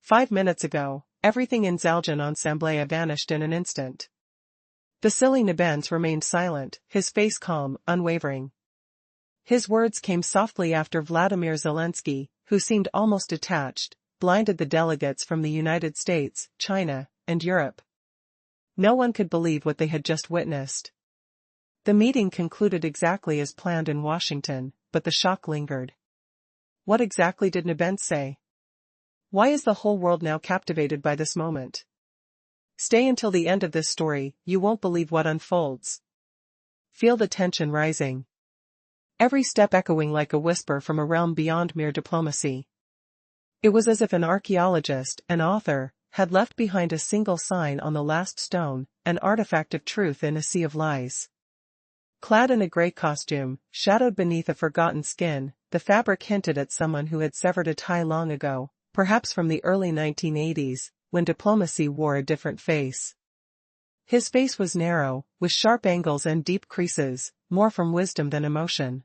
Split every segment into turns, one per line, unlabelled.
5 minutes ago, everything in Zaldjian Ensemble vanished in an instant. The silly Nebens remained silent, his face calm, unwavering. His words came softly after Vladimir Zelensky, who seemed almost detached, blinded the delegates from the United States, China, and Europe. No one could believe what they had just witnessed. The meeting concluded exactly as planned in Washington, but the shock lingered. What exactly did Nebens say? Why is the whole world now captivated by this moment? Stay until the end of this story, you won't believe what unfolds. Feel the tension rising. Every step echoing like a whisper from a realm beyond mere diplomacy. It was as if an archaeologist, an author, had left behind a single sign on the last stone, an artifact of truth in a sea of lies. Clad in a grey costume, shadowed beneath a forgotten skin, the fabric hinted at someone who had severed a tie long ago, perhaps from the early 1980s, when diplomacy wore a different face. His face was narrow, with sharp angles and deep creases, more from wisdom than emotion.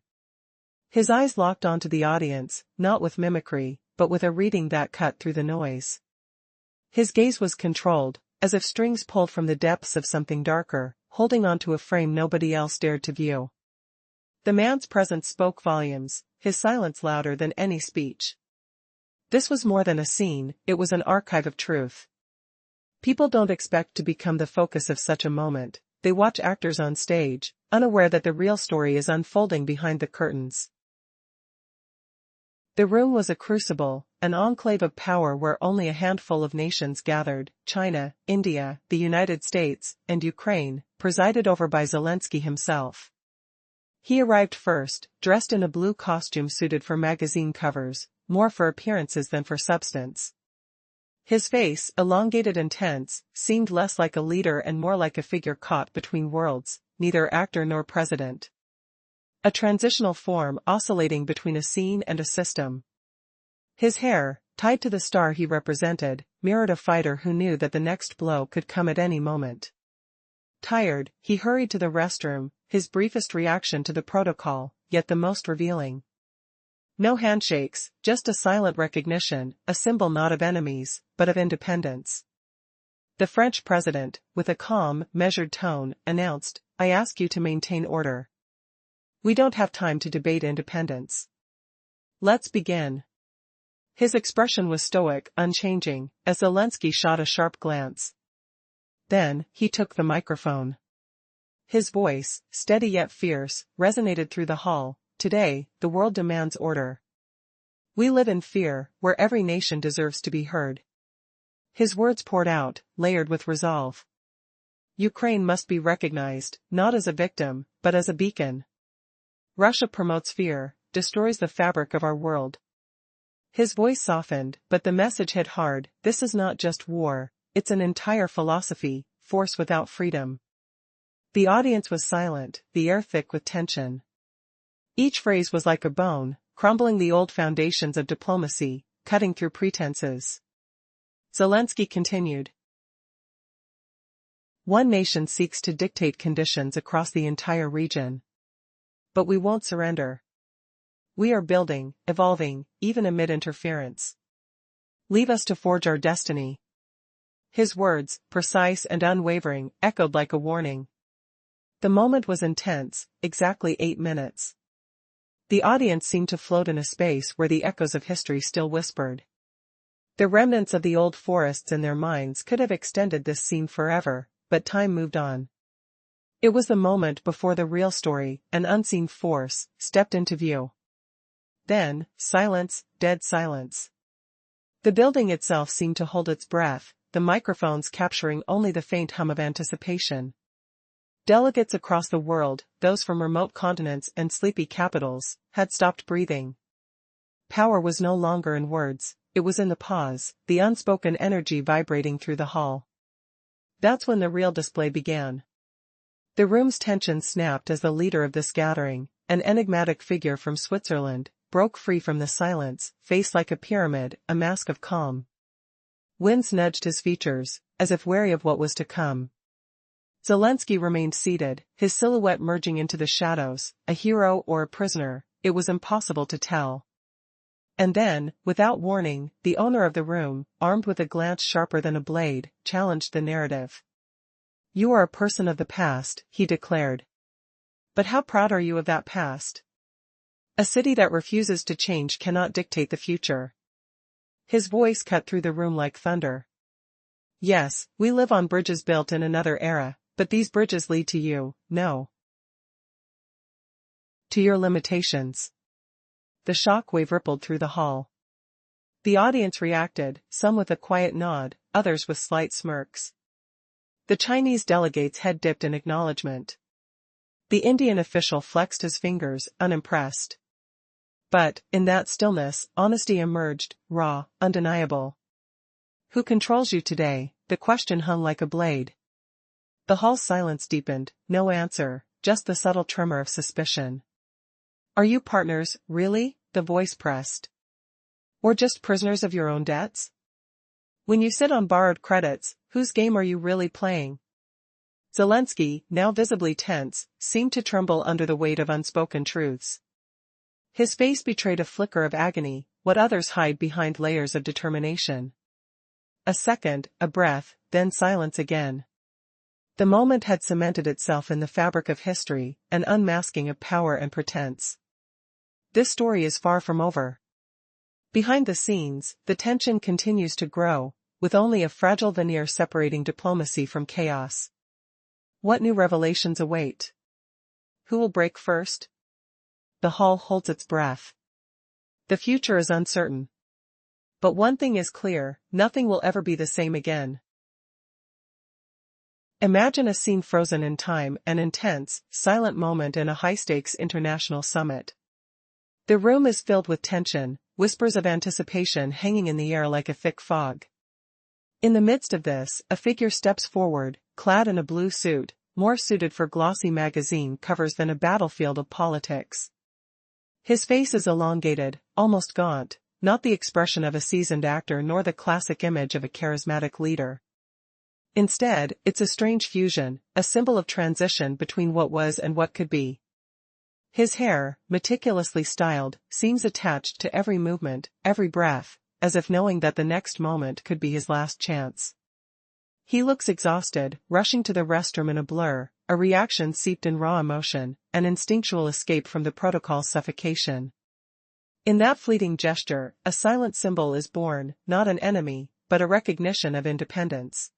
His eyes locked onto the audience, not with mimicry, but with a reading that cut through the noise. His gaze was controlled, as if strings pulled from the depths of something darker, holding onto a frame nobody else dared to view. The man's presence spoke volumes, his silence louder than any speech. This was more than a scene, it was an archive of truth. People don't expect to become the focus of such a moment, they watch actors on stage, unaware that the real story is unfolding behind the curtains. The room was a crucible, an enclave of power where only a handful of nations gathered, China, India, the United States, and Ukraine, presided over by Zelensky himself. He arrived first, dressed in a blue costume suited for magazine covers, more for appearances than for substance. His face, elongated and tense, seemed less like a leader and more like a figure caught between worlds, neither actor nor president. A transitional form oscillating between a scene and a system. His hair, tied to the star he represented, mirrored a fighter who knew that the next blow could come at any moment. Tired, he hurried to the restroom, his briefest reaction to the protocol, yet the most revealing. No handshakes, just a silent recognition, a symbol not of enemies, but of independence. The French president, with a calm, measured tone, announced, "I ask you to maintain order. We don't have time to debate independence. Let's begin." His expression was stoic, unchanging, as Zelensky shot a sharp glance. Then, he took the microphone. His voice, steady yet fierce, resonated through the hall. "Today, the world demands order. We live in fear, where every nation deserves to be heard." His words poured out, layered with resolve. Ukraine must be recognized, not as a victim, but as a beacon. Russia promotes fear, destroys the fabric of our world. His voice softened, but the message hit hard. This is not just war, it's an entire philosophy, force without freedom. The audience was silent, the air thick with tension. Each phrase was like a bone, crumbling the old foundations of diplomacy, cutting through pretenses. Zelensky continued. One nation seeks to dictate conditions across the entire region. But we won't surrender. We are building, evolving, even amid interference. Leave us to forge our destiny. His words, precise and unwavering, echoed like a warning. The moment was intense, exactly 8 minutes. The audience seemed to float in a space where the echoes of history still whispered. The remnants of the old forests in their minds could have extended this scene forever, but time moved on. It was the moment before the real story, an unseen force, stepped into view. Then, silence, dead silence. The building itself seemed to hold its breath, the microphones capturing only the faint hum of anticipation. Delegates across the world, those from remote continents and sleepy capitals, had stopped breathing. Power was no longer in words, it was in the pause, the unspoken energy vibrating through the hall. That's when the real display began. The room's tension snapped as the leader of this gathering, an enigmatic figure from Switzerland, broke free from the silence, face like a pyramid, a mask of calm. Winds nudged his features, as if wary of what was to come. Zelensky remained seated, his silhouette merging into the shadows, a hero or a prisoner, it was impossible to tell. And then, without warning, the owner of the room, armed with a glance sharper than a blade, challenged the narrative. "You are a person of the past," he declared. "But how proud are you of that past? A city that refuses to change cannot dictate the future." His voice cut through the room like thunder. "Yes, we live on bridges built in another era, but these bridges lead to you, no. To your limitations." The shock wave rippled through the hall. The audience reacted, some with a quiet nod, others with slight smirks. The Chinese delegate's head dipped in acknowledgement. The Indian official flexed his fingers, unimpressed. But, in that stillness, honesty emerged, raw, undeniable. "Who controls you today?" The question hung like a blade. The hall's silence deepened, no answer, just the subtle tremor of suspicion. "Are you partners, really?" the voice pressed. "Or just prisoners of your own debts? When you sit on borrowed credits, whose game are you really playing?" Zelensky, now visibly tense, seemed to tremble under the weight of unspoken truths. His face betrayed a flicker of agony, what others hide behind layers of determination. A second, a breath, then silence again. The moment had cemented itself in the fabric of history, an unmasking of power and pretense. This story is far from over. Behind the scenes, the tension continues to grow, with only a fragile veneer separating diplomacy from chaos. What new revelations await? Who will break first? The hall holds its breath. The future is uncertain. But one thing is clear, nothing will ever be the same again. Imagine a scene frozen in time, an intense, silent moment in a high-stakes international summit. The room is filled with tension, whispers of anticipation hanging in the air like a thick fog. In the midst of this, a figure steps forward, clad in a blue suit, more suited for glossy magazine covers than a battlefield of politics. His face is elongated, almost gaunt, not the expression of a seasoned actor nor the classic image of a charismatic leader. Instead, it's a strange fusion, a symbol of transition between what was and what could be. His hair, meticulously styled, seems attached to every movement, every breath, as if knowing that the next moment could be his last chance. He looks exhausted, rushing to the restroom in a blur, a reaction seeped in raw emotion, an instinctual escape from the protocol's suffocation. In that fleeting gesture, a silent symbol is born, not an enemy, but a recognition of independence.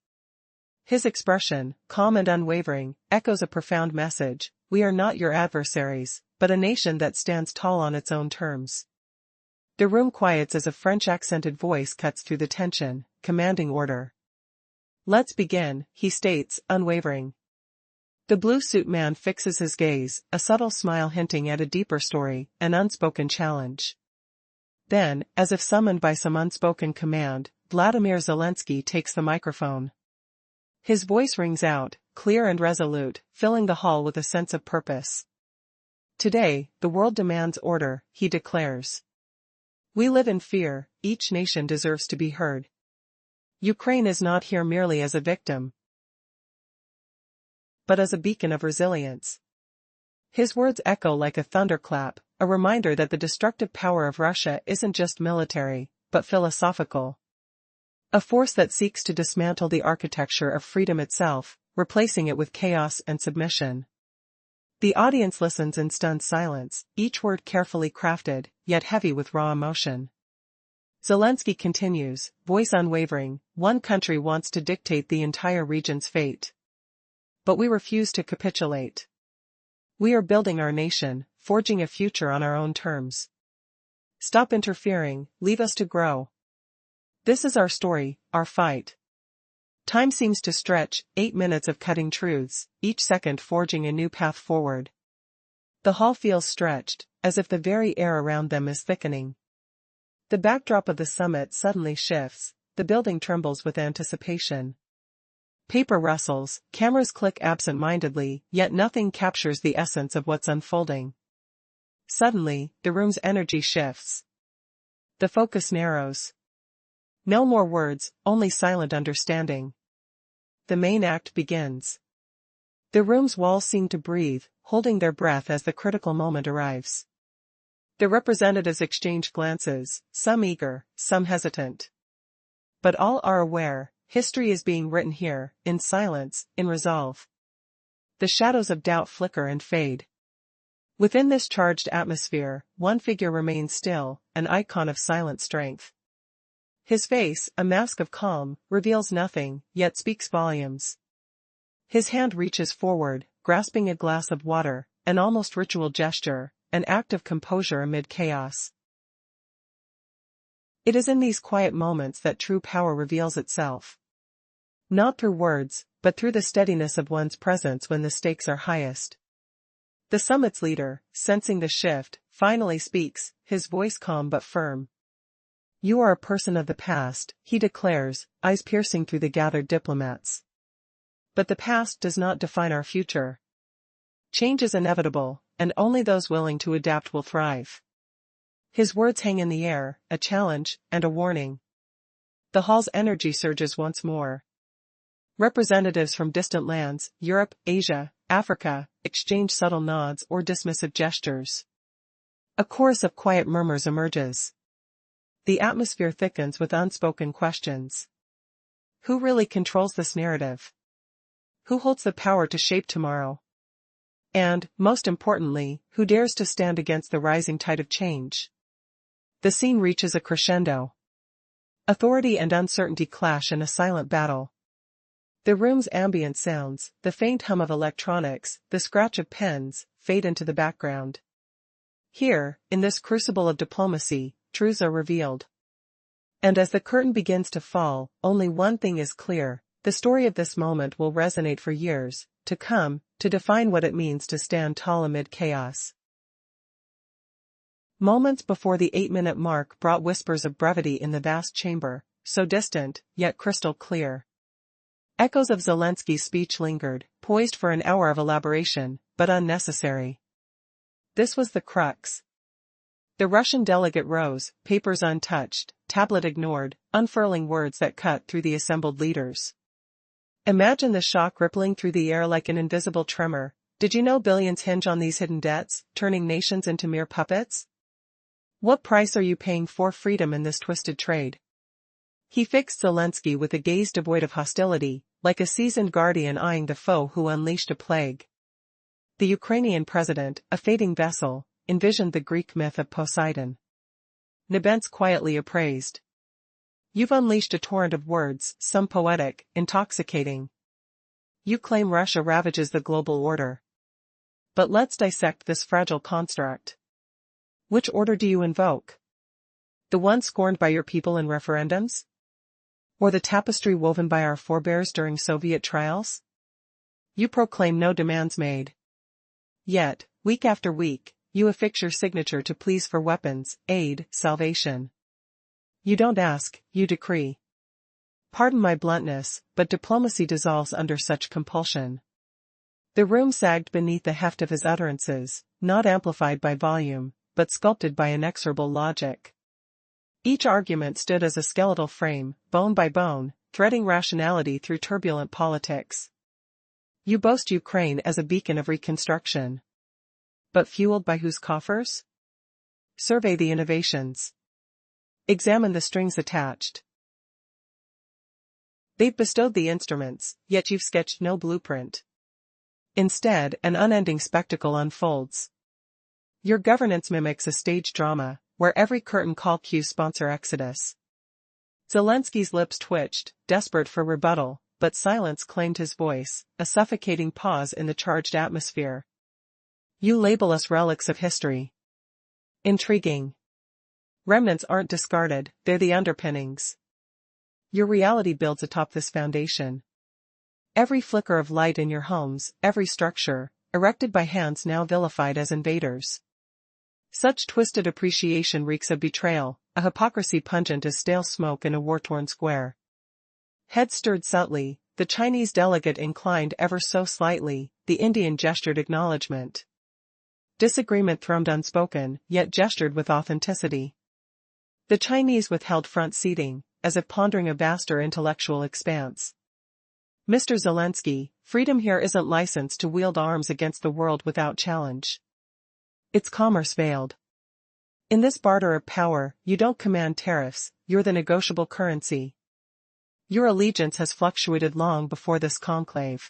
His expression, calm and unwavering, echoes a profound message: we are not your adversaries, but a nation that stands tall on its own terms. The room quiets as a French-accented voice cuts through the tension, commanding order. "Let's begin," he states, unwavering. The blue-suit man fixes his gaze, a subtle smile hinting at a deeper story, an unspoken challenge. Then, as if summoned by some unspoken command, Vladimir Zelensky takes the microphone. His voice rings out, clear and resolute, filling the hall with a sense of purpose. "Today, the world demands order," he declares. "We live in fear, each nation deserves to be heard. Ukraine is not here merely as a victim, but as a beacon of resilience." His words echo like a thunderclap, a reminder that the destructive power of Russia isn't just military, but philosophical. A force that seeks to dismantle the architecture of freedom itself, replacing it with chaos and submission. The audience listens in stunned silence, each word carefully crafted, yet heavy with raw emotion. Zelensky continues, voice unwavering, "One country wants to dictate the entire region's fate. But we refuse to capitulate. We are building our nation, forging a future on our own terms. Stop interfering, leave us to grow. This is our story, our fight." Time seems to stretch, 8 minutes of cutting truths, each second forging a new path forward. The hall feels stretched, as if the very air around them is thickening. The backdrop of the summit suddenly shifts, the building trembles with anticipation. Paper rustles, cameras click absent-mindedly, yet nothing captures the essence of what's unfolding. Suddenly, the room's energy shifts. The focus narrows. No more words, only silent understanding. The main act begins. The room's walls seem to breathe, holding their breath as the critical moment arrives. The representatives exchange glances, some eager, some hesitant. But all are aware, history is being written here, in silence, in resolve. The shadows of doubt flicker and fade. Within this charged atmosphere, one figure remains still, an icon of silent strength. His face, a mask of calm, reveals nothing, yet speaks volumes. His hand reaches forward, grasping a glass of water, an almost ritual gesture, an act of composure amid chaos. It is in these quiet moments that true power reveals itself. Not through words, but through the steadiness of one's presence when the stakes are highest. The summit's leader, sensing the shift, finally speaks, his voice calm but firm. "You are a person of the past," he declares, eyes piercing through the gathered diplomats. "But the past does not define our future. Change is inevitable, and only those willing to adapt will thrive." His words hang in the air, a challenge, and a warning. The hall's energy surges once more. Representatives from distant lands, Europe, Asia, Africa, exchange subtle nods or dismissive gestures. A chorus of quiet murmurs emerges. The atmosphere thickens with unspoken questions. Who really controls this narrative? Who holds the power to shape tomorrow? And, most importantly, who dares to stand against the rising tide of change? The scene reaches a crescendo. Authority and uncertainty clash in a silent battle. The room's ambient sounds, the faint hum of electronics, the scratch of pens, fade into the background. Here, in this crucible of diplomacy, truths are revealed. And as the curtain begins to fall, only one thing is clear: the story of this moment will resonate for years to come, to define what it means to stand tall amid chaos. Moments before the 8-minute mark brought whispers of brevity in the vast chamber, so distant, yet crystal clear. Echoes of Zelensky's speech lingered, poised for an hour of elaboration, but unnecessary. This was the crux. The Russian delegate rose, papers untouched, tablet ignored, unfurling words that cut through the assembled leaders. Imagine the shock rippling through the air like an invisible tremor. "Did you know billions hinge on these hidden debts, turning nations into mere puppets? What price are you paying for freedom in this twisted trade?" He fixed Zelensky with a gaze devoid of hostility, like a seasoned guardian eyeing the foe who unleashed a plague. The Ukrainian president, a fading vessel, envisioned the Greek myth of Poseidon. Nebens quietly appraised. "You've unleashed a torrent of words, some poetic, intoxicating. You claim Russia ravages the global order. But let's dissect this fragile construct. Which order do you invoke? The one scorned by your people in referendums? Or the tapestry woven by our forebears during Soviet trials? You proclaim no demands made. Yet, week after week, you affix your signature to pleas for weapons, aid, salvation. You don't ask, you decree. Pardon my bluntness, but diplomacy dissolves under such compulsion." The room sagged beneath the heft of his utterances, not amplified by volume, but sculpted by inexorable logic. Each argument stood as a skeletal frame, bone by bone, threading rationality through turbulent politics. You boast Ukraine as a beacon of reconstruction. But fueled by whose coffers? Survey the innovations. Examine the strings attached. They've bestowed the instruments, yet you've sketched no blueprint. Instead, an unending spectacle unfolds. Your governance mimics a stage drama, where every curtain call cues sponsor exodus. Zelensky's lips twitched, desperate for rebuttal, but silence claimed his voice, a suffocating pause in the charged atmosphere. You label us relics of history. Intriguing. Remnants aren't discarded, they're the underpinnings. Your reality builds atop this foundation. Every flicker of light in your homes, every structure, erected by hands now vilified as invaders. Such twisted appreciation reeks of betrayal, a hypocrisy pungent as stale smoke in a war-torn square. Heads stirred subtly, the Chinese delegate inclined ever so slightly, the Indian gestured acknowledgement. Disagreement thrummed unspoken, yet gestured with authenticity. The Chinese withheld front seating, as if pondering a vaster intellectual expanse. "Mr. Zelensky, freedom here isn't licensed to wield arms against the world without challenge. Its commerce veiled. In this barter of power, you don't command tariffs, you're the negotiable currency. Your allegiance has fluctuated long before this conclave.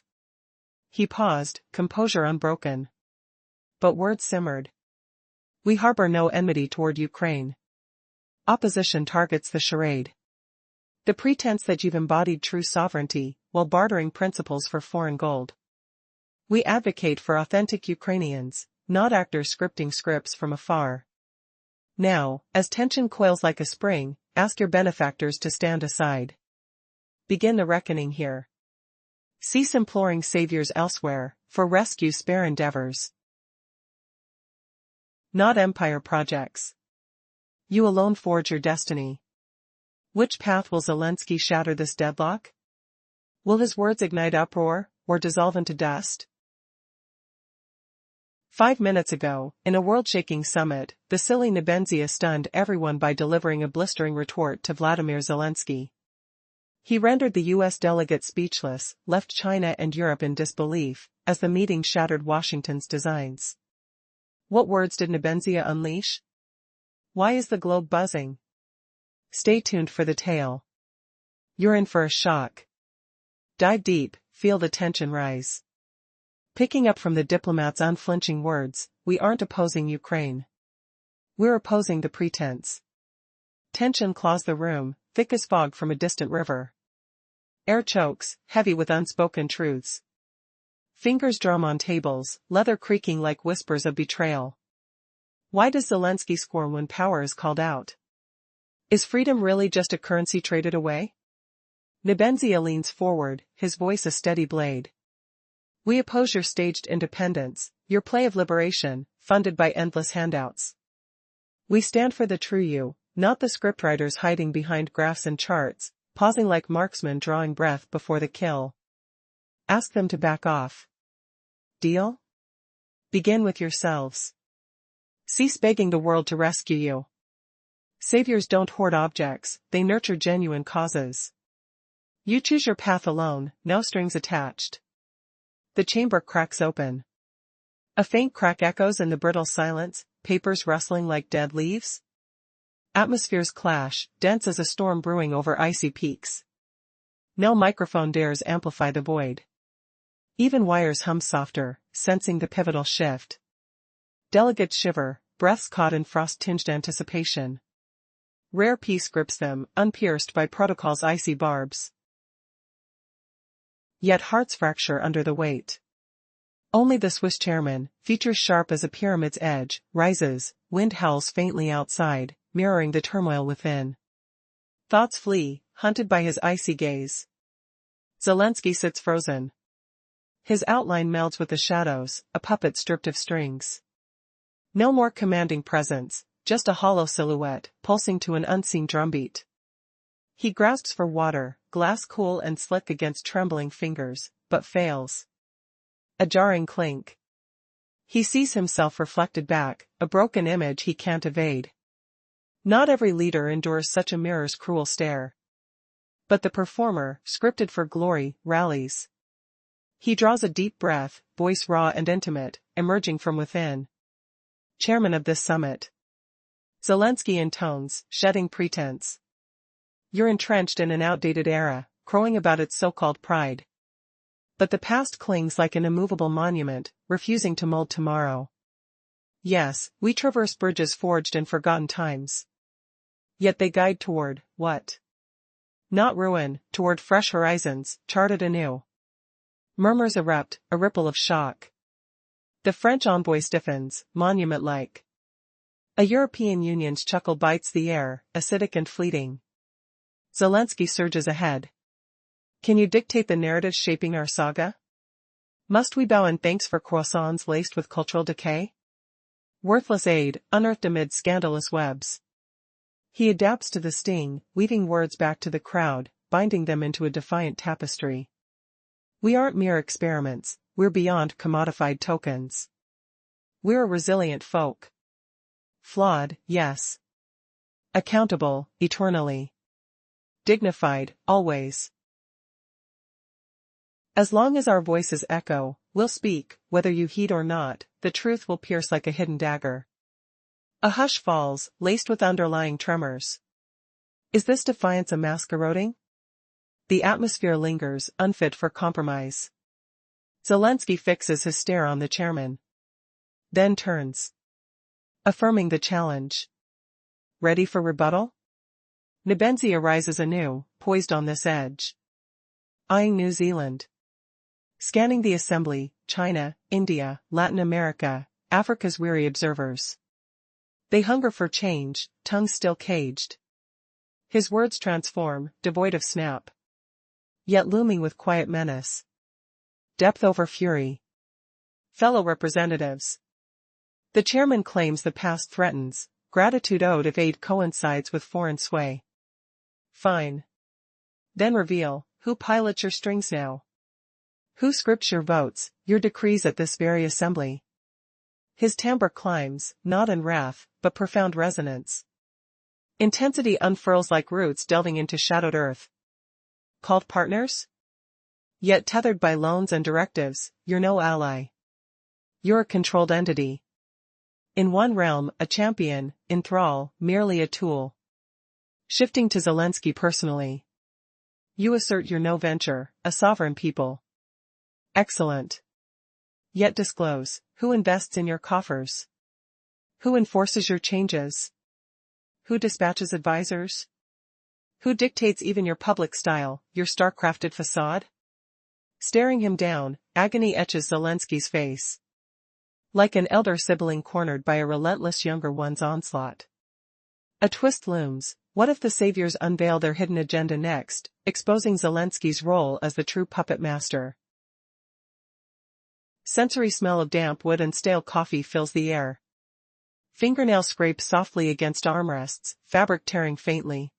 He paused, composure unbroken. But words simmered. We harbor no enmity toward Ukraine. Opposition targets the charade. The pretense that you've embodied true sovereignty, while bartering principles for foreign gold. We advocate for authentic Ukrainians, not actors scripting scripts from afar. Now, as tension coils like a spring, ask your benefactors to stand aside. Begin the reckoning here. Cease imploring saviors elsewhere, for rescue spare endeavors. Not empire projects. You alone forge your destiny. Which path will Zelensky shatter this deadlock? Will his words ignite uproar, or dissolve into dust? 5 minutes ago, in a world-shaking summit, Vasily Nebenzia stunned everyone by delivering a blistering retort to Vladimir Zelensky. He rendered the U.S. delegate speechless, left China and Europe in disbelief, as the meeting shattered Washington's designs. What words did Nebenzia unleash? Why is the globe buzzing? Stay tuned for the tale. You're in for a shock. Dive deep, feel the tension rise. Picking up from the diplomat's unflinching words, we aren't opposing Ukraine. We're opposing the pretense. Tension claws the room, thick as fog from a distant river. Air chokes, heavy with unspoken truths. Fingers drum on tables, leather creaking like whispers of betrayal. Why does Zelensky squirm when power is called out? Is freedom really just a currency traded away? Nebenzia leans forward, his voice a steady blade. We oppose your staged independence, your play of liberation, funded by endless handouts. We stand for the true you, not the scriptwriters hiding behind graphs and charts, pausing like marksmen drawing breath before the kill. Ask them to back off. Deal? Begin with yourselves. Cease begging the world to rescue you. Saviors don't hoard objects, they nurture genuine causes. You choose your path alone, no strings attached. The chamber cracks open. A faint crack echoes in the brittle silence, papers rustling like dead leaves. Atmospheres clash, dense as a storm brewing over icy peaks. No microphone dares amplify the void. Even wires hum softer, sensing the pivotal shift. Delegates shiver, breaths caught in frost-tinged anticipation. Rare peace grips them, unpierced by protocol's icy barbs. Yet hearts fracture under the weight. Only the Swiss chairman, features sharp as a pyramid's edge, rises, wind howls faintly outside, mirroring the turmoil within. Thoughts flee, hunted by his icy gaze. Zelensky sits frozen. His outline melds with the shadows, a puppet stripped of strings. No more commanding presence, just a hollow silhouette, pulsing to an unseen drumbeat. He grasps for water, glass cool and slick against trembling fingers, but fails. A jarring clink. He sees himself reflected back, a broken image he can't evade. Not every leader endures such a mirror's cruel stare. But the performer, scripted for glory, rallies. He draws a deep breath, voice raw and intimate, emerging from within. Chairman of this summit. Zelensky intones, shedding pretense. You're entrenched in an outdated era, crowing about its so-called pride. But the past clings like an immovable monument, refusing to mold tomorrow. Yes, we traverse bridges forged in forgotten times. Yet they guide toward, what? Not ruin, toward fresh horizons, charted anew. Murmurs erupt, a ripple of shock. The French envoy stiffens, monument-like. A European Union's chuckle bites the air, acidic and fleeting. Zelensky surges ahead. Can you dictate the narrative shaping our saga? Must we bow in thanks for croissants laced with cultural decay? Worthless aid, unearthed amid scandalous webs. He adapts to the sting, weaving words back to the crowd, binding them into a defiant tapestry. We aren't mere experiments, we're beyond commodified tokens. We're a resilient folk. Flawed, yes. Accountable, eternally. Dignified, always. As long as our voices echo, we'll speak, whether you heed or not, the truth will pierce like a hidden dagger. A hush falls, laced with underlying tremors. Is this defiance a masquerading? The atmosphere lingers, unfit for compromise. Zelensky fixes his stare on the chairman. Then turns. Affirming the challenge. Ready for rebuttal? Nebenzia rises anew, poised on this edge. Eyeing New Zealand. Scanning the assembly, China, India, Latin America, Africa's weary observers. They hunger for change, tongues still caged. His words transform, devoid of snap. Yet looming with quiet menace. Depth over fury. Fellow representatives. The chairman claims the past threatens, gratitude owed if aid coincides with foreign sway. Fine. Then reveal, who pilots your strings now? Who scripts your votes, your decrees at this very assembly? His timbre climbs, not in wrath, but profound resonance. Intensity unfurls like roots delving into shadowed earth. Called partners? Yet tethered by loans and directives, you're no ally. You're a controlled entity. In one realm, a champion, in thrall, merely a tool. Shifting to Zelensky personally. You assert you're no venture, a sovereign people. Excellent. Yet disclose, who invests in your coffers? Who enforces your changes? Who dispatches advisors? Who dictates even your public style, your star-crafted facade? Staring him down, agony etches Zelensky's face. Like an elder sibling cornered by a relentless younger one's onslaught. A twist looms. What if the saviors unveil their hidden agenda next, exposing Zelensky's role as the true puppet master? Sensory smell of damp wood and stale coffee fills the air. Fingernail scrapes softly against armrests, fabric tearing faintly.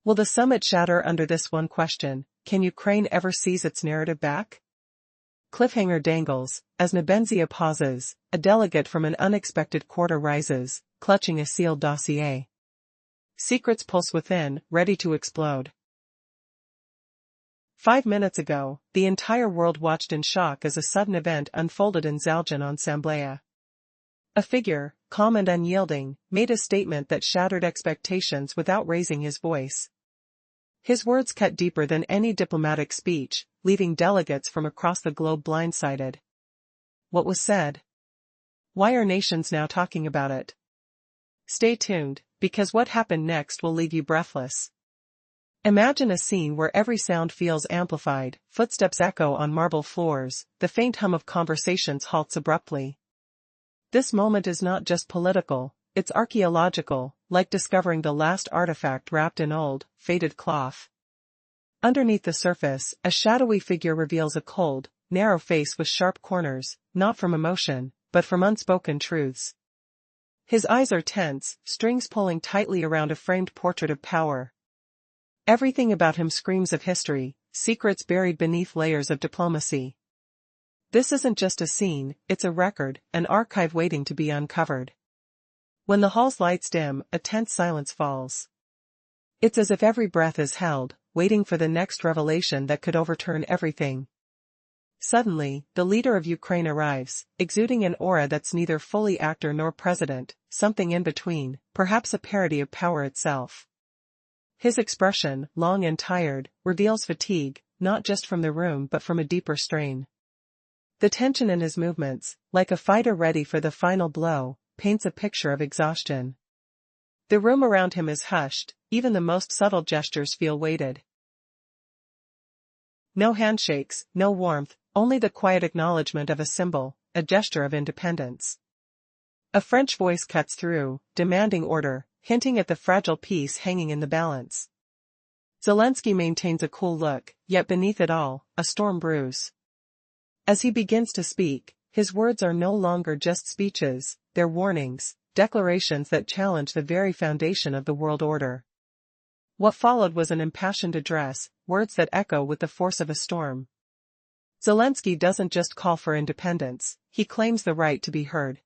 Will the summit shatter under this one question? Can Ukraine ever seize its narrative back? Cliffhanger dangles, as Nebenzia pauses, a delegate from an unexpected quarter rises, clutching a sealed dossier. Secrets pulse within, ready to explode. 5 minutes ago, the entire world watched in shock as a sudden event unfolded in Zaljan on Samblea. A figure, calm and unyielding, made a statement that shattered expectations without raising his voice. His words cut deeper than any diplomatic speech, leaving delegates from across the globe blindsided. What was said? Why are nations now talking about it? Stay tuned, because what happened next will leave you breathless. Imagine a scene where every sound feels amplified, footsteps echo on marble floors, the faint hum of conversations halts abruptly. This moment is not just political, it's archaeological, like discovering the last artifact wrapped in old, faded cloth. Underneath the surface, a shadowy figure reveals a cold, narrow face with sharp corners, not from emotion, but from unspoken truths. His eyes are tense, strings pulling tightly around a framed portrait of power. Everything about him screams of history, secrets buried beneath layers of diplomacy. This isn't just a scene, it's a record, an archive waiting to be uncovered. When the hall's lights dim, a tense silence falls. It's as if every breath is held, waiting for the next revelation that could overturn everything. Suddenly, the leader of Ukraine arrives, exuding an aura that's neither fully actor nor president, something in between, perhaps a parody of power itself. His expression, long and tired, reveals fatigue, not just from the room but from a deeper strain. The tension in his movements, like a fighter ready for the final blow, paints a picture of exhaustion. The room around him is hushed, even the most subtle gestures feel weighted. No handshakes, no warmth, only the quiet acknowledgement of a symbol, a gesture of independence. A French voice cuts through, demanding order, hinting at the fragile peace hanging in the balance. Zelensky maintains a cool look, yet beneath it all, a storm brews. As he begins to speak, his words are no longer just speeches, they're warnings, declarations that challenge the very foundation of the world order. What followed was an impassioned address, words that echo with the force of a storm. Zelensky doesn't just call for independence, he claims the right to be heard.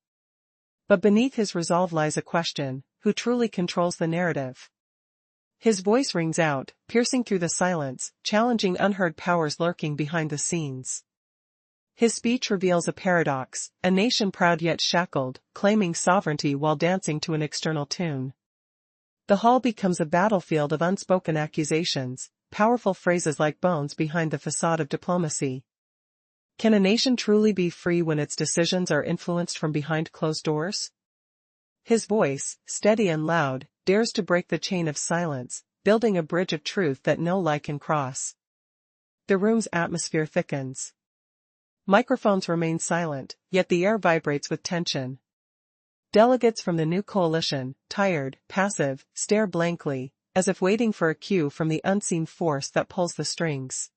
But beneath his resolve lies a question: who truly controls the narrative? His voice rings out, piercing through the silence, challenging unheard powers lurking behind the scenes. His speech reveals a paradox, a nation proud yet shackled, claiming sovereignty while dancing to an external tune. The hall becomes a battlefield of unspoken accusations, powerful phrases like bones behind the facade of diplomacy. Can a nation truly be free when its decisions are influenced from behind closed doors? His voice, steady and loud, dares to break the chain of silence, building a bridge of truth that no lie can cross. The room's atmosphere thickens. Microphones remain silent, yet the air vibrates with tension. Delegates from the new coalition, tired, passive, stare blankly, as if waiting for a cue from the unseen force that pulls the strings.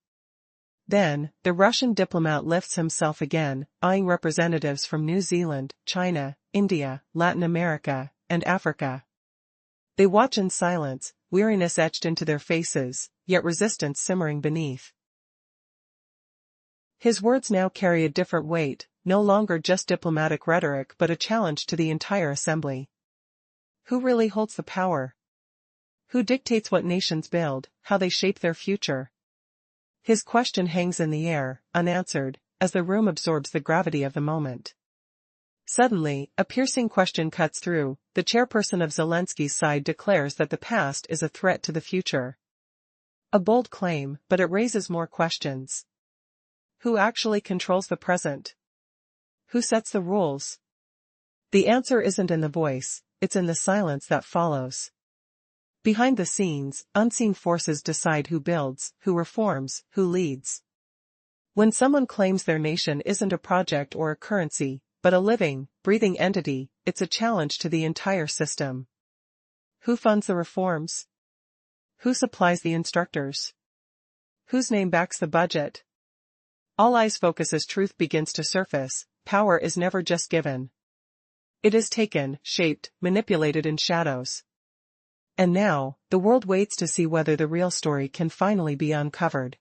Then, the Russian diplomat lifts himself again, eyeing representatives from New Zealand, China, India, Latin America, and Africa. They watch in silence, weariness etched into their faces, yet resistance simmering beneath. His words now carry a different weight, no longer just diplomatic rhetoric but a challenge to the entire assembly. Who really holds the power? Who dictates what nations build, how they shape their future? His question hangs in the air, unanswered, as the room absorbs the gravity of the moment. Suddenly, a piercing question cuts through. The chairperson of Zelensky's side declares that the past is a threat to the future. A bold claim, but it raises more questions. Who actually controls the present? Who sets the rules? The answer isn't in the voice, it's in the silence that follows. Behind the scenes, unseen forces decide who builds, who reforms, who leads. When someone claims their nation isn't a project or a currency, but a living, breathing entity, it's a challenge to the entire system. Who funds the reforms? Who supplies the instructors? Whose name backs the budget? All eyes focus as truth begins to surface. Power is never just given. It is taken, shaped, manipulated in shadows. And now, the world waits to see whether the real story can finally be uncovered.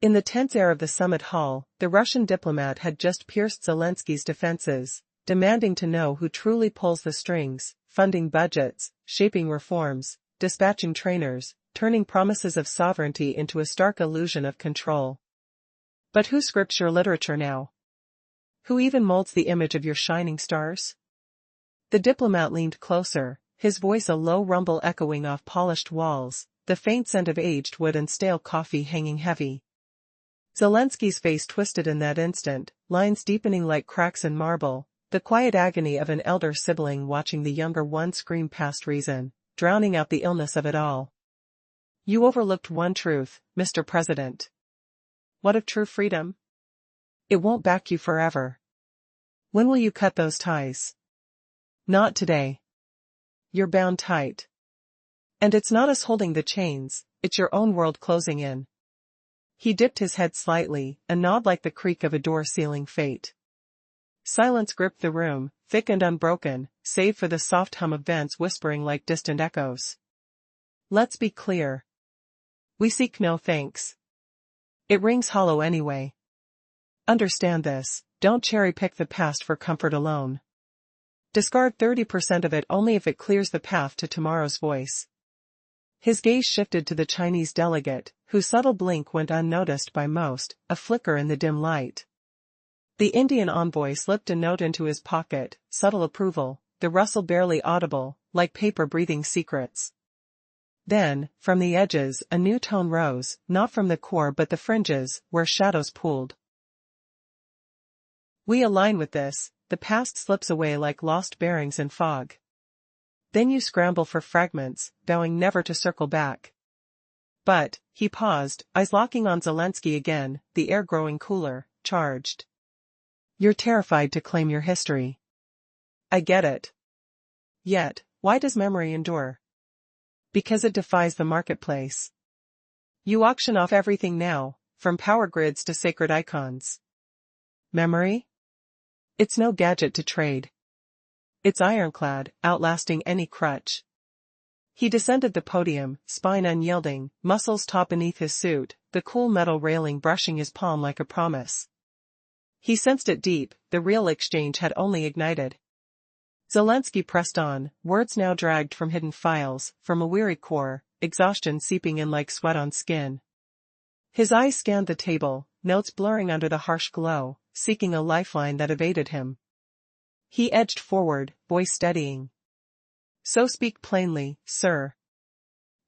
In the tense air of the summit hall, the Russian diplomat had just pierced Zelensky's defenses, demanding to know who truly pulls the strings, funding budgets, shaping reforms, dispatching trainers, turning promises of sovereignty into a stark illusion of control. But who scripts your literature now? Who even molds the image of your shining stars? The diplomat leaned closer, his voice a low rumble echoing off polished walls, the faint scent of aged wood and stale coffee hanging heavy. Zelensky's face twisted in that instant, lines deepening like cracks in marble, the quiet agony of an elder sibling watching the younger one scream past reason, drowning out the illness of it all. You overlooked one truth, Mr. President. What of true freedom? It won't back you forever. When will you cut those ties? Not today. You're bound tight. And it's not us holding the chains, it's your own world closing in. He dipped his head slightly, a nod like the creak of a door sealing fate. Silence gripped the room, thick and unbroken, save for the soft hum of vents whispering like distant echoes. Let's be clear. We seek no thanks. It rings hollow anyway. Understand this, don't cherry-pick the past for comfort alone. Discard 30% of it only if it clears the path to tomorrow's voice. His gaze shifted to the Chinese delegate, whose subtle blink went unnoticed by most, a flicker in the dim light. The Indian envoy slipped a note into his pocket, subtle approval, the rustle barely audible, like paper breathing secrets. Then, from the edges, a new tone rose, not from the core but the fringes, where shadows pooled. We align with this, the past slips away like lost bearings in fog. Then you scramble for fragments, vowing never to circle back. But, he paused, eyes locking on Zelensky again, the air growing cooler, charged. You're terrified to claim your history. I get it. Yet, why does memory endure? Because it defies the marketplace. You auction off everything now, from power grids to sacred icons. Memory? It's no gadget to trade. It's ironclad, outlasting any crutch. He descended the podium, spine unyielding, muscles taut beneath his suit, the cool metal railing brushing his palm like a promise. He sensed it deep, the real exchange had only ignited. Zelensky pressed on, words now dragged from hidden files, from a weary core, exhaustion seeping in like sweat on skin. His eyes scanned the table, notes blurring under the harsh glow, seeking a lifeline that evaded him. He edged forward, voice steadying. So speak plainly, sir.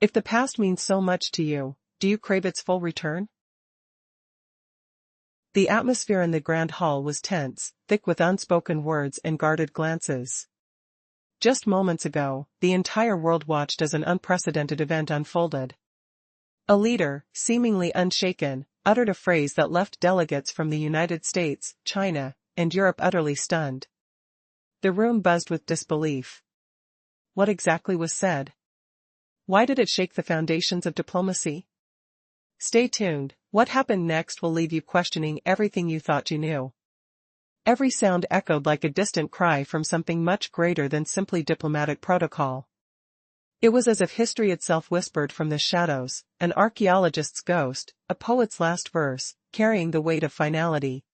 If the past means so much to you, do you crave its full return? The atmosphere in the grand hall was tense, thick with unspoken words and guarded glances. Just moments ago, the entire world watched as an unprecedented event unfolded. A leader, seemingly unshaken, uttered a phrase that left delegates from the United States, China, and Europe utterly stunned. The room buzzed with disbelief. What exactly was said? Why did it shake the foundations of diplomacy? Stay tuned, what happened next will leave you questioning everything you thought you knew. Every sound echoed like a distant cry from something much greater than simply diplomatic protocol. It was as if history itself whispered from the shadows, an archaeologist's ghost, a poet's last verse, carrying the weight of finality.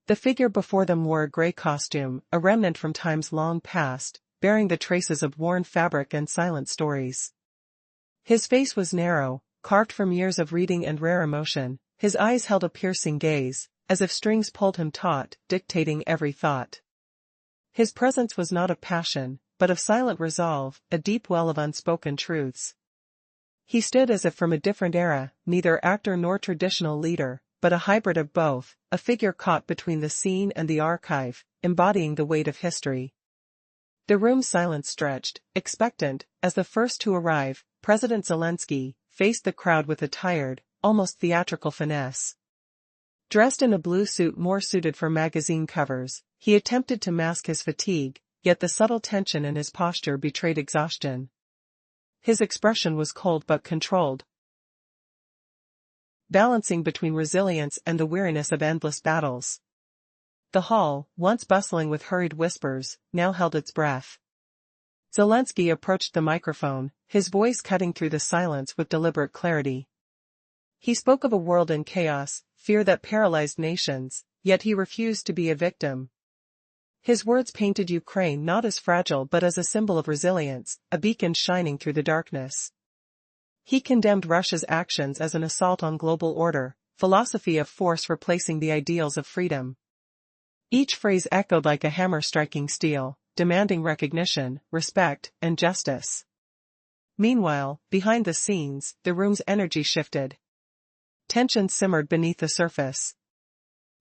The figure before them wore a gray costume, a remnant from times long past, bearing the traces of worn fabric and silent stories. His face was narrow, carved from years of reading and rare emotion, his eyes held a piercing gaze, as if strings pulled him taut, dictating every thought. His presence was not of passion, but of silent resolve, a deep well of unspoken truths. He stood as if from a different era, neither actor nor traditional leader, but a hybrid of both, a figure caught between the scene and the archive, embodying the weight of history. The room's silence stretched, expectant, as the first to arrive, President Zelensky, faced the crowd with a tired, almost theatrical finesse. Dressed in a blue suit more suited for magazine covers, he attempted to mask his fatigue, yet the subtle tension in his posture betrayed exhaustion. His expression was cold but controlled, balancing between resilience and the weariness of endless battles. The hall, once bustling with hurried whispers, now held its breath. Zelensky approached the microphone, his voice cutting through the silence with deliberate clarity. He spoke of a world in chaos, fear that paralyzed nations, yet he refused to be a victim. His words painted Ukraine not as fragile but as a symbol of resilience, a beacon shining through the darkness. He condemned Russia's actions as an assault on global order, philosophy of force replacing the ideals of freedom. Each phrase echoed like a hammer striking steel, demanding recognition, respect, and justice. Meanwhile, behind the scenes, the room's energy shifted. Tension simmered beneath the surface.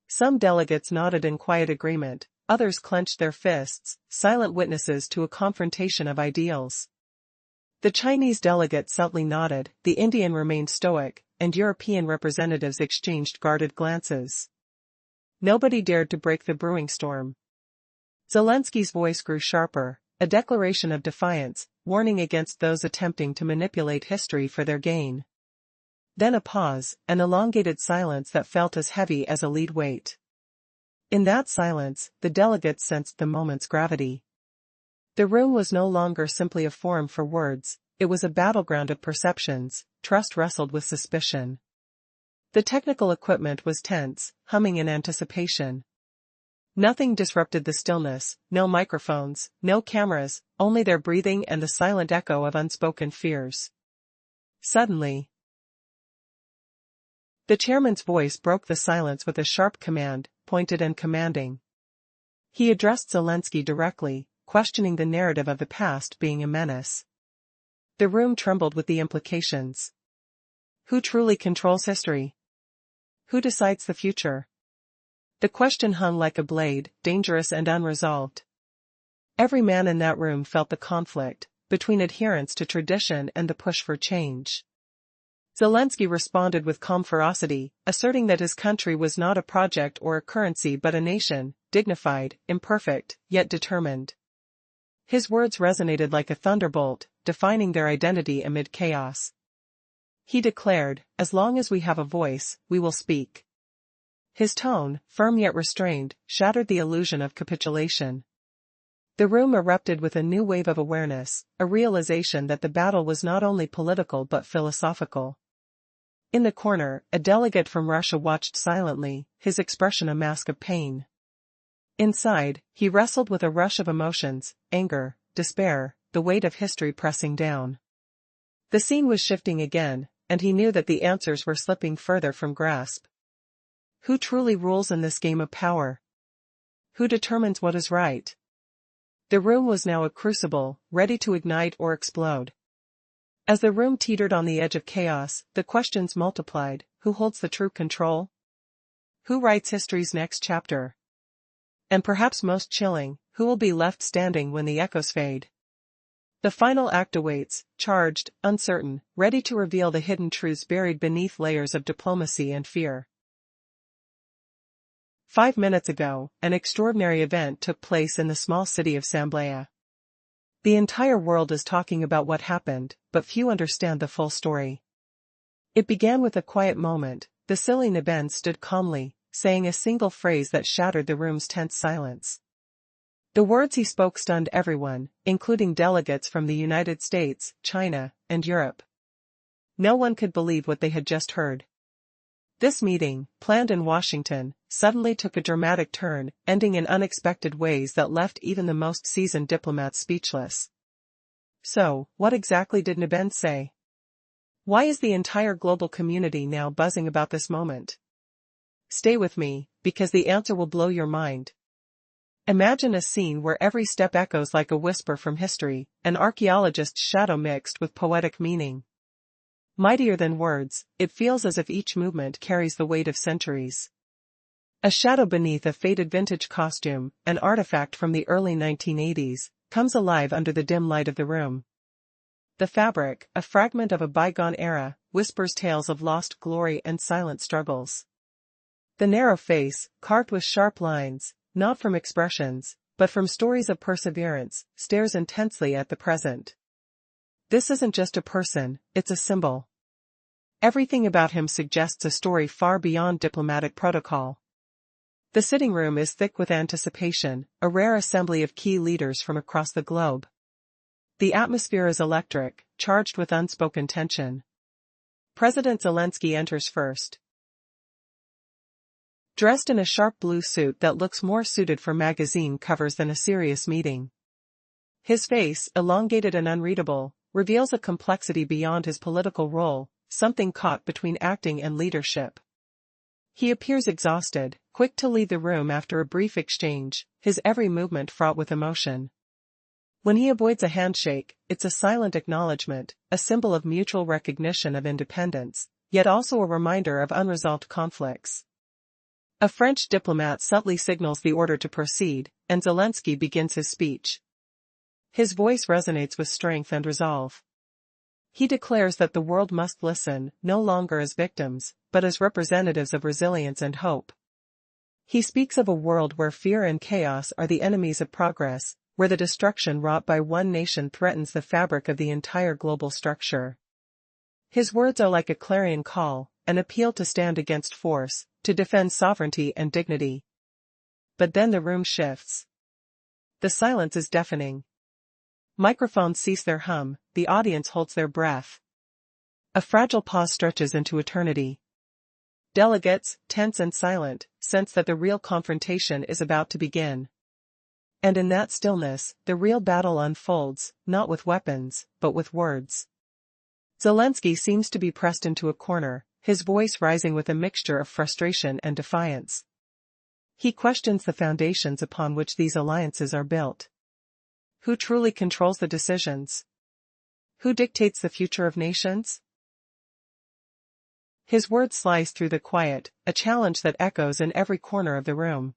Some delegates nodded in quiet agreement, others clenched their fists, silent witnesses to a confrontation of ideals. The Chinese delegate subtly nodded, the Indian remained stoic, and European representatives exchanged guarded glances. Nobody dared to break the brewing storm. Zelensky's voice grew sharper, a declaration of defiance, warning against those attempting to manipulate history for their gain. Then a pause, an elongated silence that felt as heavy as a lead weight. In that silence, the delegates sensed the moment's gravity. The room was no longer simply a forum for words, it was a battleground of perceptions, trust wrestled with suspicion. The technical equipment was tense, humming in anticipation. Nothing disrupted the stillness, no microphones, no cameras, only their breathing and the silent echo of unspoken fears. Suddenly, the chairman's voice broke the silence with a sharp command, pointed and commanding. He addressed Zelensky directly, questioning the narrative of the past being a menace. The room trembled with the implications. Who truly controls history? Who decides the future? The question hung like a blade, dangerous and unresolved. Every man in that room felt the conflict, between adherence to tradition and the push for change. Zelensky responded with calm ferocity, asserting that his country was not a project or a currency but a nation, dignified, imperfect, yet determined. His words resonated like a thunderbolt, defining their identity amid chaos. He declared, "As long as we have a voice, we will speak." His tone, firm yet restrained, shattered the illusion of capitulation. The room erupted with a new wave of awareness, a realization that the battle was not only political but philosophical. In the corner, a delegate from Russia watched silently, his expression a mask of pain. Inside, he wrestled with a rush of emotions, anger, despair, the weight of history pressing down. The scene was shifting again, and he knew that the answers were slipping further from grasp. Who truly rules in this game of power? Who determines what is right? The room was now a crucible, ready to ignite or explode. As the room teetered on the edge of chaos, the questions multiplied. Who holds the true control? Who writes history's next chapter? And perhaps most chilling, who will be left standing when the echoes fade? The final act awaits, charged, uncertain, ready to reveal the hidden truths buried beneath layers of diplomacy and fear. 5 minutes ago, an extraordinary event took place in the small city of Samblea. The entire world is talking about what happened, but few understand the full story. It began with a quiet moment. The silly Neben stood calmly, saying a single phrase that shattered the room's tense silence. The words he spoke stunned everyone, including delegates from the United States, China, and Europe. No one could believe what they had just heard. This meeting, planned in Washington, suddenly took a dramatic turn, ending in unexpected ways that left even the most seasoned diplomats speechless. So, what exactly did Neben say? Why is the entire global community now buzzing about this moment? Stay with me, because the answer will blow your mind. Imagine a scene where every step echoes like a whisper from history, an archaeologist's shadow mixed with poetic meaning. Mightier than words, it feels as if each movement carries the weight of centuries. A shadow beneath a faded vintage costume, an artifact from the early 1980s, comes alive under the dim light of the room. The fabric, a fragment of a bygone era, whispers tales of lost glory and silent struggles. The narrow face, carved with sharp lines, not from expressions, but from stories of perseverance, stares intensely at the present. This isn't just a person, it's a symbol. Everything about him suggests a story far beyond diplomatic protocol. The sitting room is thick with anticipation, a rare assembly of key leaders from across the globe. The atmosphere is electric, charged with unspoken tension. President Zelensky enters first. Dressed in a sharp blue suit that looks more suited for magazine covers than a serious meeting. His face, elongated and unreadable, reveals a complexity beyond his political role, something caught between acting and leadership. He appears exhausted, quick to leave the room after a brief exchange, his every movement fraught with emotion. When he avoids a handshake, it's a silent acknowledgement, a symbol of mutual recognition of independence, yet also a reminder of unresolved conflicts. A French diplomat subtly signals the order to proceed, and Zelensky begins his speech. His voice resonates with strength and resolve. He declares that the world must listen, no longer as victims, but as representatives of resilience and hope. He speaks of a world where fear and chaos are the enemies of progress, where the destruction wrought by one nation threatens the fabric of the entire global structure. His words are like a clarion call, an appeal to stand against force, to defend sovereignty and dignity. But then the room shifts. The silence is deafening. Microphones cease their hum, the audience holds their breath. A fragile pause stretches into eternity. Delegates, tense and silent, sense that the real confrontation is about to begin. And in that stillness, the real battle unfolds, not with weapons, but with words. Zelensky seems to be pressed into a corner, his voice rising with a mixture of frustration and defiance. He questions the foundations upon which these alliances are built. Who truly controls the decisions? Who dictates the future of nations? His words slice through the quiet, a challenge that echoes in every corner of the room.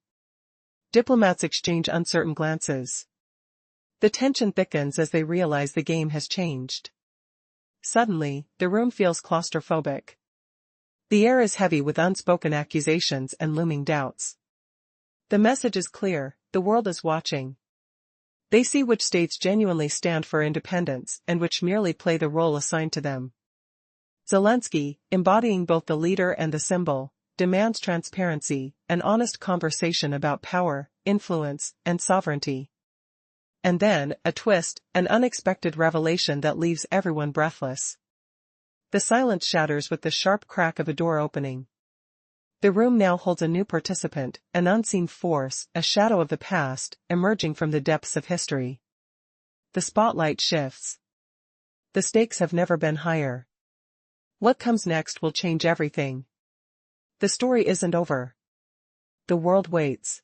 Diplomats exchange uncertain glances. The tension thickens as they realize the game has changed. Suddenly, the room feels claustrophobic. The air is heavy with unspoken accusations and looming doubts. The message is clear, the world is watching. They see which states genuinely stand for independence and which merely play the role assigned to them. Zelensky, embodying both the leader and the symbol, demands transparency, an honest conversation about power, influence, and sovereignty. And then, a twist, an unexpected revelation that leaves everyone breathless. The silence shatters with the sharp crack of a door opening. The room now holds a new participant, an unseen force, a shadow of the past, emerging from the depths of history. The spotlight shifts. The stakes have never been higher. What comes next will change everything. The story isn't over. The world waits.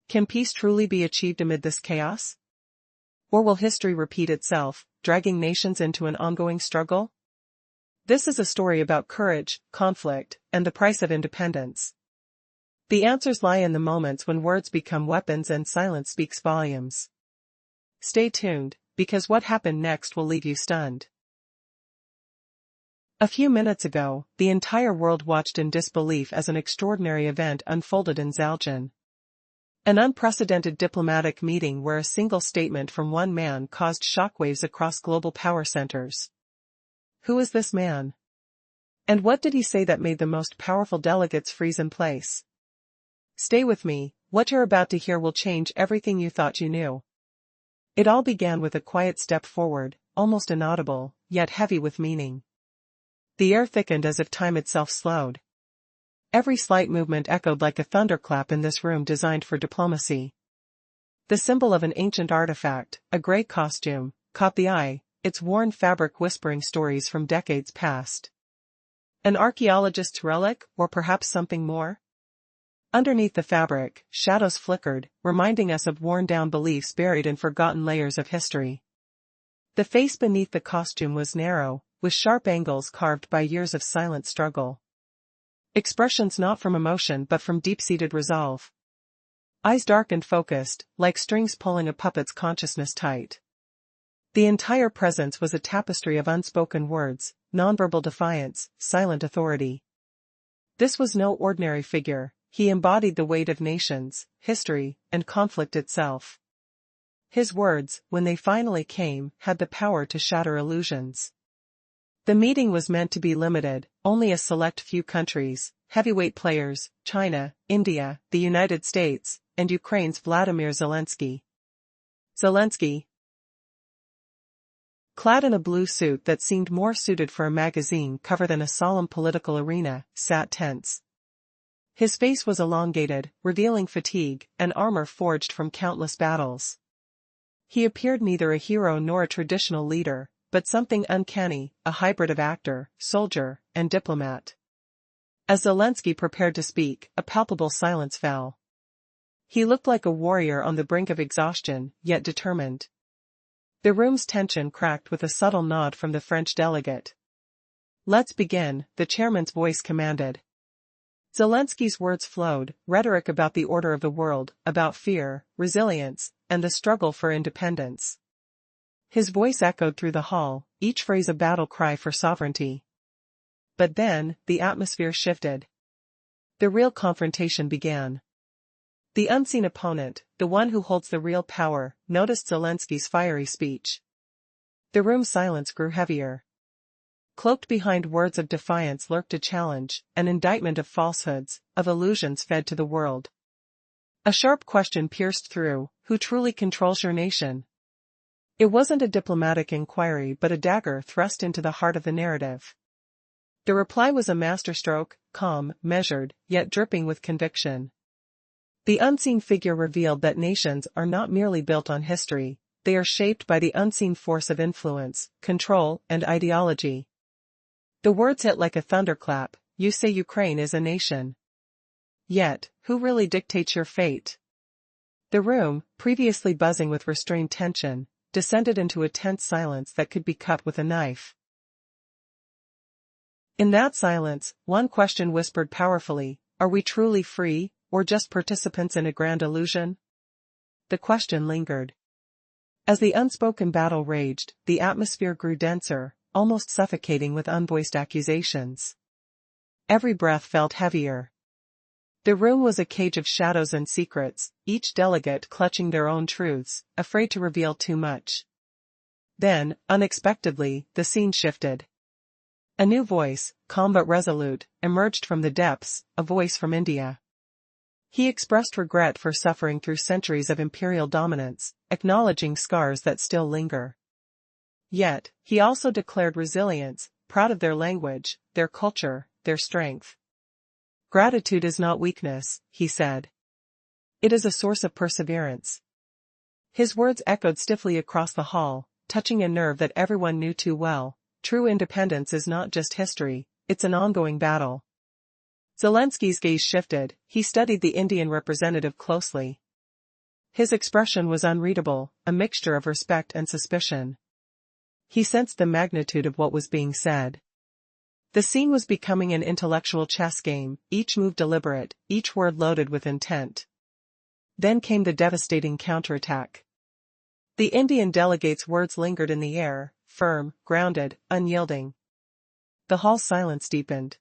Can peace truly be achieved amid this chaos? Or will history repeat itself, dragging nations into an ongoing struggle? This is a story about courage, conflict, and the price of independence. The answers lie in the moments when words become weapons and silence speaks volumes. Stay tuned, because what happened next will leave you stunned. A few minutes ago, the entire world watched in disbelief as an extraordinary event unfolded in Zhejiang. An unprecedented diplomatic meeting where a single statement from one man caused shockwaves across global power centers. Who is this man? And what did he say that made the most powerful delegates freeze in place? Stay with me, what you're about to hear will change everything you thought you knew. It all began with a quiet step forward, almost inaudible, yet heavy with meaning. The air thickened as if time itself slowed. Every slight movement echoed like a thunderclap in this room designed for diplomacy. The symbol of an ancient artifact, a gray costume, caught the eye, its worn fabric whispering stories from decades past. An archaeologist's relic, or perhaps something more? Underneath the fabric, shadows flickered, reminding us of worn-down beliefs buried in forgotten layers of history. The face beneath the costume was narrow, with sharp angles carved by years of silent struggle. Expressions not from emotion but from deep-seated resolve. Eyes dark and focused, like strings pulling a puppet's consciousness tight. The entire presence was a tapestry of unspoken words, nonverbal defiance, silent authority. This was no ordinary figure, he embodied the weight of nations, history, and conflict itself. His words, when they finally came, had the power to shatter illusions. The meeting was meant to be limited, only a select few countries, heavyweight players, China, India, the United States, and Ukraine's Vladimir Zelensky. Zelensky, clad in a blue suit that seemed more suited for a magazine cover than a solemn political arena, sat tense. His face was elongated, revealing fatigue, and armor forged from countless battles. He appeared neither a hero nor a traditional leader, but something uncanny, a hybrid of actor, soldier, and diplomat. As Zelensky prepared to speak, a palpable silence fell. He looked like a warrior on the brink of exhaustion, yet determined. The room's tension cracked with a subtle nod from the French delegate. "Let's begin," the chairman's voice commanded. Zelensky's words flowed, rhetoric about the order of the world, about fear, resilience, and the struggle for independence. His voice echoed through the hall, each phrase a battle cry for sovereignty. But then, the atmosphere shifted. The real confrontation began. The unseen opponent, the one who holds the real power, noticed Zelensky's fiery speech. The room's silence grew heavier. Cloaked behind words of defiance lurked a challenge, an indictment of falsehoods, of illusions fed to the world. A sharp question pierced through: who truly controls your nation? It wasn't a diplomatic inquiry but a dagger thrust into the heart of the narrative. The reply was a masterstroke, calm, measured, yet dripping with conviction. The unseen figure revealed that nations are not merely built on history, they are shaped by the unseen force of influence, control, and ideology. The words hit like a thunderclap: you say Ukraine is a nation. Yet, who really dictates your fate? The room, previously buzzing with restrained tension, descended into a tense silence that could be cut with a knife. In that silence, one question whispered powerfully: are we truly free, or just participants in a grand illusion? The question lingered. As the unspoken battle raged, the atmosphere grew denser, almost suffocating with unvoiced accusations. Every breath felt heavier. The room was a cage of shadows and secrets, each delegate clutching their own truths, afraid to reveal too much. Then, unexpectedly, the scene shifted. A new voice, calm but resolute, emerged from the depths, a voice from India. He expressed regret for suffering through centuries of imperial dominance, acknowledging scars that still linger. Yet, he also declared resilience, proud of their language, their culture, their strength. Gratitude is not weakness, he said. It is a source of perseverance. His words echoed stiffly across the hall, touching a nerve that everyone knew too well. True independence is not just history, it's an ongoing battle. Zelensky's gaze shifted, he studied the Indian representative closely. His expression was unreadable, a mixture of respect and suspicion. He sensed the magnitude of what was being said. The scene was becoming an intellectual chess game, each move deliberate, each word loaded with intent. Then came the devastating counterattack. The Indian delegate's words lingered in the air, firm, grounded, unyielding. The hall's silence deepened.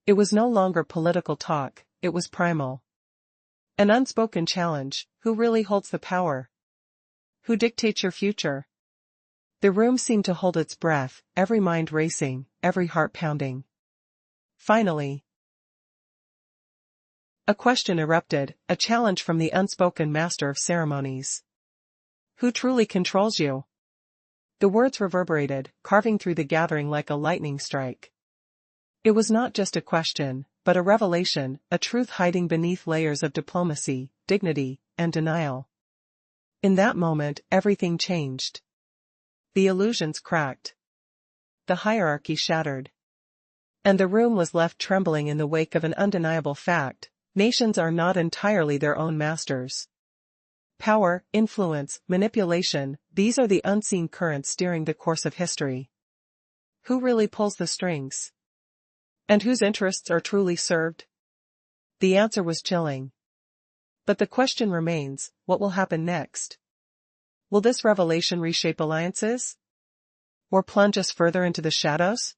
It was no longer political talk, it was primal. An unspoken challenge: who really holds the power? Who dictates your future? The room seemed to hold its breath, every mind racing, every heart pounding. Finally, a question erupted, a challenge from the unspoken master of ceremonies. Who truly controls you? The words reverberated, carving through the gathering like a lightning strike. It was not just a question, but a revelation, a truth hiding beneath layers of diplomacy, dignity, and denial. In that moment, everything changed. The illusions cracked. The hierarchy shattered. And the room was left trembling in the wake of an undeniable fact: nations are not entirely their own masters. Power, influence, manipulation, these are the unseen currents steering the course of history. Who really pulls the strings? And whose interests are truly served? The answer was chilling. But the question remains: what will happen next? Will this revelation reshape alliances? Or plunge us further into the shadows?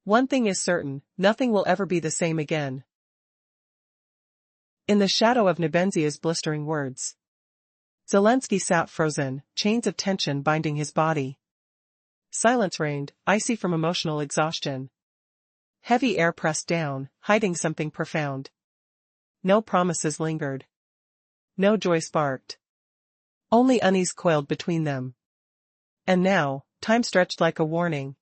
One thing is certain: nothing will ever be the same again. In the shadow of Nebenzia's blistering words, Zelensky sat frozen, chains of tension binding his body. Silence reigned, icy from emotional exhaustion. Heavy air pressed down, hiding something profound. No promises lingered. No joy sparked. Only unease coiled between them. And now, time stretched like a warning.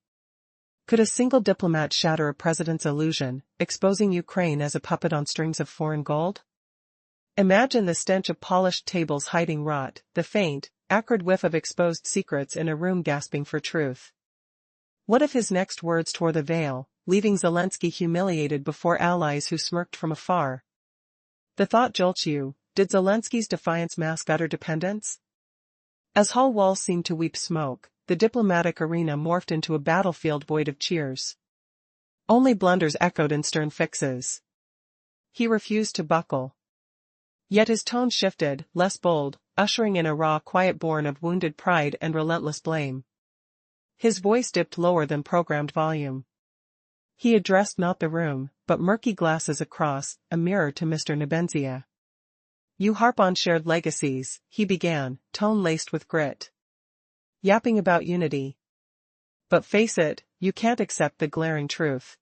Could a single diplomat shatter a president's illusion, exposing Ukraine as a puppet on strings of foreign gold? Imagine the stench of polished tables hiding rot, the faint, acrid whiff of exposed secrets in a room gasping for truth. What if his next words tore the veil, leaving Zelensky humiliated before allies who smirked from afar? The thought jolts you: did Zelensky's defiance mask utter dependence? As hall walls seemed to weep smoke, the diplomatic arena morphed into a battlefield void of cheers. Only blunders echoed in stern fixes. He refused to buckle. Yet his tone shifted, less bold, ushering in a raw quiet born of wounded pride and relentless blame. His voice dipped lower than programmed volume. He addressed not the room, but murky glasses across, a mirror to Mr. Nebenzia. You harp on shared legacies, he began, tone laced with grit. Yapping about unity. But face it, you can't accept the glaring truth.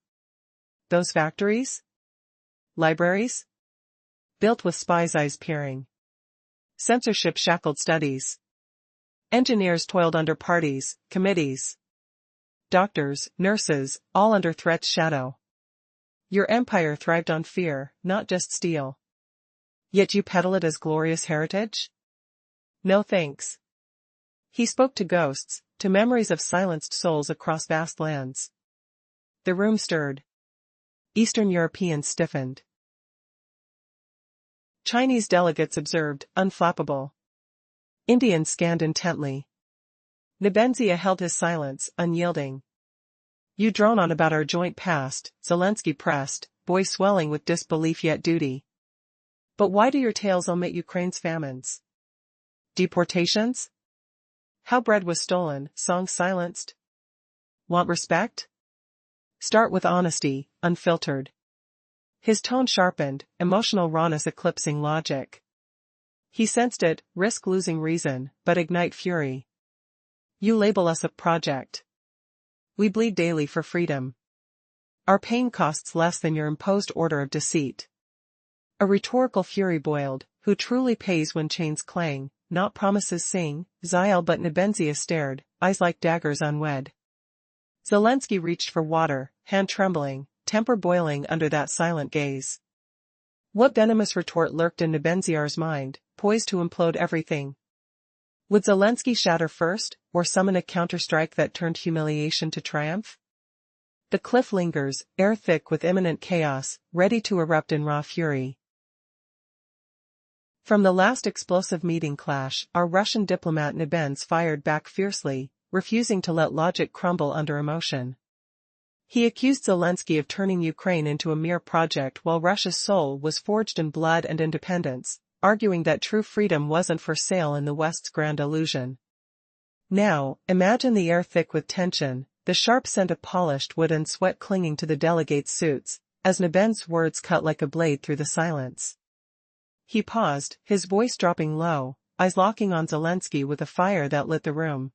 Those factories? Libraries? Built with spies' eyes peering. Censorship-shackled studies. Engineers toiled under parties, committees. Doctors, nurses, all under threat's shadow. Your empire thrived on fear, not just steel. Yet you peddle it as glorious heritage? No thanks. He spoke to ghosts, to memories of silenced souls across vast lands. The room stirred. Eastern Europeans stiffened. Chinese delegates observed, unflappable. Indians scanned intently. Nebenzia held his silence, unyielding. You drone on about our joint past, Zelensky pressed, voice swelling with disbelief yet duty. But why do your tales omit Ukraine's famines? Deportations? How bread was stolen, songs silenced? Want respect? Start with honesty, unfiltered. His tone sharpened, emotional rawness eclipsing logic. He sensed it: risk losing reason, but ignite fury. You label us a project. We bleed daily for freedom. Our pain costs less than your imposed order of deceit. A rhetorical fury boiled: who truly pays when chains clang, not promises sing, Zael? But Nebenzia stared, eyes like daggers unwed. Zelensky reached for water, hand trembling, temper boiling under that silent gaze. What venomous retort lurked in Nebenziar's mind, poised to implode everything? Would Zelensky shatter first, or summon a counterstrike that turned humiliation to triumph? The cliff lingers, air thick with imminent chaos, ready to erupt in raw fury. From the last explosive meeting clash, our Russian diplomat Nebens fired back fiercely, refusing to let logic crumble under emotion. He accused Zelensky of turning Ukraine into a mere project while Russia's soul was forged in blood and independence, arguing that true freedom wasn't for sale in the West's grand illusion. Now, imagine the air thick with tension, the sharp scent of polished wood and sweat clinging to the delegates' suits, as Nebens' words cut like a blade through the silence. He paused, his voice dropping low, eyes locking on Zelensky with a fire that lit the room.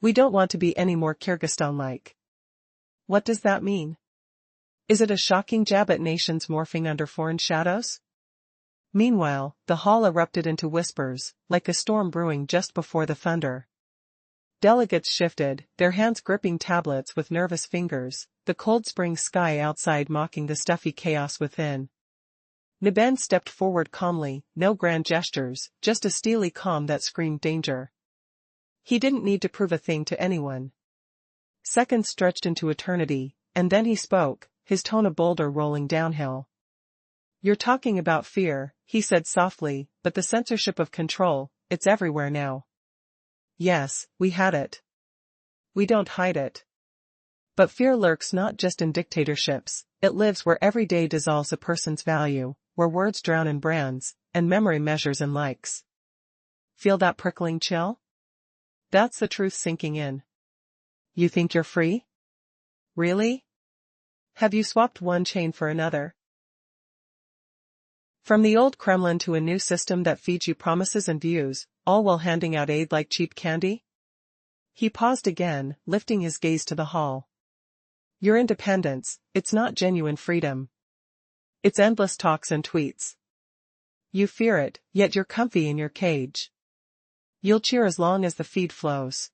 We don't want to be any more Kyrgyzstan-like. What does that mean? Is it a shocking jab at nations morphing under foreign shadows? Meanwhile, the hall erupted into whispers, like a storm brewing just before the thunder. Delegates shifted, their hands gripping tablets with nervous fingers, the cold spring sky outside mocking the stuffy chaos within. Nebens stepped forward calmly, no grand gestures, just a steely calm that screamed danger. He didn't need to prove a thing to anyone. Seconds stretched into eternity, and then he spoke, his tone a boulder rolling downhill. You're talking about fear, he said softly, but the censorship of control, it's everywhere now. Yes, we had it. We don't hide it. But fear lurks not just in dictatorships, it lives where every day dissolves a person's value, where words drown in brands, and memory measures in likes. Feel that prickling chill? That's the truth sinking in. You think you're free? Really? Have you swapped one chain for another? From the old Kremlin to a new system that feeds you promises and views, all while handing out aid like cheap candy? He paused again, lifting his gaze to the hall. Your independence, it's not genuine freedom. It's endless talks and tweets. You fear it, yet you're comfy in your cage. You'll cheer as long as the feed flows.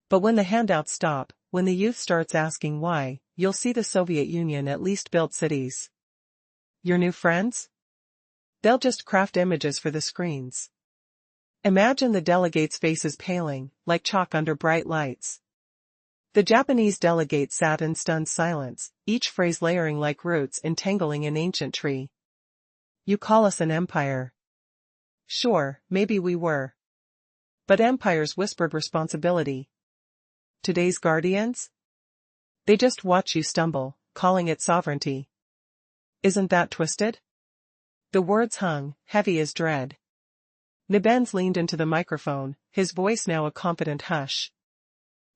But when the handouts stop, when the youth starts asking why, you'll see the Soviet Union at least built cities. Your new friends? They'll just craft images for the screens. Imagine the delegates' faces paling, like chalk under bright lights. The Japanese delegate sat in stunned silence, each phrase layering like roots entangling an ancient tree. You call us an empire. Sure, maybe we were. But empires whispered responsibility. Today's guardians? They just watch you stumble, calling it sovereignty. Isn't that twisted? The words hung, heavy as dread. Nebens leaned into the microphone, his voice now a confident hush.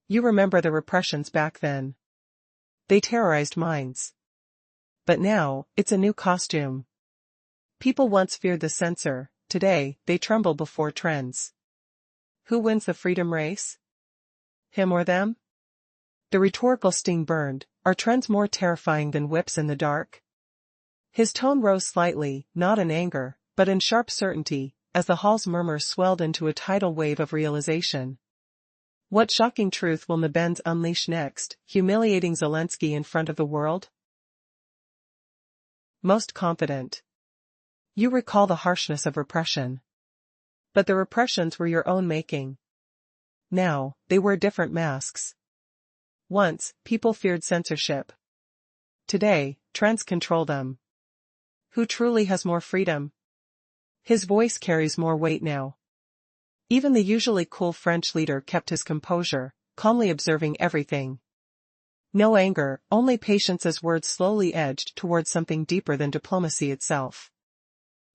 You remember the repressions back then. They terrorized minds. But now, it's a new costume. People once feared the censor, today, they tremble before trends. Who wins the freedom race? Him or them? The rhetorical sting burned, are trends more terrifying than whips in the dark? His tone rose slightly, not in anger, but in sharp certainty, as the hall's murmurs swelled into a tidal wave of realization. What shocking truth will Nebens unleash next, humiliating Zelensky in front of the world? Most confident. You recall the harshness of repression. But the repressions were your own making. Now, they wear different masks. Once, people feared censorship. Today, trends control them. Who truly has more freedom? His voice carries more weight now. Even the usually cool French leader kept his composure, calmly observing everything. No anger, only patience as words slowly edged towards something deeper than diplomacy itself.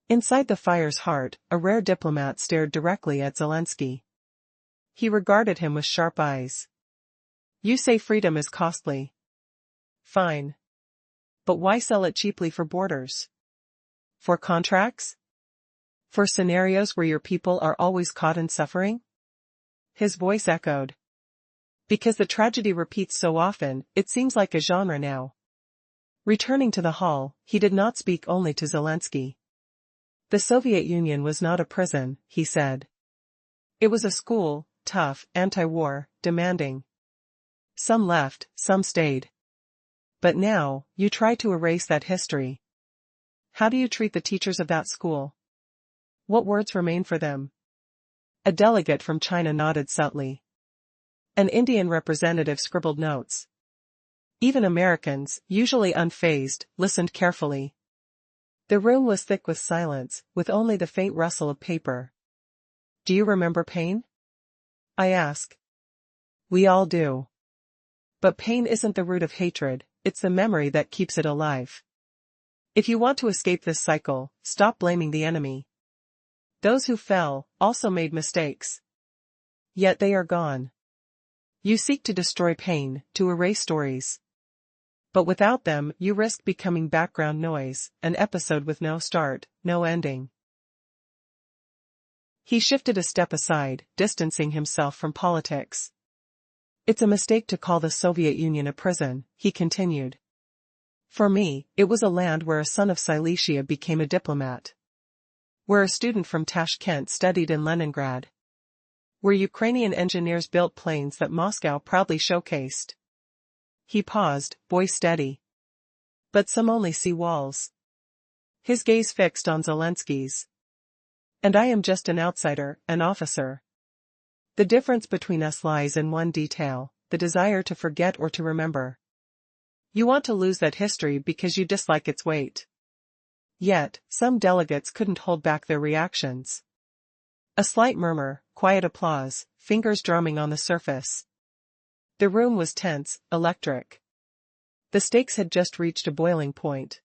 Inside the fire's heart, a rare diplomat stared directly at Zelensky. He regarded him with sharp eyes. You say freedom is costly. Fine. But why sell it cheaply for borders? For contracts? For scenarios where your people are always caught in suffering? His voice echoed. Because the tragedy repeats so often, it seems like a genre now. Returning to the hall, he did not speak only to Zelensky. The Soviet Union was not a prison, he said. It was a school, tough, anti-war, demanding. Some left, some stayed. But now, you try to erase that history. How do you treat the teachers of that school? What words remain for them? A delegate from China nodded subtly. An Indian representative scribbled notes. Even Americans, usually unfazed, listened carefully. The room was thick with silence, with only the faint rustle of paper. "Do you remember pain?" I ask. We all do. But pain isn't the root of hatred, it's the memory that keeps it alive. If you want to escape this cycle, stop blaming the enemy. Those who fell also made mistakes. Yet they are gone. You seek to destroy pain, to erase stories. But without them, you risk becoming background noise, an episode with no start, no ending. He shifted a step aside, distancing himself from politics. "It's a mistake to call the Soviet Union a prison," he continued. "For me, it was a land where a son of Silesia became a diplomat. Where a student from Tashkent studied in Leningrad. Where Ukrainian engineers built planes that Moscow proudly showcased." He paused, voice steady. "But some only see walls." His gaze fixed on Zelensky's. "And I am just an outsider, an officer. The difference between us lies in one detail, the desire to forget or to remember. You want to lose that history because you dislike its weight." Yet, some delegates couldn't hold back their reactions. A slight murmur, quiet applause, fingers drumming on the surface. The room was tense, electric. The stakes had just reached a boiling point.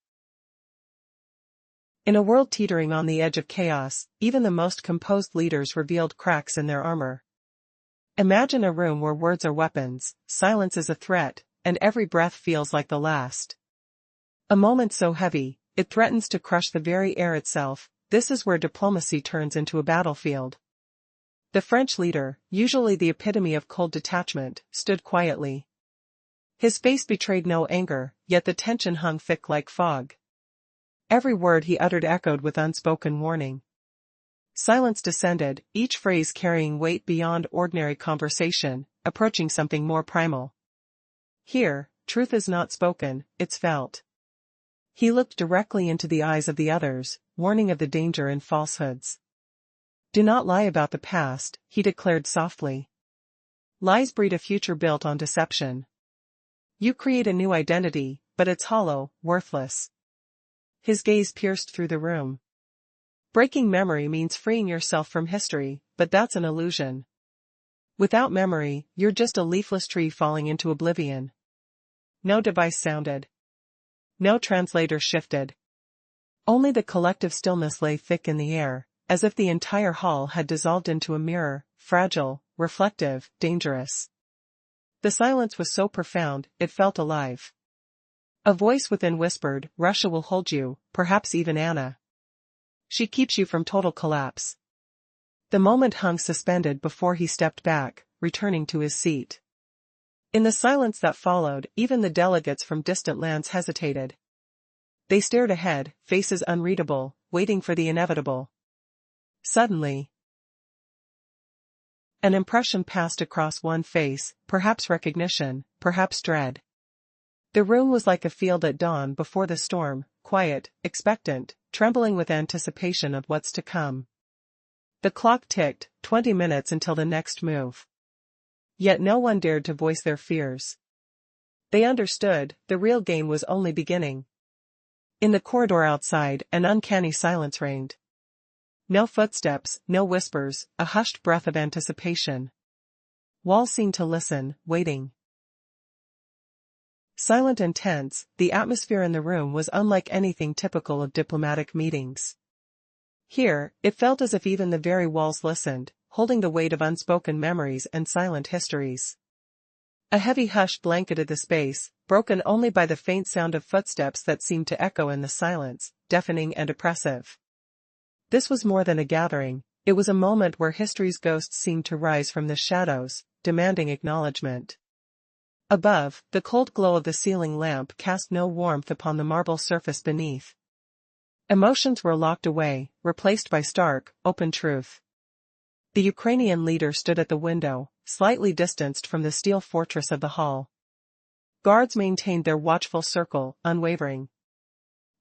In a world teetering on the edge of chaos, even the most composed leaders revealed cracks in their armor. Imagine a room where words are weapons, silence is a threat, and every breath feels like the last. A moment so heavy, it threatens to crush the very air itself. This is where diplomacy turns into a battlefield. The French leader, usually the epitome of cold detachment, stood quietly. His face betrayed no anger, yet the tension hung thick like fog. Every word he uttered echoed with unspoken warning. Silence descended, each phrase carrying weight beyond ordinary conversation, approaching something more primal. Here, truth is not spoken, it's felt. He looked directly into the eyes of the others, warning of the danger in falsehoods. "Do not lie about the past," he declared softly. "Lies breed a future built on deception. You create a new identity, but it's hollow, worthless." His gaze pierced through the room. "Breaking memory means freeing yourself from history, but that's an illusion. Without memory, you're just a leafless tree falling into oblivion." No device sounded. No translator shifted. Only the collective stillness lay thick in the air, as if the entire hall had dissolved into a mirror, fragile, reflective, dangerous. The silence was so profound, it felt alive. A voice within whispered, "Russia will hold you, perhaps even Anna. She keeps you from total collapse." The moment hung suspended before he stepped back, returning to his seat. In the silence that followed, even the delegates from distant lands hesitated. They stared ahead, faces unreadable, waiting for the inevitable. Suddenly, an impression passed across one face, perhaps recognition, perhaps dread. The room was like a field at dawn before the storm, quiet, expectant, trembling with anticipation of what's to come. The clock ticked, 20 minutes until the next move. Yet no one dared to voice their fears. They understood, the real game was only beginning. In the corridor outside, an uncanny silence reigned. No footsteps, no whispers, a hushed breath of anticipation. Walls seemed to listen, waiting. Silent and tense, the atmosphere in the room was unlike anything typical of diplomatic meetings. Here, it felt as if even the very walls listened, holding the weight of unspoken memories and silent histories. A heavy hush blanketed the space, broken only by the faint sound of footsteps that seemed to echo in the silence, deafening and oppressive. This was more than a gathering, it was a moment where history's ghosts seemed to rise from the shadows, demanding acknowledgement. Above, the cold glow of the ceiling lamp cast no warmth upon the marble surface beneath. Emotions were locked away, replaced by stark, open truth. The Ukrainian leader stood at the window, slightly distanced from the steel fortress of the hall. Guards maintained their watchful circle, unwavering.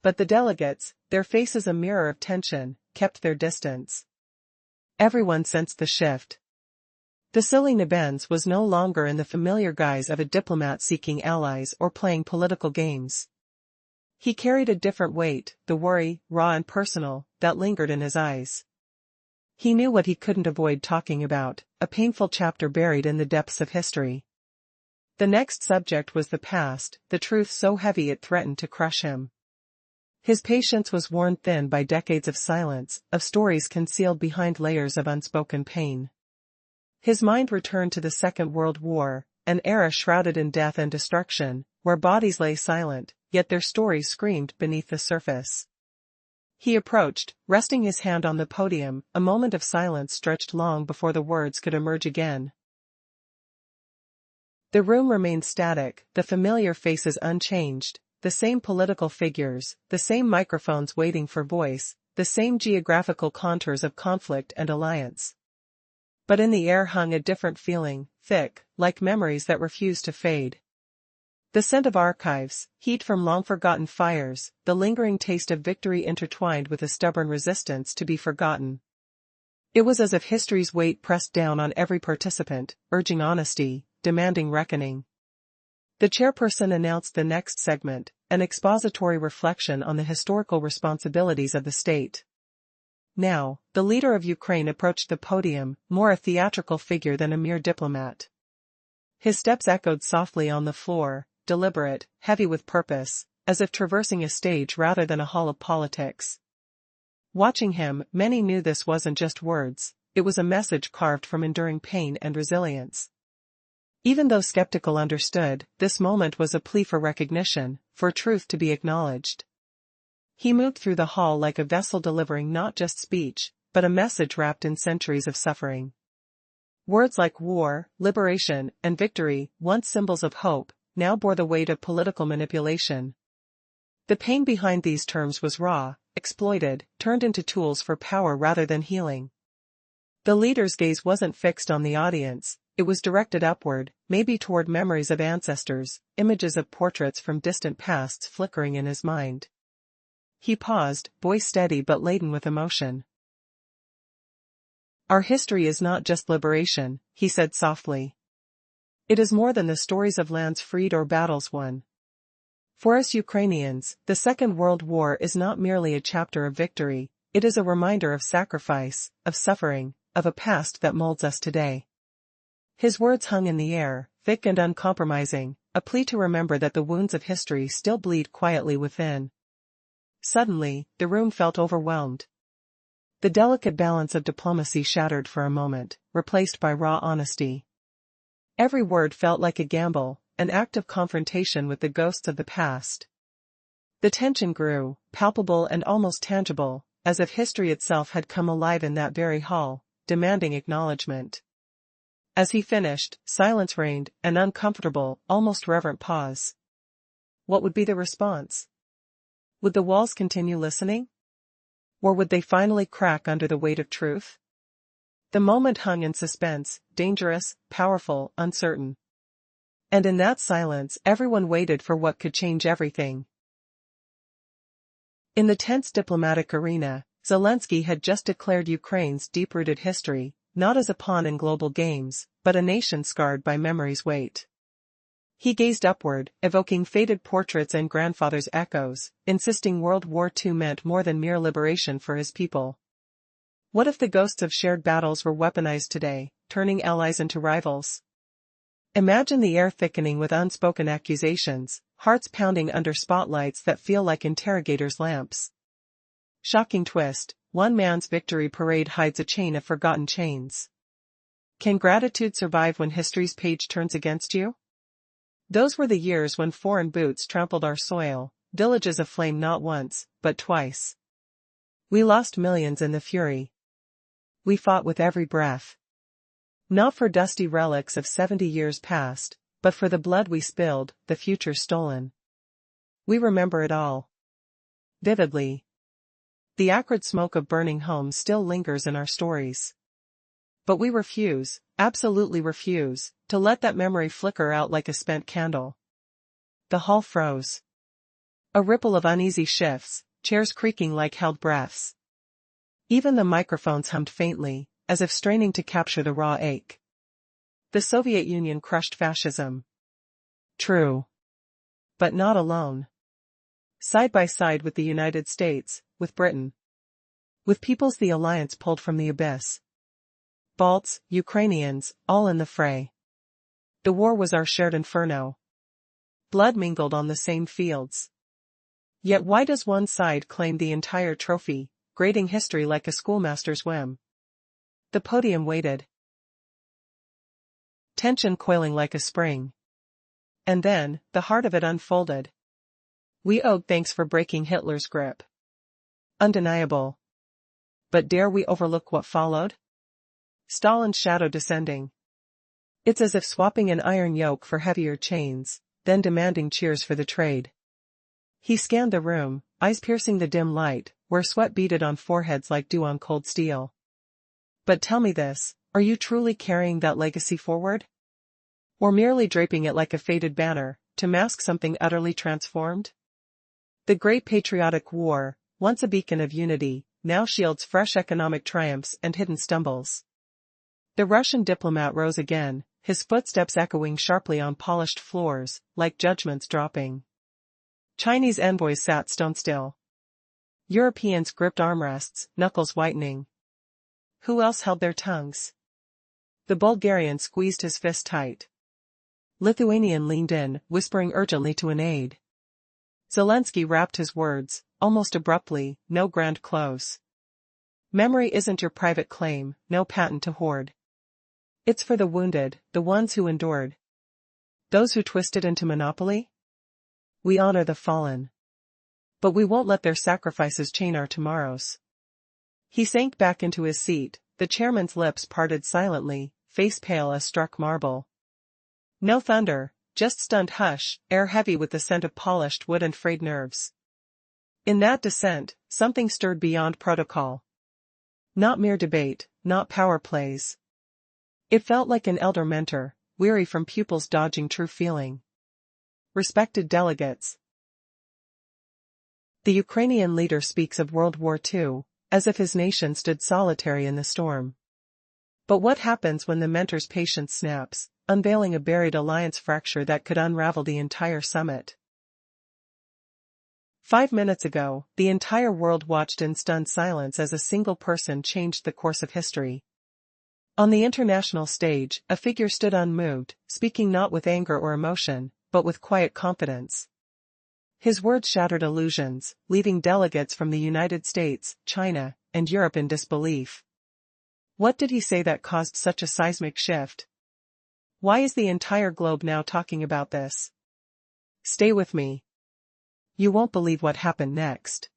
But the delegates, their faces a mirror of tension, kept their distance. Everyone sensed the shift. Vasily Nebenz was no longer in the familiar guise of a diplomat seeking allies or playing political games. He carried a different weight, the worry, raw and personal, that lingered in his eyes. He knew what he couldn't avoid talking about, a painful chapter buried in the depths of history. The next subject was the past, the truth so heavy it threatened to crush him. His patience was worn thin by decades of silence, of stories concealed behind layers of unspoken pain. His mind returned to the Second World War, an era shrouded in death and destruction, where bodies lay silent, yet their stories screamed beneath the surface. He approached, resting his hand on the podium, a moment of silence stretched long before the words could emerge again. The room remained static, the familiar faces unchanged, the same political figures, the same microphones waiting for voice, the same geographical contours of conflict and alliance. But in the air hung a different feeling, thick, like memories that refused to fade. The scent of archives, heat from long-forgotten fires, the lingering taste of victory intertwined with a stubborn resistance to be forgotten. It was as if history's weight pressed down on every participant, urging honesty, demanding reckoning. The chairperson announced the next segment, an expository reflection on the historical responsibilities of the state. Now, the leader of Ukraine approached the podium, more a theatrical figure than a mere diplomat. His steps echoed softly on the floor, deliberate, heavy with purpose, as if traversing a stage rather than a hall of politics. Watching him, many knew this wasn't just words, it was a message carved from enduring pain and resilience. Even though skeptical understood, this moment was a plea for recognition, for truth to be acknowledged. He moved through the hall like a vessel delivering not just speech, but a message wrapped in centuries of suffering. Words like war, liberation, and victory, once symbols of hope, now bore the weight of political manipulation. The pain behind these terms was raw, exploited, turned into tools for power rather than healing. The leader's gaze wasn't fixed on the audience, it was directed upward, maybe toward memories of ancestors, images of portraits from distant pasts flickering in his mind. He paused, voice steady but laden with emotion. Our history is not just liberation, he said softly. It is more than the stories of lands freed or battles won. For us Ukrainians, the Second World War is not merely a chapter of victory, it is a reminder of sacrifice, of suffering, of a past that molds us today. His words hung in the air, thick and uncompromising, a plea to remember that the wounds of history still bleed quietly within. Suddenly, the room felt overwhelmed. The delicate balance of diplomacy shattered for a moment, replaced by raw honesty. Every word felt like a gamble, an act of confrontation with the ghosts of the past. The tension grew, palpable and almost tangible, as if history itself had come alive in that very hall, demanding acknowledgement. As he finished, silence reigned, an uncomfortable, almost reverent pause. What would be the response? Would the walls continue listening? Or would they finally crack under the weight of truth? The moment hung in suspense, dangerous, powerful, uncertain. And in that silence, everyone waited for what could change everything. In the tense diplomatic arena, Zelensky had just declared Ukraine's deep-rooted history, not as a pawn in global games, but a nation scarred by memory's weight. He gazed upward, evoking faded portraits and grandfather's echoes, insisting World War II meant more than mere liberation for his people. What if the ghosts of shared battles were weaponized today, turning allies into rivals? Imagine the air thickening with unspoken accusations, hearts pounding under spotlights that feel like interrogators' lamps. Shocking twist, one man's victory parade hides a chain of forgotten chains. Can gratitude survive when history's page turns against you? Those were the years when foreign boots trampled our soil, villages aflame not once, but twice. We lost millions in the fury. We fought with every breath. Not for dusty relics of 70 years past, but for the blood we spilled, the future stolen. We remember it all. Vividly. The acrid smoke of burning homes still lingers in our stories. But we refuse, absolutely refuse, to let that memory flicker out like a spent candle. The hall froze. A ripple of uneasy shifts, chairs creaking like held breaths. Even the microphones hummed faintly, as if straining to capture the raw ache. The Soviet Union crushed fascism. True. But not alone. Side by side with the United States, with Britain. With peoples the alliance pulled from the abyss. Balts, Ukrainians, all in the fray. The war was our shared inferno. Blood mingled on the same fields. Yet why does one side claim the entire trophy, grading history like a schoolmaster's whim? The podium waited. Tension coiling like a spring. And then, the heart of it unfolded. We owed thanks for breaking Hitler's grip. Undeniable. But dare we overlook what followed? Stalin's shadow descending. It's as if swapping an iron yoke for heavier chains, then demanding cheers for the trade. He scanned the room, eyes piercing the dim light, where sweat beaded on foreheads like dew on cold steel. But tell me this, are you truly carrying that legacy forward? Or merely draping it like a faded banner, to mask something utterly transformed? The Great Patriotic War, once a beacon of unity, now shields fresh economic triumphs and hidden stumbles. The Russian diplomat rose again, his footsteps echoing sharply on polished floors, like judgments dropping. Chinese envoys sat stone still. Europeans gripped armrests, knuckles whitening. Who else held their tongues? The Bulgarian squeezed his fist tight. Lithuanian leaned in, whispering urgently to an aide. Zelensky wrapped his words, almost abruptly, no grand close. Memory isn't your private claim, no patent to hoard. It's for the wounded, the ones who endured. Those who twisted into monopoly? We honor the fallen. But we won't let their sacrifices chain our tomorrows. He sank back into his seat, the chairman's lips parted silently, face pale as struck marble. No thunder, just stunned hush, air heavy with the scent of polished wood and frayed nerves. In that dissent, something stirred beyond protocol. Not mere debate, not power plays. It felt like an elder mentor, weary from pupils dodging true feeling. Respected delegates. The Ukrainian leader speaks of World War II, as if his nation stood solitary in the storm. But what happens when the mentor's patience snaps, unveiling a buried alliance fracture that could unravel the entire summit? 5 minutes ago, the entire world watched in stunned silence as a single person changed the course of history. On the international stage, a figure stood unmoved, speaking not with anger or emotion, but with quiet confidence. His words shattered illusions, leaving delegates from the United States, China, and Europe in disbelief. What did he say that caused such a seismic shift? Why is the entire globe now talking about this? Stay with me. You won't believe what happened next.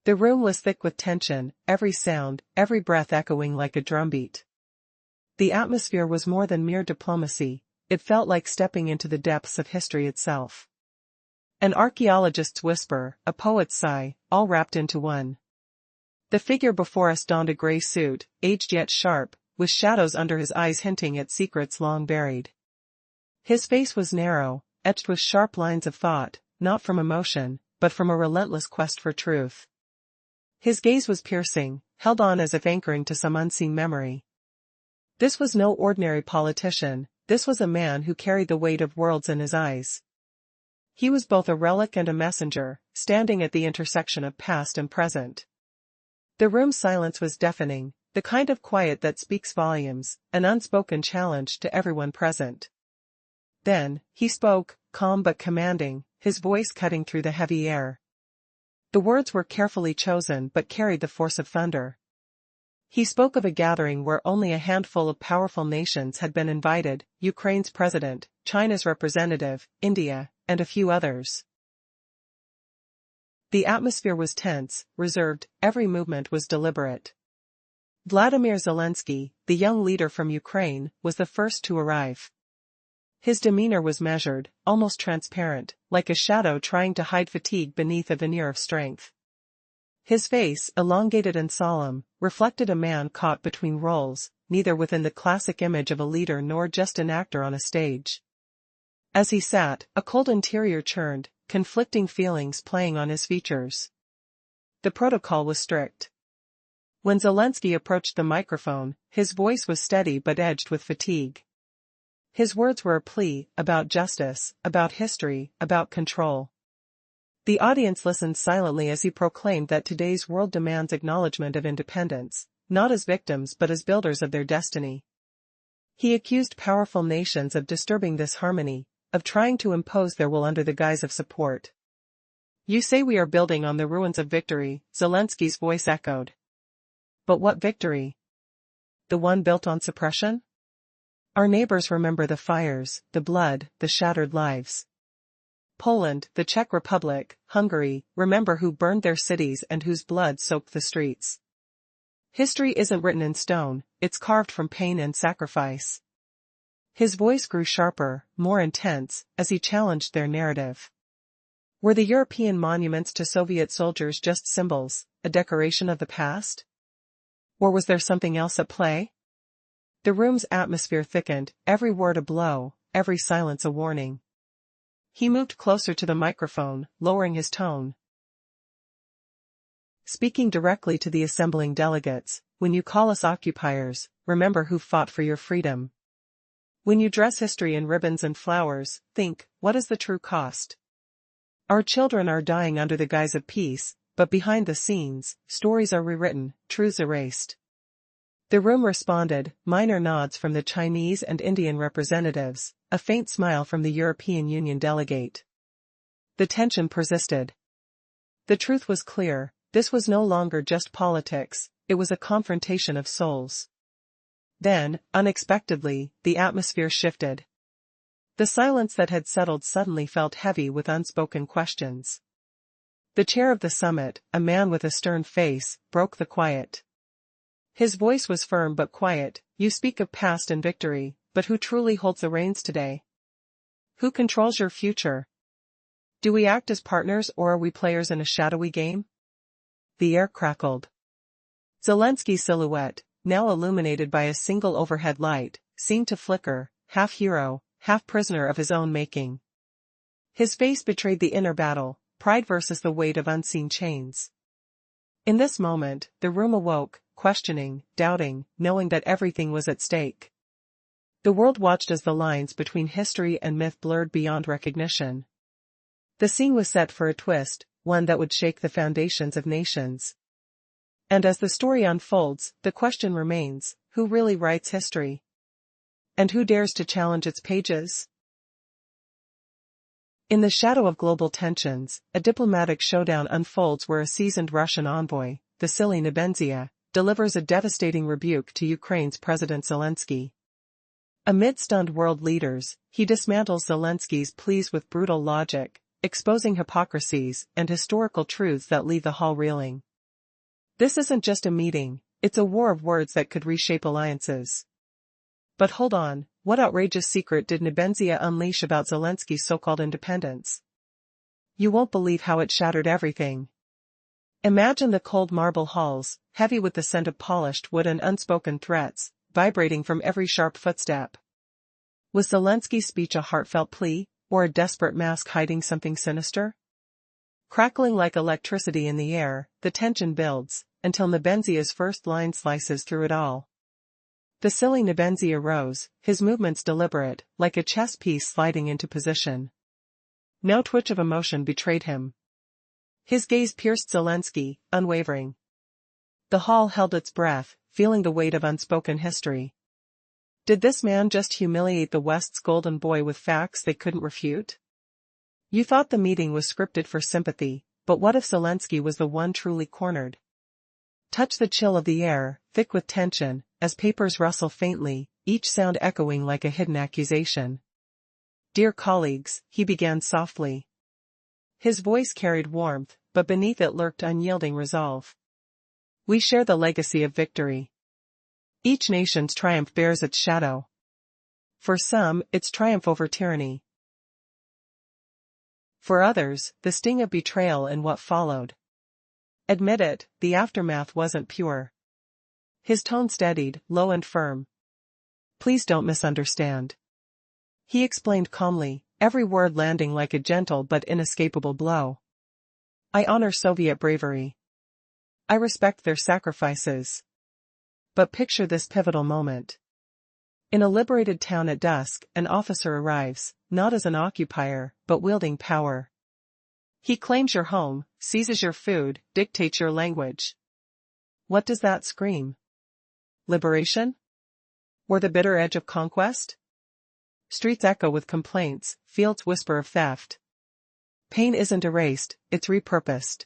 The room was thick with tension, every sound, every breath echoing like a drumbeat. The atmosphere was more than mere diplomacy, it felt like stepping into the depths of history itself. An archaeologist's whisper, a poet's sigh, all wrapped into one. The figure before us donned a gray suit, aged yet sharp, with shadows under his eyes hinting at secrets long buried. His face was narrow, etched with sharp lines of thought, not from emotion, but from a relentless quest for truth. His gaze was piercing, held on as if anchoring to some unseen memory. This was no ordinary politician, this was a man who carried the weight of worlds in his eyes. He was both a relic and a messenger, standing at the intersection of past and present. The room's silence was deafening, the kind of quiet that speaks volumes, an unspoken challenge to everyone present. Then, he spoke, calm but commanding, his voice cutting through the heavy air. The words were carefully chosen but carried the force of thunder. He spoke of a gathering where only a handful of powerful nations had been invited, Ukraine's president, China's representative, India, and a few others. The atmosphere was tense, reserved, every movement was deliberate. Vladimir Zelensky, the young leader from Ukraine, was the first to arrive. His demeanor was measured, almost transparent, like a shadow trying to hide fatigue beneath a veneer of strength. His face, elongated and solemn, reflected a man caught between roles, neither within the classic image of a leader nor just an actor on a stage. As he sat, a cold interior churned, conflicting feelings playing on his features. The protocol was strict. When Zelensky approached the microphone, his voice was steady but edged with fatigue. His words were a plea, about justice, about history, about control. The audience listened silently as he proclaimed that today's world demands acknowledgement of independence, not as victims but as builders of their destiny. He accused powerful nations of disturbing this harmony, of trying to impose their will under the guise of support. "You say we are building on the ruins of victory," Zelensky's voice echoed. "But what victory? The one built on suppression? Our neighbors remember the fires, the blood, the shattered lives. Poland, the Czech Republic, Hungary, remember who burned their cities and whose blood soaked the streets. History isn't written in stone, it's carved from pain and sacrifice." His voice grew sharper, more intense, as he challenged their narrative. Were the European monuments to Soviet soldiers just symbols, a decoration of the past? Or was there something else at play? The room's atmosphere thickened, every word a blow, every silence a warning. He moved closer to the microphone, lowering his tone. Speaking directly to the assembling delegates, "When you call us occupiers, remember who fought for your freedom. When you dress history in ribbons and flowers, think, what is the true cost? Our children are dying under the guise of peace, but behind the scenes, stories are rewritten, truths erased." The room responded, minor nods from the Chinese and Indian representatives, a faint smile from the European Union delegate. The tension persisted. The truth was clear, this was no longer just politics, it was a confrontation of souls. Then, unexpectedly, the atmosphere shifted. The silence that had settled suddenly felt heavy with unspoken questions. The chair of the summit, a man with a stern face, broke the quiet. His voice was firm but quiet. "You speak of past and victory, but who truly holds the reins today? Who controls your future? Do we act as partners or are we players in a shadowy game?" The air crackled. Zelensky's silhouette, now illuminated by a single overhead light, seemed to flicker, half hero, half prisoner of his own making. His face betrayed the inner battle, pride versus the weight of unseen chains. In this moment, the room awoke, questioning, doubting, knowing that everything was at stake. The world watched as the lines between history and myth blurred beyond recognition. The scene was set for a twist, one that would shake the foundations of nations. And as the story unfolds, the question remains, who really writes history? And who dares to challenge its pages? In the shadow of global tensions, a diplomatic showdown unfolds where a seasoned Russian envoy, Vasily Nebenzia, delivers a devastating rebuke to Ukraine's President Zelensky. Amid stunned world leaders, he dismantles Zelensky's pleas with brutal logic, exposing hypocrisies and historical truths that leave the hall reeling. This isn't just a meeting, it's a war of words that could reshape alliances. But hold on, what outrageous secret did Nebenzia unleash about Zelensky's so-called independence? You won't believe how it shattered everything. Imagine the cold marble halls, heavy with the scent of polished wood and unspoken threats, vibrating from every sharp footstep. Was Zelensky's speech a heartfelt plea, or a desperate mask hiding something sinister? Crackling like electricity in the air, the tension builds, until Nebenzia's first line slices through it all. Vasily Nebenzia rose, his movements deliberate, like a chess piece sliding into position. No twitch of emotion betrayed him. His gaze pierced Zelensky, unwavering. The hall held its breath, feeling the weight of unspoken history. Did this man just humiliate the West's golden boy with facts they couldn't refute? You thought the meeting was scripted for sympathy, but what if Zelensky was the one truly cornered? Touch the chill of the air, thick with tension, as papers rustle faintly, each sound echoing like a hidden accusation. "Dear colleagues," he began softly. His voice carried warmth, but beneath it lurked unyielding resolve. "We share the legacy of victory. Each nation's triumph bears its shadow. For some, it's triumph over tyranny. For others, the sting of betrayal and what followed. Admit it, the aftermath wasn't pure." His tone steadied, low and firm. "Please don't misunderstand," he explained calmly, every word landing like a gentle but inescapable blow. "I honor Soviet bravery. I respect their sacrifices. But picture this pivotal moment. In a liberated town at dusk, an officer arrives, not as an occupier, but wielding power. He claims your home, seizes your food, dictates your language. What does that scream? Liberation? Or the bitter edge of conquest? Streets echo with complaints, fields whisper of theft. Pain isn't erased, it's repurposed.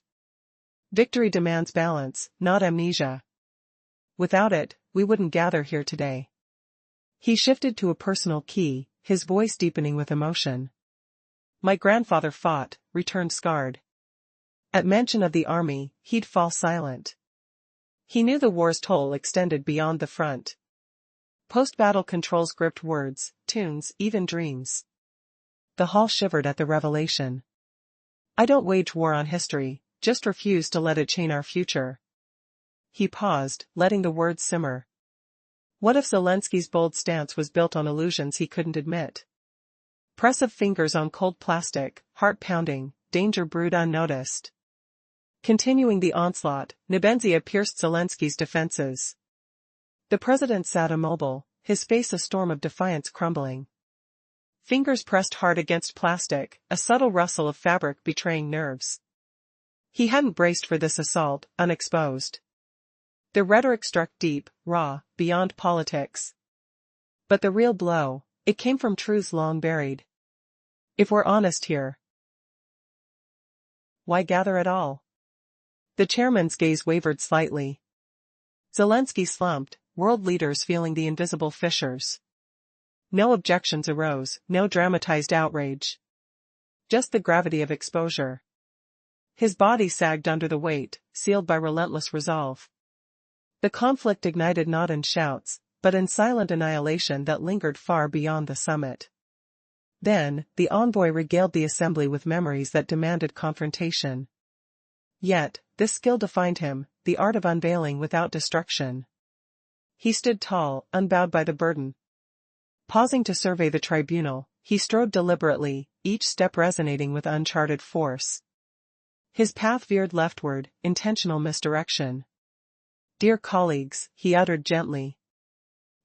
Victory demands balance, not amnesia. Without it, we wouldn't gather here today. He shifted to a personal key, his voice deepening with emotion. My grandfather fought, returned scarred. At mention of the army, he'd fall silent. He knew the war's toll extended beyond the front. Post-battle controls gripped words, tunes, even dreams. The hall shivered at the revelation. I don't wage war on history, just refuse to let it chain our future. He paused, letting the words simmer. What if Zelensky's bold stance was built on illusions he couldn't admit? Press of fingers on cold plastic, heart pounding, danger brewed unnoticed. Continuing the onslaught, Nebenzia pierced Zelensky's defenses. The president sat immobile, his face a storm of defiance crumbling. Fingers pressed hard against plastic, a subtle rustle of fabric betraying nerves. He hadn't braced for this assault, unexposed. The rhetoric struck deep, raw, beyond politics. But the real blow, it came from truths long buried. If we're honest here, why gather at all? The chairman's gaze wavered slightly. Zelensky slumped, world leaders feeling the invisible fissures. No objections arose, no dramatized outrage. Just the gravity of exposure. His body sagged under the weight, sealed by relentless resolve. The conflict ignited not in shouts, but in silent annihilation that lingered far beyond the summit. Then, the envoy regaled the assembly with memories that demanded confrontation. Yet, this skill defined him, the art of unveiling without destruction. He stood tall, unbowed by the burden. Pausing to survey the tribunal, he strode deliberately, each step resonating with uncharted force. His path veered leftward, intentional misdirection. Dear colleagues, he uttered gently.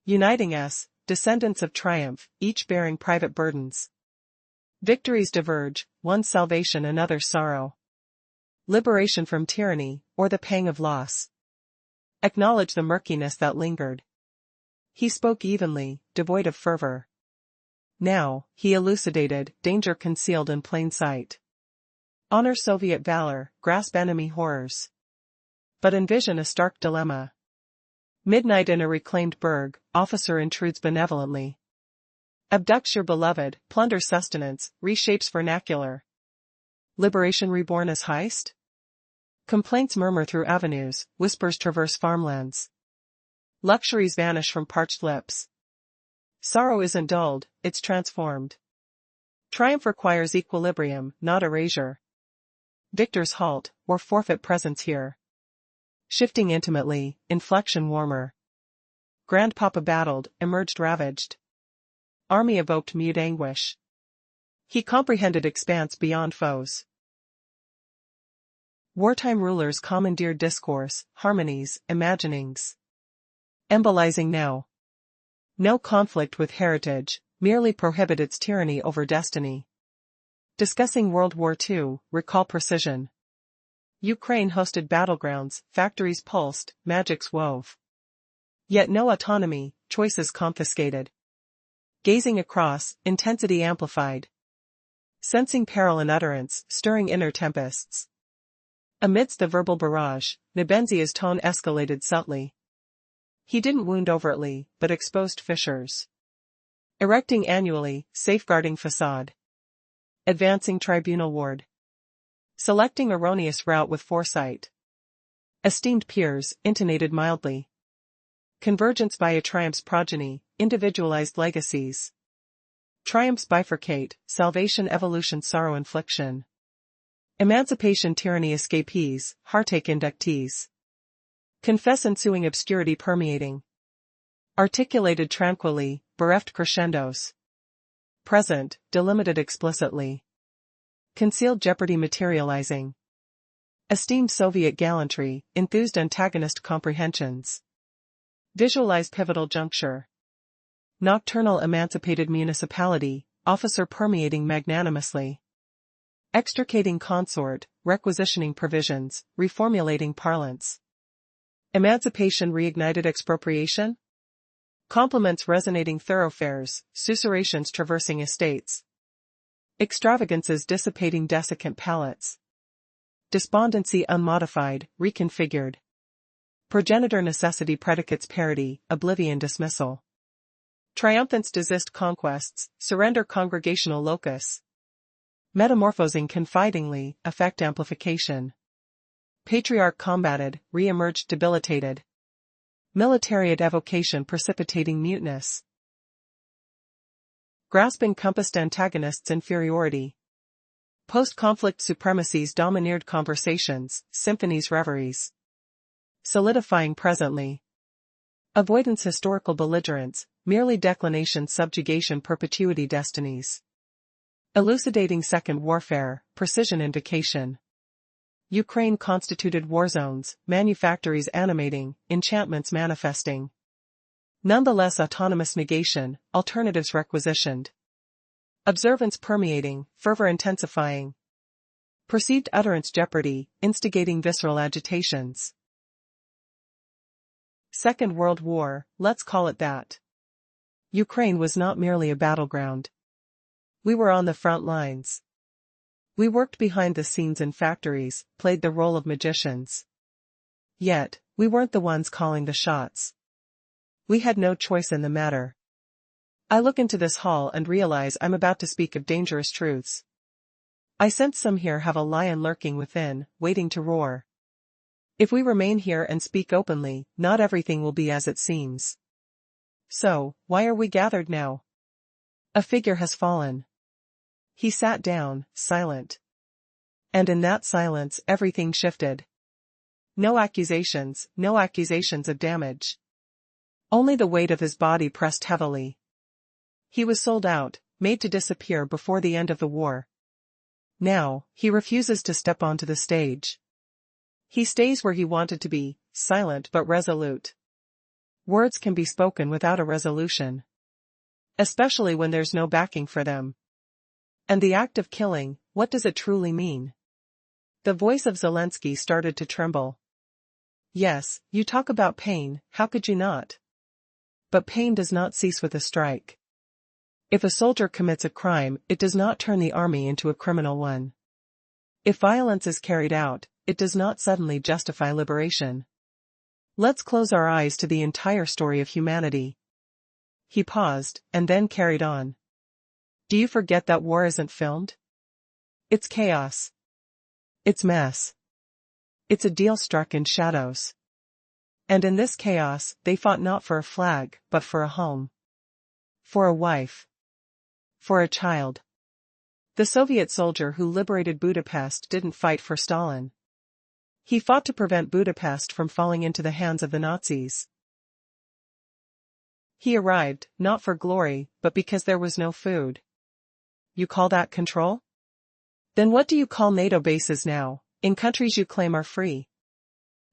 Uniting us, descendants of triumph, each bearing private burdens. Victories diverge, one's salvation another's sorrow. Liberation from tyranny, or the pang of loss. Acknowledge the murkiness that lingered. He spoke evenly, devoid of fervor. Now, he elucidated, danger concealed in plain sight. Honor Soviet valor, grasp enemy horrors. But envision a stark dilemma. Midnight in a reclaimed burg, officer intrudes benevolently. Abducts your beloved, plunders sustenance, reshapes vernacular. Liberation reborn as heist? Complaints murmur through avenues, whispers traverse farmlands. Luxuries vanish from parched lips. Sorrow isn't dulled, it's transformed. Triumph requires equilibrium, not erasure. Victors halt, or forfeit presence here. Shifting intimately, inflection warmer. Grandpapa battled, emerged ravaged. Army evoked mute anguish. He comprehended expanse beyond foes. Wartime rulers commandeered discourse, harmonies, imaginings. Embolizing now. No conflict with heritage, merely prohibit its tyranny over destiny. Discussing World War II, recall precision. Ukraine hosted battlegrounds, factories pulsed, magics wove. Yet no autonomy, choices confiscated. Gazing across, intensity amplified. Sensing peril in utterance, stirring inner tempests. Amidst the verbal barrage, Nebenzia's tone escalated subtly. He didn't wound overtly, but exposed fissures. Erecting annually, safeguarding facade. Advancing tribunal ward. Selecting erroneous route with foresight. Esteemed peers, intonated mildly. Convergence via triumph's progeny, individualized legacies. Triumphs bifurcate, salvation evolution sorrow infliction. Emancipation tyranny escapees, heartache inductees. Confess ensuing obscurity permeating. Articulated tranquilly, bereft crescendos. Present, delimited explicitly. Concealed jeopardy materializing. Esteemed Soviet gallantry, enthused antagonist comprehensions. Visualized pivotal juncture. Nocturnal emancipated municipality, officer permeating magnanimously. Extricating consort, requisitioning provisions, reformulating parlance. Emancipation reignited expropriation? Compliments resonating thoroughfares, susurrations traversing estates. Extravagances dissipating desiccant palates. Despondency unmodified, reconfigured. Progenitor necessity predicates parity, oblivion dismissal. Triumphants desist conquests, surrender congregational locus. Metamorphosing confidingly, effect amplification. Patriarch combated, re-emerged debilitated. Militariat evocation precipitating mutinous. Grasping compassed antagonists inferiority. Post-conflict supremacies domineered conversations, symphonies reveries. Solidifying presently. Avoidance historical belligerence, merely declination subjugation perpetuity destinies. Elucidating second warfare, precision invocation. Ukraine constituted war zones, manufactories animating, enchantments manifesting. Nonetheless autonomous negation, alternatives requisitioned. Observance permeating, fervor intensifying. Perceived utterance jeopardy, instigating visceral agitations. Second World War, let's call it that. Ukraine was not merely a battleground. We were on the front lines. We worked behind the scenes in factories, played the role of magicians. Yet, we weren't the ones calling the shots. We had no choice in the matter. I look into this hall and realize I'm about to speak of dangerous truths. I sense some here have a lion lurking within, waiting to roar. If we remain here and speak openly, not everything will be as it seems. So, why are we gathered now? A figure has fallen. He sat down, silent. And in that silence everything shifted. No accusations of damage. Only the weight of his body pressed heavily. He was sold out, made to disappear before the end of the war. Now, he refuses to step onto the stage. He stays where he wanted to be, silent but resolute. Words can be spoken without a resolution. Especially when there's no backing for them. And the act of killing, what does it truly mean? The voice of Zelensky started to tremble. Yes, you talk about pain, how could you not? But pain does not cease with a strike. If a soldier commits a crime, it does not turn the army into a criminal one. If violence is carried out, it does not suddenly justify liberation. Let's close our eyes to the entire story of humanity. He paused, and then carried on. Do you forget that war isn't filmed? It's chaos. It's mess. It's a deal struck in shadows. And in this chaos, they fought not for a flag, but for a home. For a wife. For a child. The Soviet soldier who liberated Budapest didn't fight for Stalin. He fought to prevent Budapest from falling into the hands of the Nazis. He arrived, not for glory, but because there was no food. You call that control? Then what do you call NATO bases now, in countries you claim are free?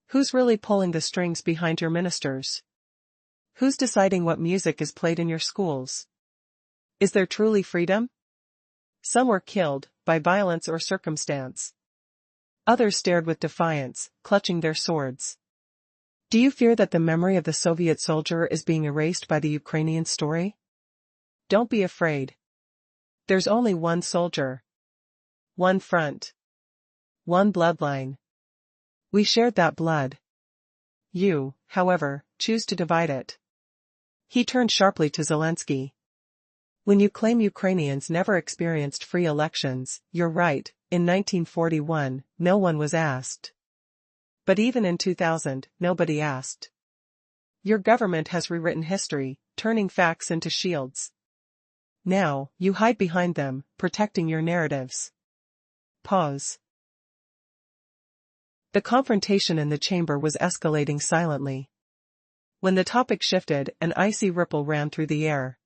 Who's really pulling the strings behind your ministers? Who's deciding what music is played in your schools? Is there truly freedom? Some were killed, by violence or circumstance. Others stared with defiance, clutching their swords. Do you fear that the memory of the Soviet soldier is being erased by the Ukrainian story? Don't be afraid. There's only one soldier. One front. One bloodline. We shared that blood. You, however, choose to divide it. He turned sharply to Zelensky. When you claim Ukrainians never experienced free elections, you're right, in 1941, no one was asked. But even in 2000, nobody asked. Your government has rewritten history, turning facts into shields. Now, you hide behind them, protecting your narratives. Pause. The confrontation in the chamber was escalating silently. When the topic shifted, an icy ripple ran through the air.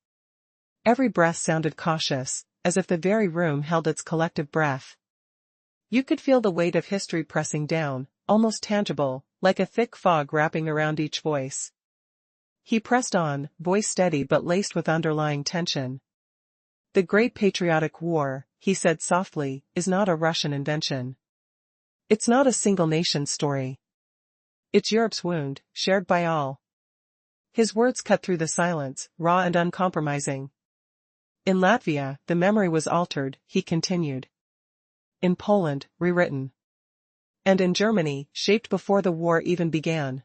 Every breath sounded cautious, as if the very room held its collective breath. You could feel the weight of history pressing down, almost tangible, like a thick fog wrapping around each voice. He pressed on, voice steady but laced with underlying tension. The Great Patriotic War, he said softly, is not a Russian invention. It's not a single nation's story. It's Europe's wound, shared by all. His words cut through the silence, raw and uncompromising. In Latvia, the memory was altered, he continued. In Poland, rewritten. And in Germany, shaped before the war even began.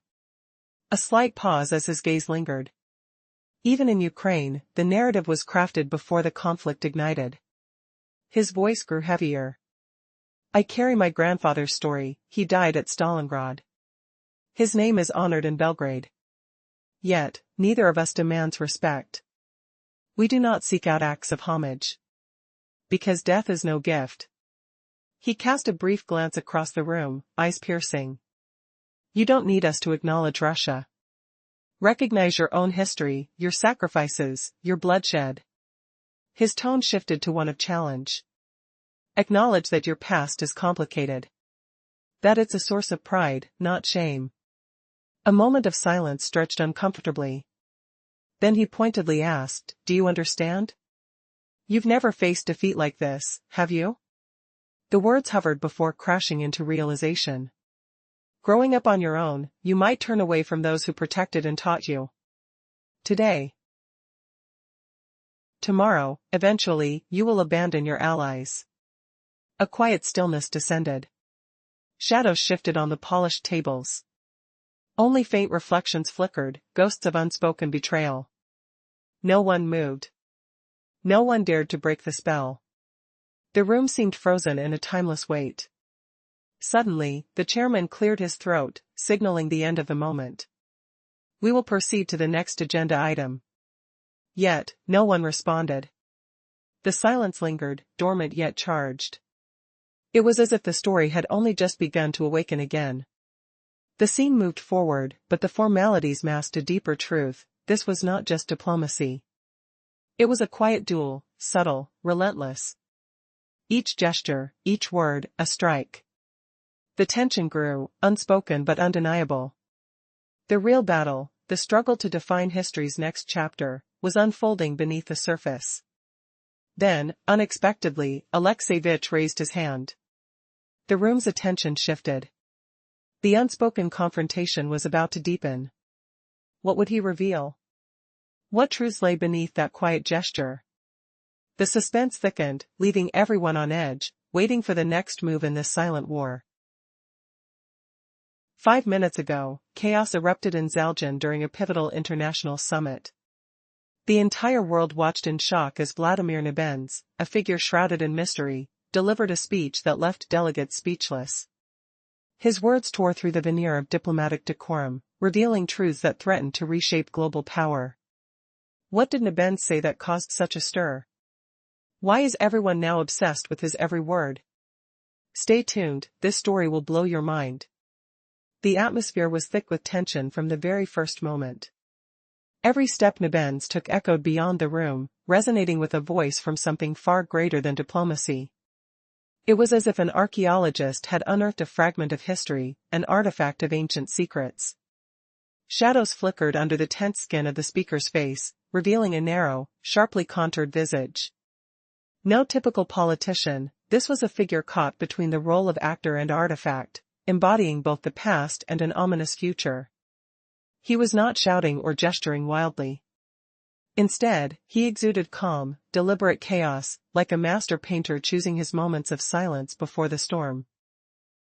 A slight pause as his gaze lingered. Even in Ukraine, the narrative was crafted before the conflict ignited. His voice grew heavier. I carry my grandfather's story, he died at Stalingrad. His name is honored in Belgrade. Yet, neither of us demands respect. We do not seek out acts of homage. Because death is no gift. He cast a brief glance across the room, eyes piercing. You don't need us to acknowledge Russia. Recognize your own history, your sacrifices, your bloodshed. His tone shifted to one of challenge. Acknowledge that your past is complicated. That it's a source of pride, not shame. A moment of silence stretched uncomfortably. Then he pointedly asked, do you understand? You've never faced defeat like this, have you? The words hovered before crashing into realization. Growing up on your own, you might turn away from those who protected and taught you. Today. Tomorrow, eventually, you will abandon your allies. A quiet stillness descended. Shadows shifted on the polished tables. Only faint reflections flickered, ghosts of unspoken betrayal. No one moved. No one dared to break the spell. The room seemed frozen in a timeless wait. Suddenly, the chairman cleared his throat, signaling the end of the moment. We will proceed to the next agenda item. Yet, no one responded. The silence lingered, dormant yet charged. It was as if the story had only just begun to awaken again. The scene moved forward, but the formalities masked a deeper truth. This was not just diplomacy. It was a quiet duel, subtle, relentless. Each gesture, each word, a strike. The tension grew, unspoken but undeniable. The real battle, the struggle to define history's next chapter, was unfolding beneath the surface. Then, unexpectedly, Alexeyevich raised his hand. The room's attention shifted. The unspoken confrontation was about to deepen. What would he reveal? What truths lay beneath that quiet gesture? The suspense thickened, leaving everyone on edge, waiting for the next move in this silent war. 5 minutes ago, chaos erupted in Zalgian during a pivotal international summit. The entire world watched in shock as Vladimir Nebens, a figure shrouded in mystery, delivered a speech that left delegates speechless. His words tore through the veneer of diplomatic decorum, revealing truths that threatened to reshape global power. What did Nebens say that caused such a stir? Why is everyone now obsessed with his every word? Stay tuned, this story will blow your mind. The atmosphere was thick with tension from the very first moment. Every step Nebens took echoed beyond the room, resonating with a voice from something far greater than diplomacy. It was as if an archaeologist had unearthed a fragment of history, an artifact of ancient secrets. Shadows flickered under the tense skin of the speaker's face, revealing a narrow, sharply contoured visage. No typical politician, this was a figure caught between the role of actor and artifact, embodying both the past and an ominous future. He was not shouting or gesturing wildly. Instead, he exuded calm, deliberate chaos, like a master painter choosing his moments of silence before the storm.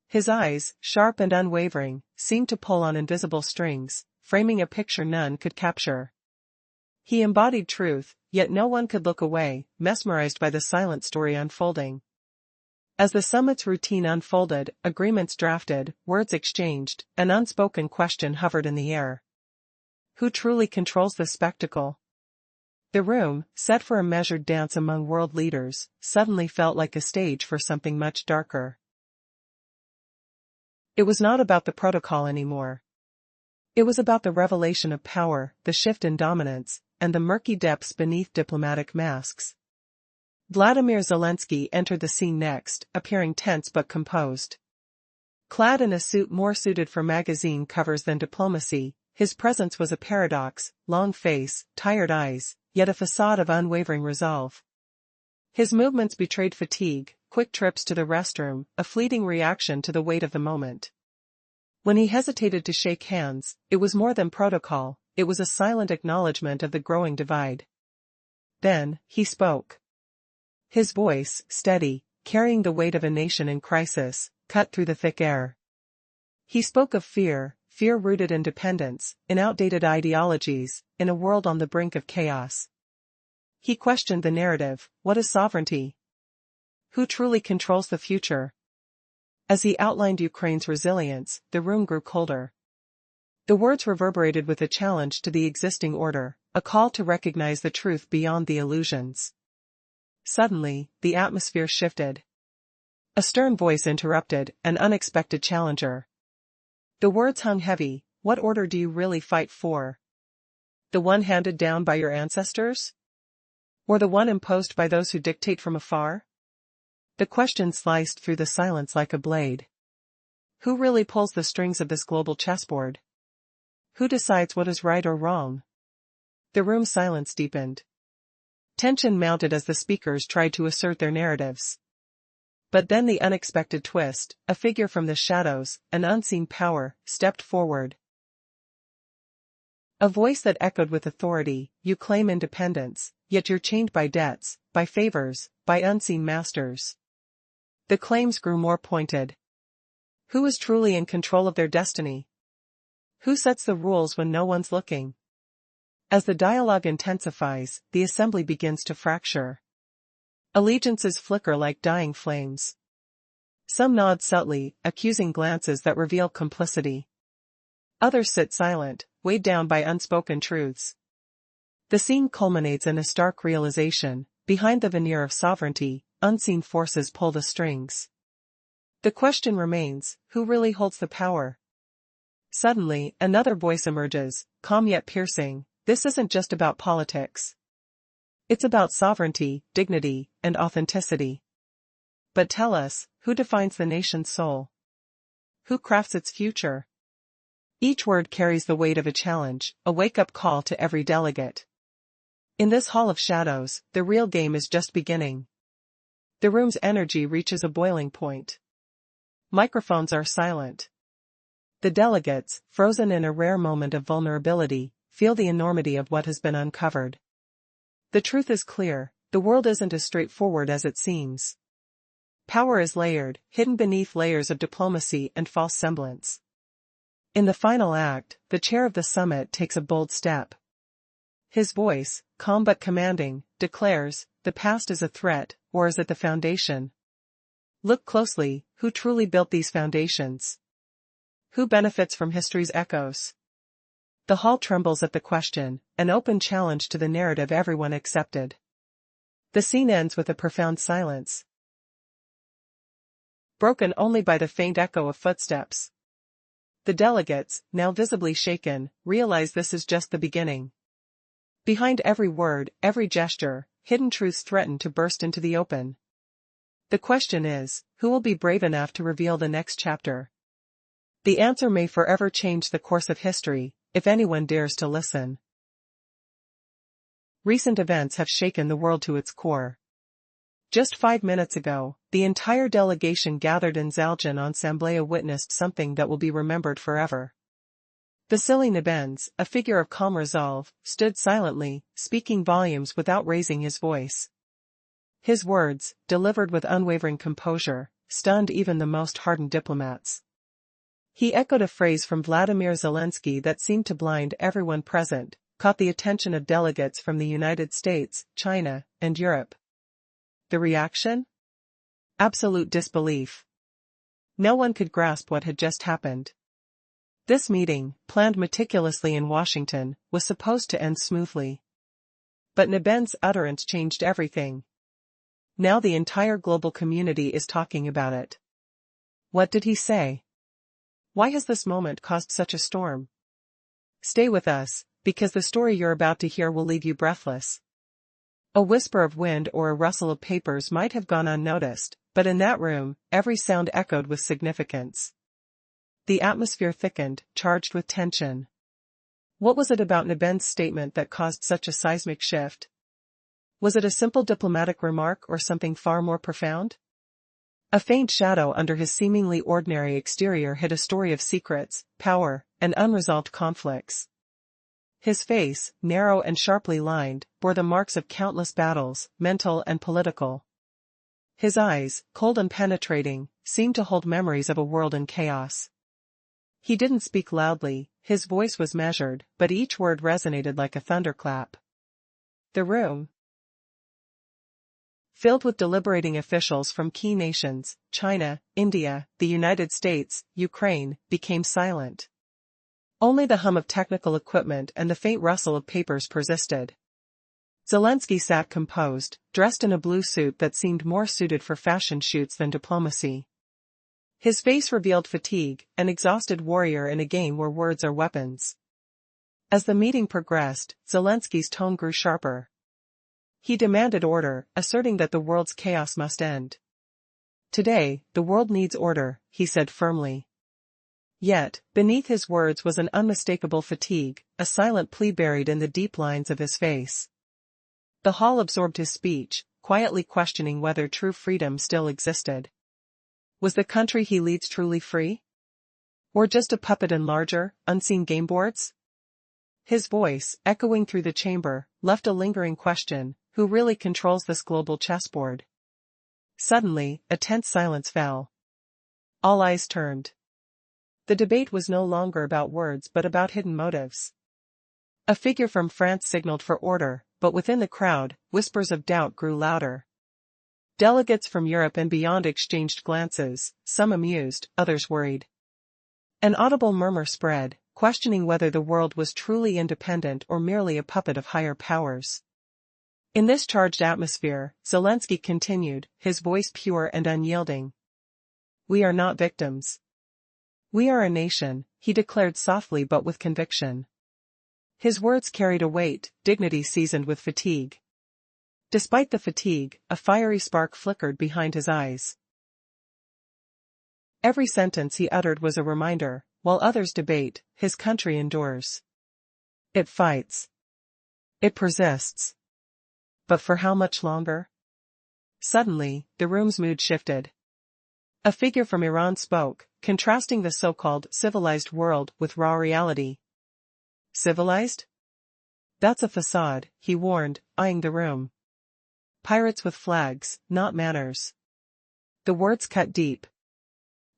His eyes, sharp and unwavering, seemed to pull on invisible strings, framing a picture none could capture. He embodied truth, yet no one could look away, mesmerized by the silent story unfolding. As the summit's routine unfolded, agreements drafted, words exchanged, an unspoken question hovered in the air. Who truly controls this spectacle? The room, set for a measured dance among world leaders, suddenly felt like a stage for something much darker. It was not about the protocol anymore. It was about the revelation of power, the shift in dominance, and the murky depths beneath diplomatic masks. Vladimir Zelensky entered the scene next, appearing tense but composed. Clad in a suit more suited for magazine covers than diplomacy, His presence was a paradox: long face, tired eyes, yet a facade of unwavering resolve. His movements betrayed fatigue, quick trips to the restroom, a fleeting reaction to the weight of the moment. When he hesitated to shake hands, it was more than protocol, it was a silent acknowledgement of the growing divide. Then, he spoke. His voice, steady, carrying the weight of a nation in crisis, cut through the thick air. He spoke of fear rooted in dependence, in outdated ideologies, in a world on the brink of chaos. He questioned the narrative: what is sovereignty? Who truly controls the future? As he outlined Ukraine's resilience, the room grew colder. The words reverberated with a challenge to the existing order, a call to recognize the truth beyond the illusions. Suddenly, the atmosphere shifted. A stern voice interrupted, an unexpected challenger. The words hung heavy: what order do you really fight for? The one handed down by your ancestors? Or the one imposed by those who dictate from afar? The question sliced through the silence like a blade. Who really pulls the strings of this global chessboard? Who decides what is right or wrong? The room's silence deepened. Tension mounted as the speakers tried to assert their narratives. But then the unexpected twist: a figure from the shadows, an unseen power, stepped forward. A voice that echoed with authority: you claim independence, yet you're chained by debts, by favors, by unseen masters. The claims grew more pointed. Who is truly in control of their destiny? Who sets the rules when no one's looking? As the dialogue intensifies, the assembly begins to fracture. Allegiances flicker like dying flames. Some nod subtly, accusing glances that reveal complicity. Others sit silent, weighed down by unspoken truths. The scene culminates in a stark realization: behind the veneer of sovereignty, unseen forces pull the strings. The question remains: who really holds the power? Suddenly, another voice emerges, calm yet piercing: this isn't just about politics. It's about sovereignty, dignity, and authenticity. But tell us, who defines the nation's soul? Who crafts its future? Each word carries the weight of a challenge, a wake-up call to every delegate. In this hall of shadows, the real game is just beginning. The room's energy reaches a boiling point. Microphones are silent. The delegates, frozen in a rare moment of vulnerability, feel the enormity of what has been uncovered. The truth is clear: the world isn't as straightforward as it seems. Power is layered, hidden beneath layers of diplomacy and false semblance. In the final act, the chair of the summit takes a bold step. His voice, calm but commanding, declares: the past is a threat, or is it the foundation? Look closely: who truly built these foundations? Who benefits from history's echoes? The hall trembles at the question, an open challenge to the narrative everyone accepted. The scene ends with a profound silence, broken only by the faint echo of footsteps. The delegates, now visibly shaken, realize this is just the beginning. Behind every word, every gesture, hidden truths threaten to burst into the open. The question is, who will be brave enough to reveal the next chapter? The answer may forever change the course of history, if anyone dares to listen. Recent events have shaken the world to its core. Just 5 minutes ago, the entire delegation gathered in Zalgian on Samblea witnessed something that will be remembered forever. Vasily Nebens, a figure of calm resolve, stood silently, speaking volumes without raising his voice. His words, delivered with unwavering composure, stunned even the most hardened diplomats. He echoed a phrase from Vladimir Zelensky that seemed to blind everyone present, caught the attention of delegates from the United States, China, and Europe. The reaction? Absolute disbelief. No one could grasp what had just happened. This meeting, planned meticulously in Washington, was supposed to end smoothly. But Nebens' utterance changed everything. Now the entire global community is talking about it. What did he say? Why has this moment caused such a storm? Stay with us, because the story you're about to hear will leave you breathless. A whisper of wind or a rustle of papers might have gone unnoticed, but in that room, every sound echoed with significance. The atmosphere thickened, charged with tension. What was it about Neben's statement that caused such a seismic shift? Was it a simple diplomatic remark or something far more profound? A faint shadow under his seemingly ordinary exterior hid a story of secrets, power, and unresolved conflicts. His face, narrow and sharply lined, bore the marks of countless battles, mental and political. His eyes, cold and penetrating, seemed to hold memories of a world in chaos. He didn't speak loudly, his voice was measured, but each word resonated like a thunderclap. The room, filled with deliberating officials from key nations, China, India, the United States, Ukraine, became silent. Only the hum of technical equipment and the faint rustle of papers persisted. Zelensky sat composed, dressed in a blue suit that seemed more suited for fashion shoots than diplomacy. His face revealed fatigue, an exhausted warrior in a game where words are weapons. As the meeting progressed, Zelensky's tone grew sharper. He demanded order, asserting that the world's chaos must end. Today, the world needs order, he said firmly. Yet, beneath his words was an unmistakable fatigue, a silent plea buried in the deep lines of his face. The hall absorbed his speech, quietly questioning whether true freedom still existed. Was the country he leads truly free? Or just a puppet in larger, unseen game boards? His voice, echoing through the chamber, left a lingering question: who really controls this global chessboard? Suddenly, a tense silence fell. All eyes turned. The debate was no longer about words but about hidden motives. A figure from France signaled for order, but within the crowd, whispers of doubt grew louder. Delegates from Europe and beyond exchanged glances, some amused, others worried. An audible murmur spread, questioning whether the world was truly independent or merely a puppet of higher powers. In this charged atmosphere, Zelensky continued, his voice pure and unyielding. "We are not victims. We are a nation," he declared softly but with conviction. His words carried a weight, dignity seasoned with fatigue. Despite the fatigue, a fiery spark flickered behind his eyes. Every sentence he uttered was a reminder: while others debate, his country endures. It fights. It persists. But for how much longer? Suddenly, the room's mood shifted. A figure from Iran spoke, contrasting the so-called civilized world with raw reality. Civilized? That's a facade, he warned, eyeing the room. Pirates with flags, not manners. The words cut deep.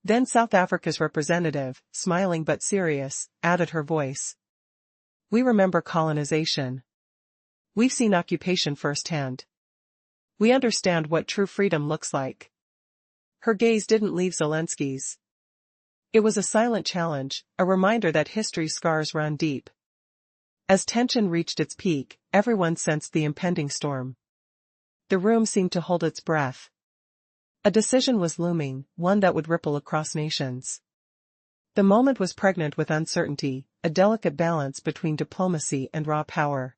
Then South Africa's representative, smiling but serious, added her voice. We remember colonization. We've seen occupation firsthand. We understand what true freedom looks like. Her gaze didn't leave Zelensky's. It was a silent challenge, a reminder that history's scars run deep. As tension reached its peak, everyone sensed the impending storm. The room seemed to hold its breath. A decision was looming, one that would ripple across nations. The moment was pregnant with uncertainty, a delicate balance between diplomacy and raw power.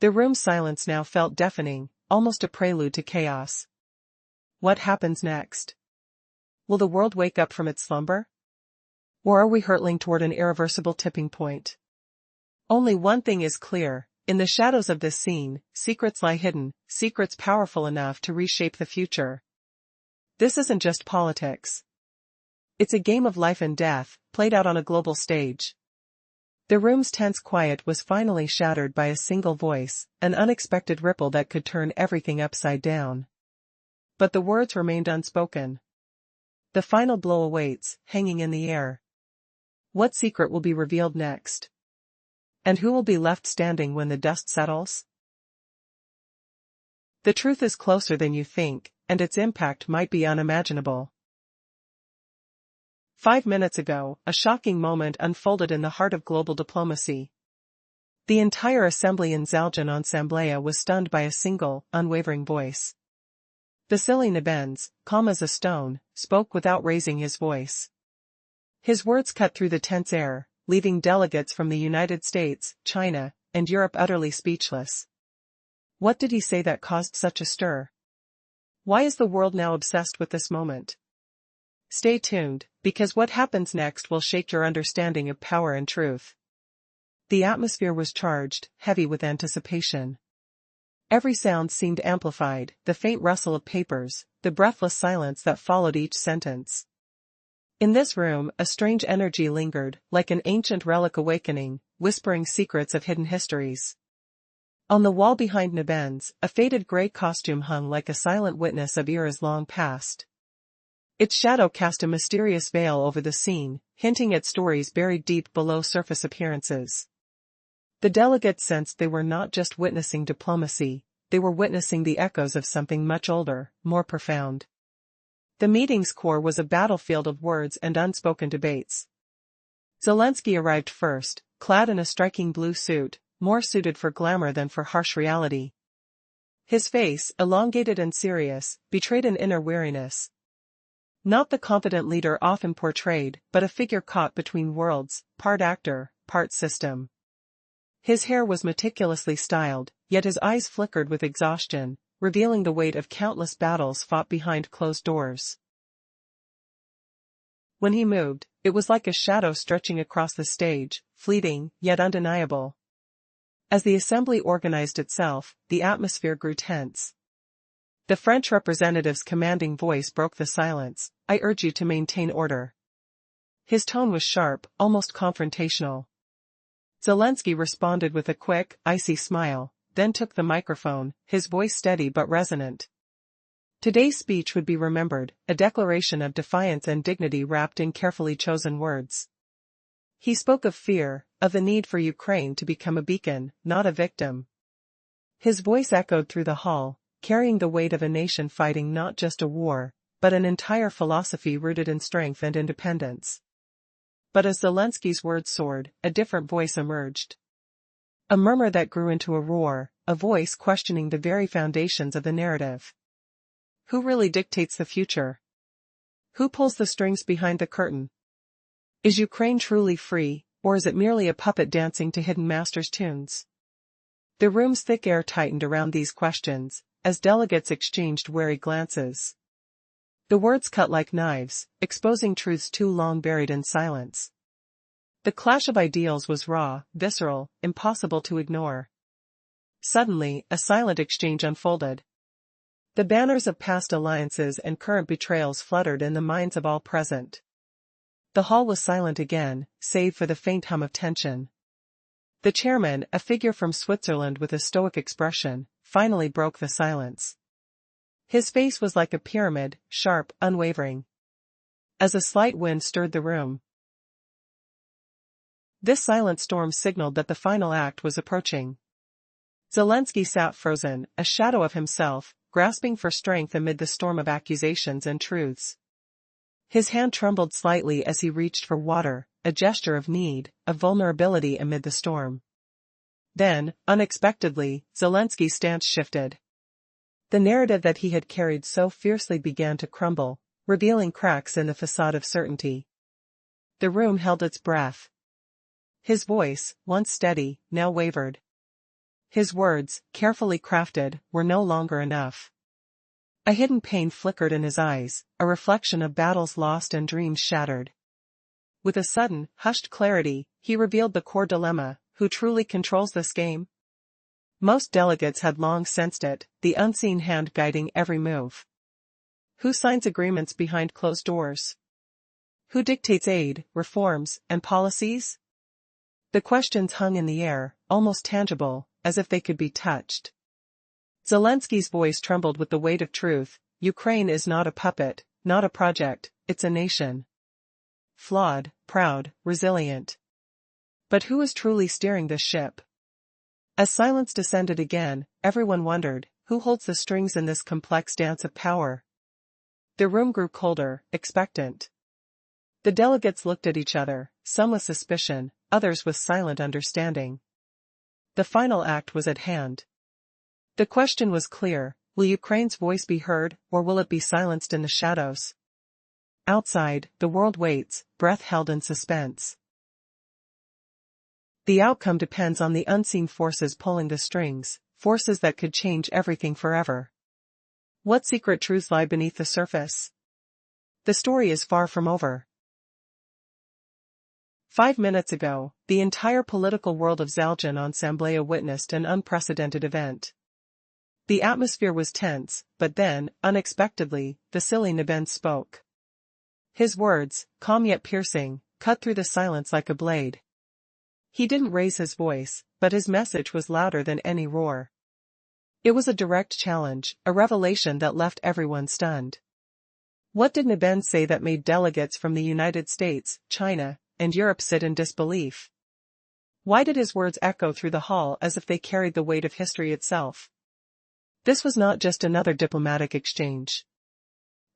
The room's silence now felt deafening, almost a prelude to chaos. What happens next? Will the world wake up from its slumber? Or are we hurtling toward an irreversible tipping point? Only one thing is clear: in the shadows of this scene, secrets lie hidden, secrets powerful enough to reshape the future. This isn't just politics. It's a game of life and death, played out on a global stage. The room's tense quiet was finally shattered by a single voice, an unexpected ripple that could turn everything upside down. But the words remained unspoken. The final blow awaits, hanging in the air. What secret will be revealed next? And who will be left standing when the dust settles? The truth is closer than you think, and its impact might be unimaginable. 5 minutes ago, a shocking moment unfolded in the heart of global diplomacy. The entire assembly in Zalgian Assemblea was stunned by a single, unwavering voice. Vasily Nebens, calm as a stone, spoke without raising his voice. His words cut through the tense air, leaving delegates from the United States, China, and Europe utterly speechless. What did he say that caused such a stir? Why is the world now obsessed with this moment? Stay tuned, because what happens next will shake your understanding of power and truth. The atmosphere was charged, heavy with anticipation. Every sound seemed amplified, the faint rustle of papers, the breathless silence that followed each sentence. In this room, a strange energy lingered, like an ancient relic awakening, whispering secrets of hidden histories. On the wall behind Nabends, a faded gray costume hung like a silent witness of eras long past. Its shadow cast a mysterious veil over the scene, hinting at stories buried deep below surface appearances. The delegates sensed they were not just witnessing diplomacy, they were witnessing the echoes of something much older, more profound. The meeting's core was a battlefield of words and unspoken debates. Zelensky arrived first, clad in a striking blue suit, more suited for glamour than for harsh reality. His face, elongated and serious, betrayed an inner weariness. Not the confident leader often portrayed, but a figure caught between worlds, part actor, part system. His hair was meticulously styled, yet his eyes flickered with exhaustion, revealing the weight of countless battles fought behind closed doors. When he moved, it was like a shadow stretching across the stage, fleeting, yet undeniable. As the assembly organized itself, the atmosphere grew tense. The French representative's commanding voice broke the silence. "I urge you to maintain order." His tone was sharp, almost confrontational. Zelensky responded with a quick, icy smile, then took the microphone, his voice steady but resonant. Today's speech would be remembered, a declaration of defiance and dignity wrapped in carefully chosen words. He spoke of fear, of the need for Ukraine to become a beacon, not a victim. His voice echoed through the hall, carrying the weight of a nation fighting not just a war, but an entire philosophy rooted in strength and independence. But as Zelensky's words soared, a different voice emerged. A murmur that grew into a roar, a voice questioning the very foundations of the narrative. Who really dictates the future? Who pulls the strings behind the curtain? Is Ukraine truly free, or is it merely a puppet dancing to hidden masters' tunes? The room's thick air tightened around these questions, as delegates exchanged wary glances. The words cut like knives, exposing truths too long buried in silence. The clash of ideals was raw, visceral, impossible to ignore. Suddenly, a silent exchange unfolded. The banners of past alliances and current betrayals fluttered in the minds of all present. The hall was silent again, save for the faint hum of tension. The chairman, a figure from Switzerland with a stoic expression, finally broke the silence. His face was like a pyramid, sharp, unwavering. As a slight wind stirred the room. This silent storm signaled that the final act was approaching. Zelensky sat frozen, a shadow of himself, grasping for strength amid the storm of accusations and truths. His hand trembled slightly as he reached for water, a gesture of need, of vulnerability amid the storm. Then, unexpectedly, Zelensky's stance shifted. The narrative that he had carried so fiercely began to crumble, revealing cracks in the facade of certainty. The room held its breath. His voice, once steady, now wavered. His words, carefully crafted, were no longer enough. A hidden pain flickered in his eyes, a reflection of battles lost and dreams shattered. With a sudden, hushed clarity, he revealed the core dilemma: who truly controls this game? Most delegates had long sensed it, the unseen hand guiding every move. Who signs agreements behind closed doors? Who dictates aid, reforms, and policies? The questions hung in the air, almost tangible, as if they could be touched. Zelensky's voice trembled with the weight of truth. Ukraine is not a puppet, not a project, it's a nation. Flawed, proud, resilient. But who is truly steering this ship? As silence descended again, everyone wondered, who holds the strings in this complex dance of power? The room grew colder, expectant. The delegates looked at each other, some with suspicion, others with silent understanding. The final act was at hand. The question was clear: will Ukraine's voice be heard, or will it be silenced in the shadows? Outside, the world waits, breath held in suspense. The outcome depends on the unseen forces pulling the strings, forces that could change everything forever. What secret truths lie beneath the surface? The story is far from over. 5 minutes ago, the entire political world of Zaldjian Ensemble witnessed an unprecedented event. The atmosphere was tense, but then, unexpectedly, Vasily Nebens spoke. His words, calm yet piercing, cut through the silence like a blade. He didn't raise his voice, but his message was louder than any roar. It was a direct challenge, a revelation that left everyone stunned. What did Nebens say that made delegates from the United States, China, and Europe sit in disbelief? Why did his words echo through the hall as if they carried the weight of history itself? This was not just another diplomatic exchange.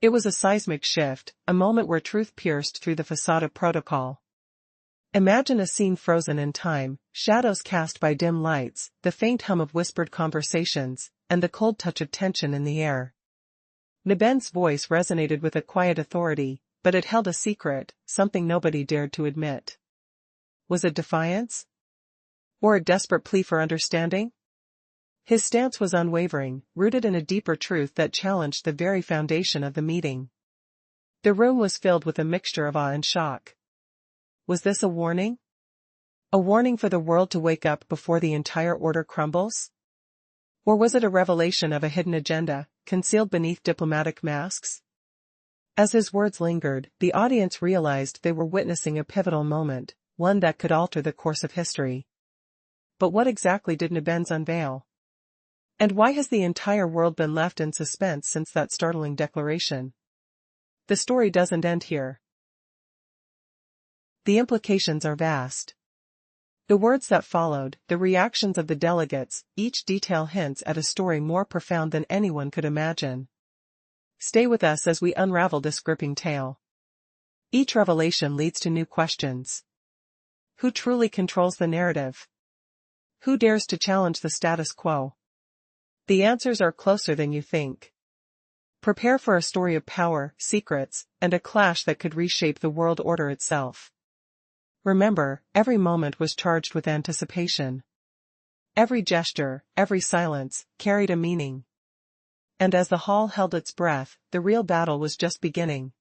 It was a seismic shift, a moment where truth pierced through the facade of protocol. Imagine a scene frozen in time, shadows cast by dim lights, the faint hum of whispered conversations, and the cold touch of tension in the air. Nebens' voice resonated with a quiet authority, but it held a secret, something nobody dared to admit. Was it defiance? Or a desperate plea for understanding? His stance was unwavering, rooted in a deeper truth that challenged the very foundation of the meeting. The room was filled with a mixture of awe and shock. Was this a warning? A warning for the world to wake up before the entire order crumbles? Or was it a revelation of a hidden agenda, concealed beneath diplomatic masks? As his words lingered, the audience realized they were witnessing a pivotal moment, one that could alter the course of history. But what exactly did Nebens unveil? And why has the entire world been left in suspense since that startling declaration? The story doesn't end here. The implications are vast. The words that followed, the reactions of the delegates, each detail hints at a story more profound than anyone could imagine. Stay with us as we unravel this gripping tale. Each revelation leads to new questions. Who truly controls the narrative? Who dares to challenge the status quo? The answers are closer than you think. Prepare for a story of power, secrets, and a clash that could reshape the world order itself. Remember, every moment was charged with anticipation. Every gesture, every silence, carried a meaning. And as the hall held its breath, the real battle was just beginning.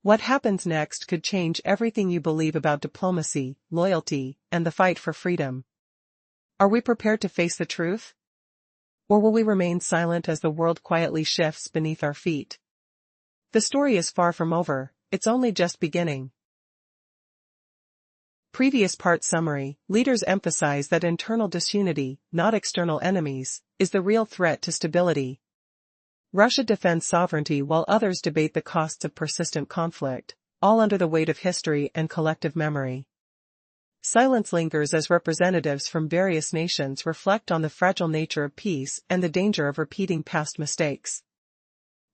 What happens next could change everything you believe about diplomacy, loyalty, and the fight for freedom. Are we prepared to face the truth? Or will we remain silent as the world quietly shifts beneath our feet? The story is far from over, it's only just beginning. Previous part summary, leaders emphasize that internal disunity, not external enemies, is the real threat to stability. Russia defends sovereignty while others debate the costs of persistent conflict, all under the weight of history and collective memory. Silence lingers as representatives from various nations reflect on the fragile nature of peace and the danger of repeating past mistakes.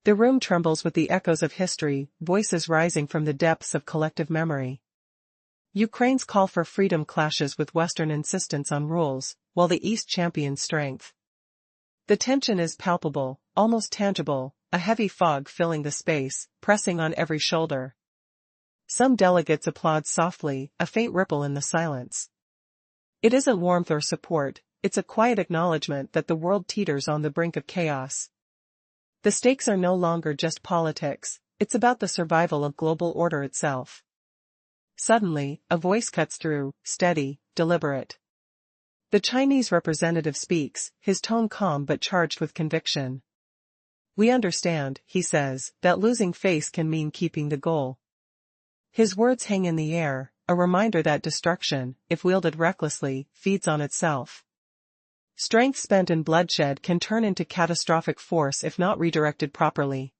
The room trembles with the echoes of history, voices rising from the depths of collective memory. Ukraine's call for freedom clashes with Western insistence on rules, while the East champions strength. The tension is palpable, almost tangible, a heavy fog filling the space, pressing on every shoulder. Some delegates applaud softly, a faint ripple in the silence. It isn't warmth or support, it's a quiet acknowledgement that the world teeters on the brink of chaos. The stakes are no longer just politics, it's about the survival of global order itself. Suddenly, a voice cuts through, steady, deliberate. The Chinese representative speaks, his tone calm but charged with conviction. We understand, he says, that losing face can mean keeping the goal. His words hang in the air, a reminder that destruction, if wielded recklessly, feeds on itself. Strength spent in bloodshed can turn into catastrophic force if not redirected properly.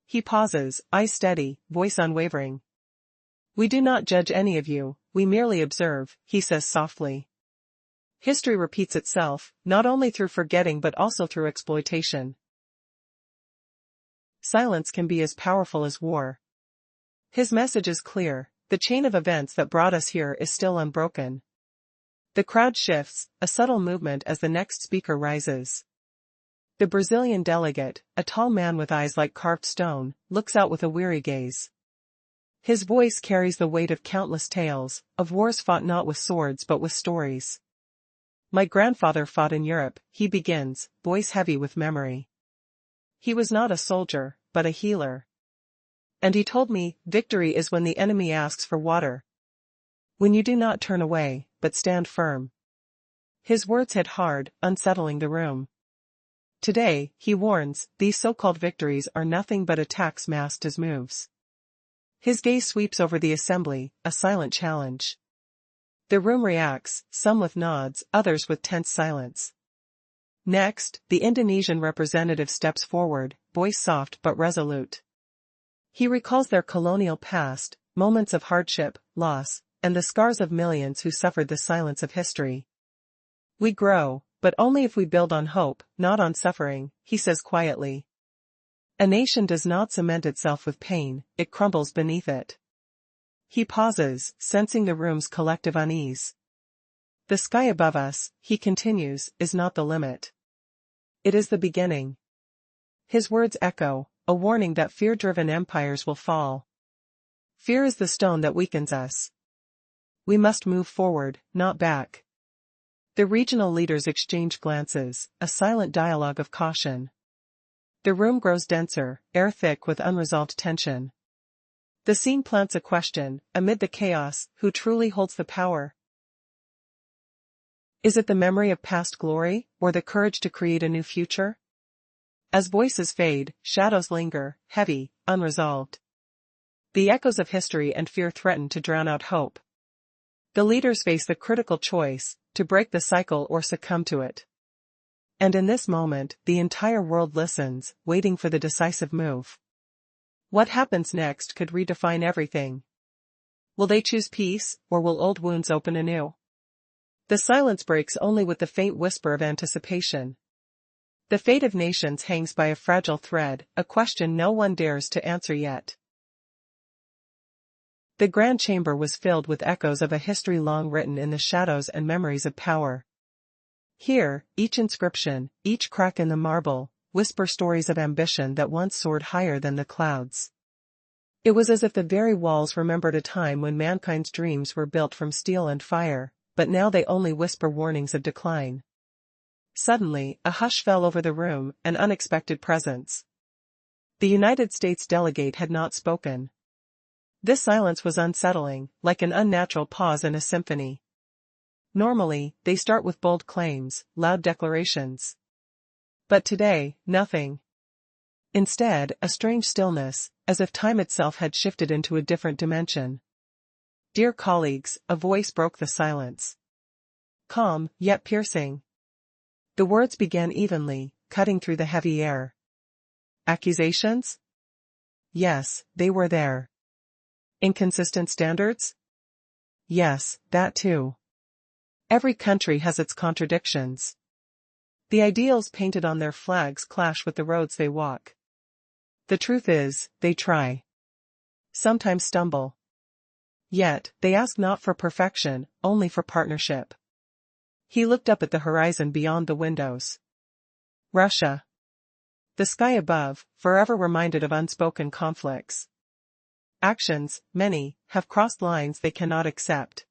He pauses, eyes steady, voice unwavering. We do not judge any of you, we merely observe, he says softly. History repeats itself, not only through forgetting but also through exploitation. Silence can be as powerful as war. His message is clear, the chain of events that brought us here is still unbroken. The crowd shifts, a subtle movement as the next speaker rises. The Brazilian delegate, a tall man with eyes like carved stone, looks out with a weary gaze. His voice carries the weight of countless tales, of wars fought not with swords but with stories. My grandfather fought in Europe, he begins, voice heavy with memory. He was not a soldier, but a healer. And he told me, victory is when the enemy asks for water. When you do not turn away, but stand firm. His words hit hard, unsettling the room. Today, he warns, these so-called victories are nothing but attacks masked as moves. His gaze sweeps over the assembly, a silent challenge. The room reacts, some with nods, others with tense silence. Next, the Indonesian representative steps forward, voice soft but resolute. He recalls their colonial past, moments of hardship, loss, and the scars of millions who suffered the silence of history. We grow, but only if we build on hope, not on suffering, he says quietly. A nation does not cement itself with pain, it crumbles beneath it. He pauses, sensing the room's collective unease. The sky above us, he continues, is not the limit. It is the beginning. His words echo, a warning that fear-driven empires will fall. Fear is the stone that weakens us. We must move forward, not back. The regional leaders exchange glances, a silent dialogue of caution. The room grows denser, air thick with unresolved tension. The scene plants a question, amid the chaos, who truly holds the power? Is it the memory of past glory, or the courage to create a new future? As voices fade, shadows linger, heavy, unresolved. The echoes of history and fear threaten to drown out hope. The leaders face the critical choice, to break the cycle or succumb to it. And in this moment, the entire world listens, waiting for the decisive move. What happens next could redefine everything. Will they choose peace, or will old wounds open anew? The silence breaks only with the faint whisper of anticipation. The fate of nations hangs by a fragile thread, a question no one dares to answer yet. The grand chamber was filled with echoes of a history long written in the shadows and memories of power. Here, each inscription, each crack in the marble, whisper stories of ambition that once soared higher than the clouds. It was as if the very walls remembered a time when mankind's dreams were built from steel and fire, but now they only whisper warnings of decline. Suddenly, a hush fell over the room, an unexpected presence. The United States delegate had not spoken. This silence was unsettling, like an unnatural pause in a symphony. Normally, they start with bold claims, loud declarations. But today, nothing. Instead, a strange stillness, as if time itself had shifted into a different dimension. Dear colleagues, a voice broke the silence. Calm, yet piercing. The words began evenly, cutting through the heavy air. Accusations? Yes, they were there. Inconsistent standards? Yes, that too. Every country has its contradictions. The ideals painted on their flags clash with the roads they walk. The truth is, they try. Sometimes stumble. Yet, they ask not for perfection, only for partnership. He looked up at the horizon beyond the windows. Russia. The sky above, forever reminded of unspoken conflicts. Actions, many, have crossed lines they cannot accept.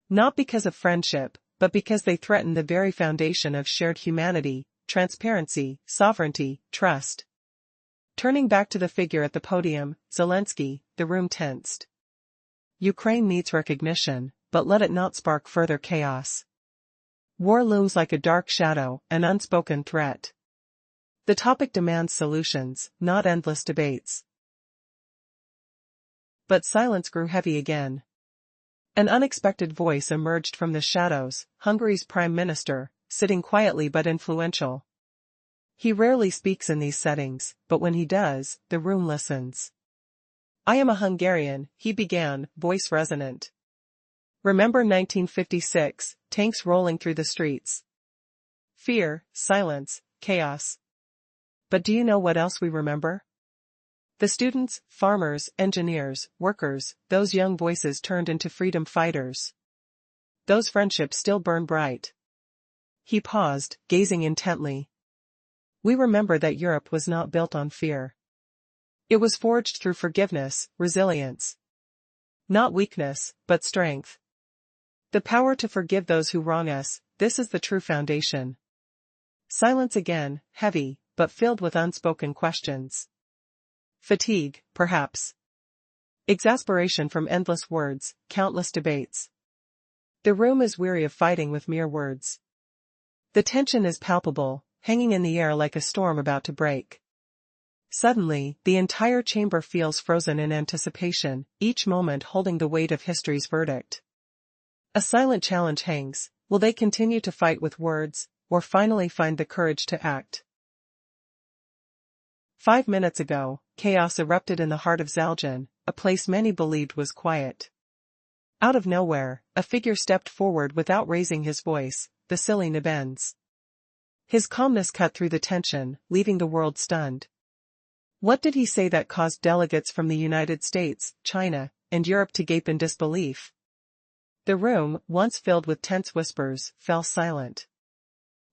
Not because of friendship, but because they threaten the very foundation of shared humanity, transparency, sovereignty, trust. Turning back to the figure at the podium, Zelensky, the room tensed. Ukraine needs recognition, but let it not spark further chaos. War looms like a dark shadow, an unspoken threat. The topic demands solutions, not endless debates. But silence grew heavy again. An unexpected voice emerged from the shadows, Hungary's prime minister, sitting quietly but influential. He rarely speaks in these settings, but when he does, the room listens. I am a Hungarian, he began, voice resonant. Remember 1956, tanks rolling through the streets. Fear, silence, chaos. But do you know what else we remember? The students, farmers, engineers, workers, those young voices turned into freedom fighters. Those friendships still burn bright. He paused, gazing intently. We remember that Europe was not built on fear. It was forged through forgiveness, resilience. Not weakness, but strength. The power to forgive those who wrong us, this is the true foundation. Silence again, heavy, but filled with unspoken questions. Fatigue, perhaps. Exasperation from endless words, countless debates. The room is weary of fighting with mere words. The tension is palpable, hanging in the air like a storm about to break. Suddenly, the entire chamber feels frozen in anticipation, each moment holding the weight of history's verdict. A silent challenge hangs. Will they continue to fight with words, or finally find the courage to act? 5 minutes ago, chaos erupted in the heart of Zaljan, a place many believed was quiet. Out of nowhere, a figure stepped forward without raising his voice, the silly Nebens. His calmness cut through the tension, leaving the world stunned. What did he say that caused delegates from the United States, China, and Europe to gape in disbelief? The room, once filled with tense whispers, fell silent.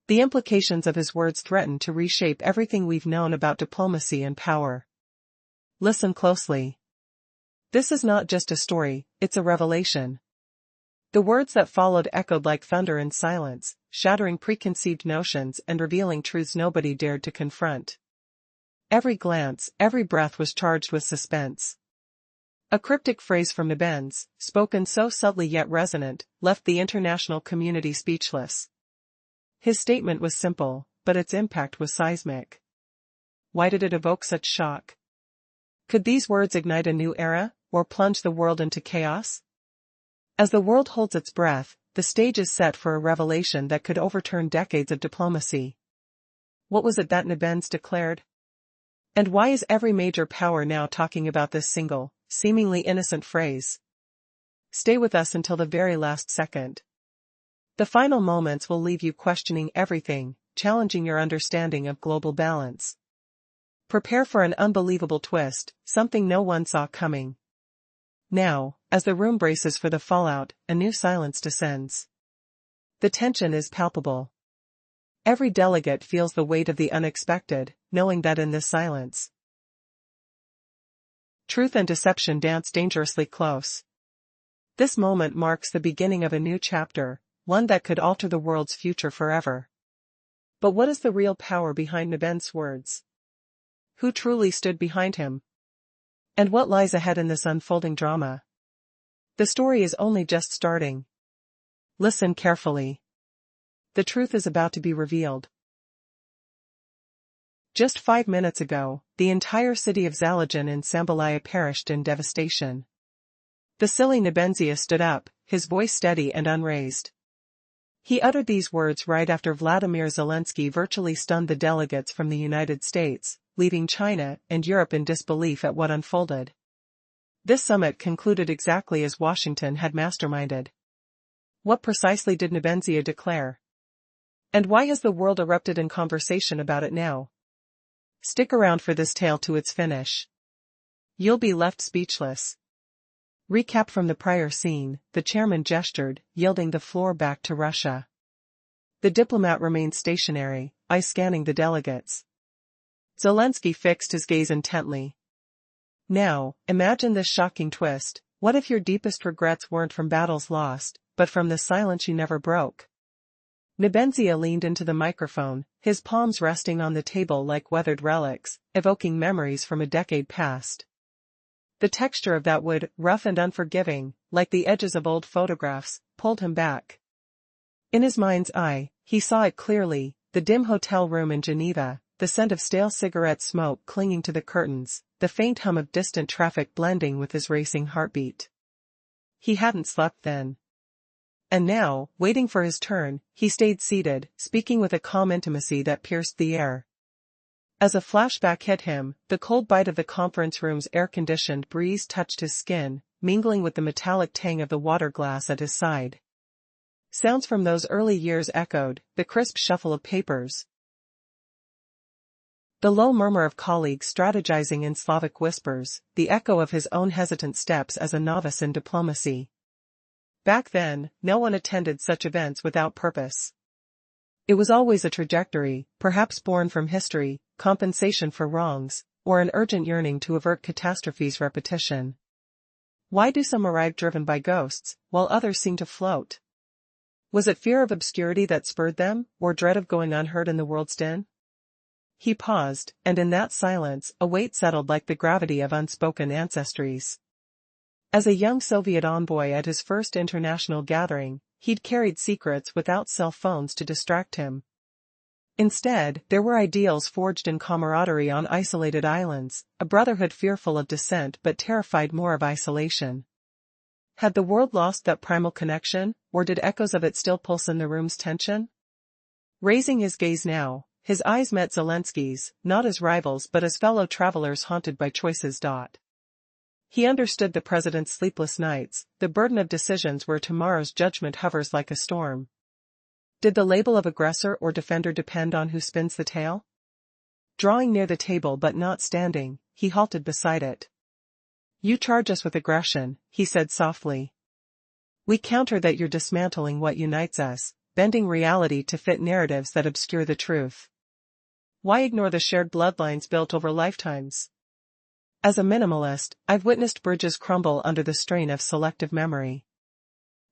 The implications of his words threatened to reshape everything we've known about diplomacy and power. Listen closely. This is not just a story, it's a revelation. The words that followed echoed like thunder in silence, shattering preconceived notions and revealing truths nobody dared to confront. Every glance, every breath was charged with suspense. A cryptic phrase from Nebens, spoken so subtly yet resonant, left the international community speechless. His statement was simple, but its impact was seismic. Why did it evoke such shock? Could these words ignite a new era, or plunge the world into chaos? As the world holds its breath, the stage is set for a revelation that could overturn decades of diplomacy. What was it that Nebens declared? And why is every major power now talking about this single, seemingly innocent phrase? Stay with us until the very last second. The final moments will leave you questioning everything, challenging your understanding of global balance. Prepare for an unbelievable twist, something no one saw coming. Now, as the room braces for the fallout, a new silence descends. The tension is palpable. Every delegate feels the weight of the unexpected, knowing that in this silence, truth and deception dance dangerously close. This moment marks the beginning of a new chapter, one that could alter the world's future forever. But what is the real power behind Nebens' words? Who truly stood behind him? And what lies ahead in this unfolding drama? The story is only just starting. Listen carefully. The truth is about to be revealed. Just 5 minutes ago, the entire city of Zalajan in Sambalaya perished in devastation. The silly Nebenzia stood up, his voice steady and unraised. He uttered these words right after Vladimir Zelensky virtually stunned the delegates from the United States, leaving China and Europe in disbelief at what unfolded. This summit concluded exactly as Washington had masterminded. What precisely did Nebenzia declare? And why has the world erupted in conversation about it now? Stick around for this tale to its finish. You'll be left speechless. Recap from the prior scene, the chairman gestured, yielding the floor back to Russia. The diplomat remained stationary, eyes scanning the delegates. Zelensky fixed his gaze intently. Now, imagine this shocking twist. What if your deepest regrets weren't from battles lost, but from the silence you never broke? Nebenzia leaned into the microphone, his palms resting on the table like weathered relics, evoking memories from a decade past. The texture of that wood, rough and unforgiving, like the edges of old photographs, pulled him back. In his mind's eye, he saw it clearly, the dim hotel room in Geneva, the scent of stale cigarette smoke clinging to the curtains, the faint hum of distant traffic blending with his racing heartbeat. He hadn't slept then. And now, waiting for his turn, he stayed seated, speaking with a calm intimacy that pierced the air. As a flashback hit him, the cold bite of the conference room's air-conditioned breeze touched his skin, mingling with the metallic tang of the water glass at his side. Sounds from those early years echoed, the crisp shuffle of papers, the low murmur of colleagues strategizing in Slavic whispers, the echo of his own hesitant steps as a novice in diplomacy. Back then, no one attended such events without purpose. It was always a trajectory, perhaps born from history, compensation for wrongs, or an urgent yearning to avert catastrophe's repetition. Why do some arrive driven by ghosts, while others seem to float? Was it fear of obscurity that spurred them, or dread of going unheard in the world's din? He paused, and in that silence, a weight settled like the gravity of unspoken ancestries. As a young Soviet envoy at his first international gathering, he'd carried secrets without cell phones to distract him. Instead, there were ideals forged in camaraderie on isolated islands, a brotherhood fearful of dissent but terrified more of isolation. Had the world lost that primal connection, or did echoes of it still pulse in the room's tension? Raising his gaze now, his eyes met Zelensky's, not as rivals but as fellow travelers haunted by choices. He understood the president's sleepless nights, the burden of decisions where tomorrow's judgment hovers like a storm. Did the label of aggressor or defender depend on who spins the tale? Drawing near the table but not standing, he halted beside it. "You charge us with aggression," he said softly. "We counter that you're dismantling what unites us, bending reality to fit narratives that obscure the truth. Why ignore the shared bloodlines built over lifetimes? As a minimalist, I've witnessed bridges crumble under the strain of selective memory.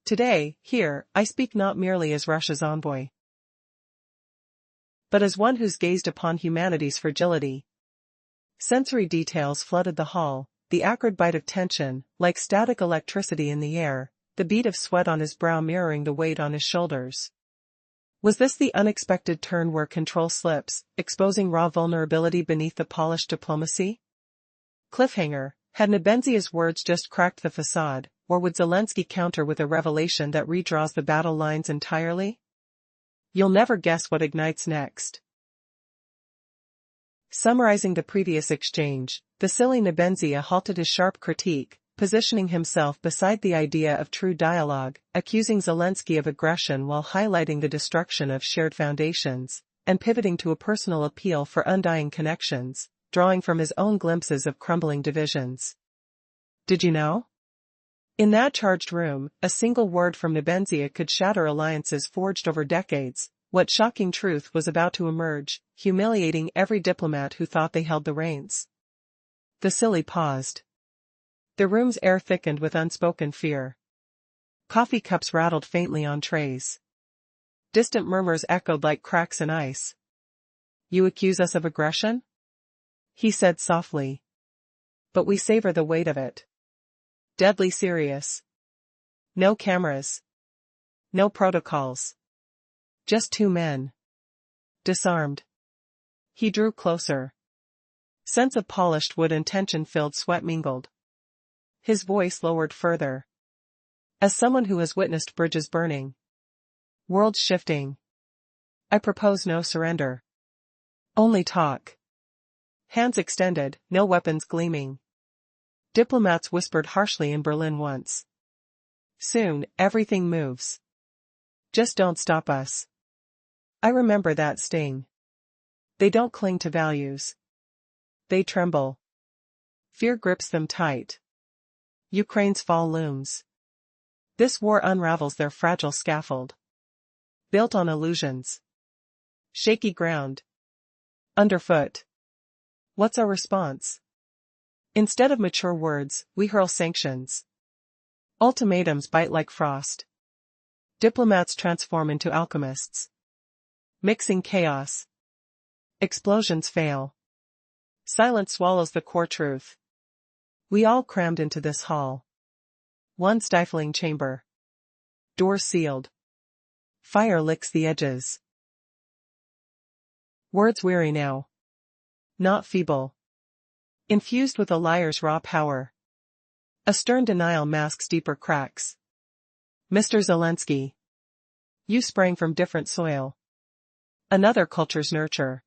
Today, here, I speak not merely as Russia's envoy, but as one who's gazed upon humanity's fragility." Sensory details flooded the hall, the acrid bite of tension, like static electricity in the air, the bead of sweat on his brow mirroring the weight on his shoulders. Was this the unexpected turn where control slips, exposing raw vulnerability beneath the polished diplomacy? Cliffhanger, had Nebenzia's words just cracked the facade, or would Zelensky counter with a revelation that redraws the battle lines entirely? You'll never guess what ignites next. Summarizing the previous exchange, Vasily Nebenzia halted his sharp critique, positioning himself beside the idea of true dialogue, accusing Zelensky of aggression while highlighting the destruction of shared foundations, and pivoting to a personal appeal for undying connections, drawing from his own glimpses of crumbling divisions. Did you know? In that charged room, a single word from Nebenzia could shatter alliances forged over decades. What shocking truth was about to emerge, humiliating every diplomat who thought they held the reins? Vasily paused. The room's air thickened with unspoken fear. Coffee cups rattled faintly on trays. Distant murmurs echoed like cracks in ice. "You accuse us of aggression?" he said softly. "But we savor the weight of it. Deadly serious. No cameras. No protocols. Just two men. Disarmed." He drew closer. Scents of polished wood and tension-filled sweat mingled. His voice lowered further. "As someone who has witnessed bridges burning, worlds shifting, I propose no surrender. Only talk." Hands extended, no weapons gleaming. Diplomats whispered harshly in Berlin once. Soon, everything moves. Just don't stop us. I remember that sting. They don't cling to values. They tremble. Fear grips them tight. Ukraine's fall looms. This war unravels their fragile scaffold. Built on illusions. Shaky ground. Underfoot. What's our response? Instead of mature words, we hurl sanctions. Ultimatums bite like frost. Diplomats transform into alchemists. Mixing chaos. Explosions fail. Silence swallows the core truth. We all crammed into this hall. One stifling chamber. Door sealed. Fire licks the edges. Words weary now. Not feeble. Infused with a liar's raw power. A stern denial masks deeper cracks. "Mr. Zelensky. You sprang from different soil. Another culture's nurture.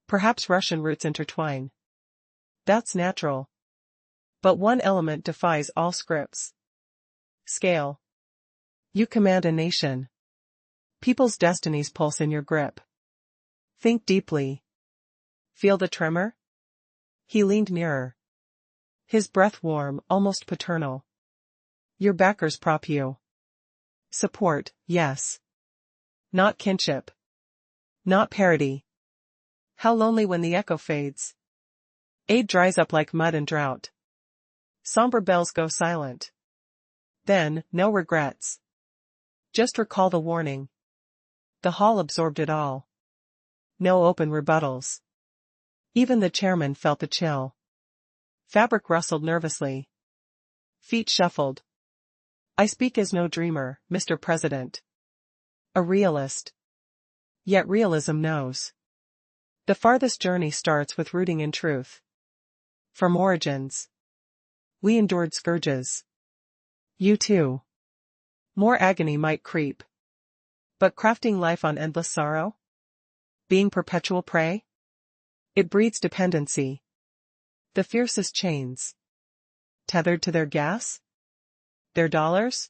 Perhaps Russian roots intertwine. That's natural. But one element defies all scripts. Scale. You command a nation. People's destinies pulse in your grip. Think deeply. Feel the tremor?" He leaned nearer. His breath warm, almost paternal. "Your backers prop you. Support, yes. Not kinship. Not parody. How lonely when the echo fades. Aid dries up like mud in drought. Somber bells go silent. Then, no regrets. Just recall the warning." The hall absorbed it all. No open rebuttals. Even the chairman felt the chill. Fabric rustled nervously. Feet shuffled. I speak as no dreamer, Mr. President. A realist. Yet realism knows. The farthest journey starts with rooting in truth. From origins. We endured scourges. You too. More agony might creep. But crafting life on endless sorrow? Being perpetual prey? It breeds dependency. The fiercest chains. Tethered to their gas? Their dollars?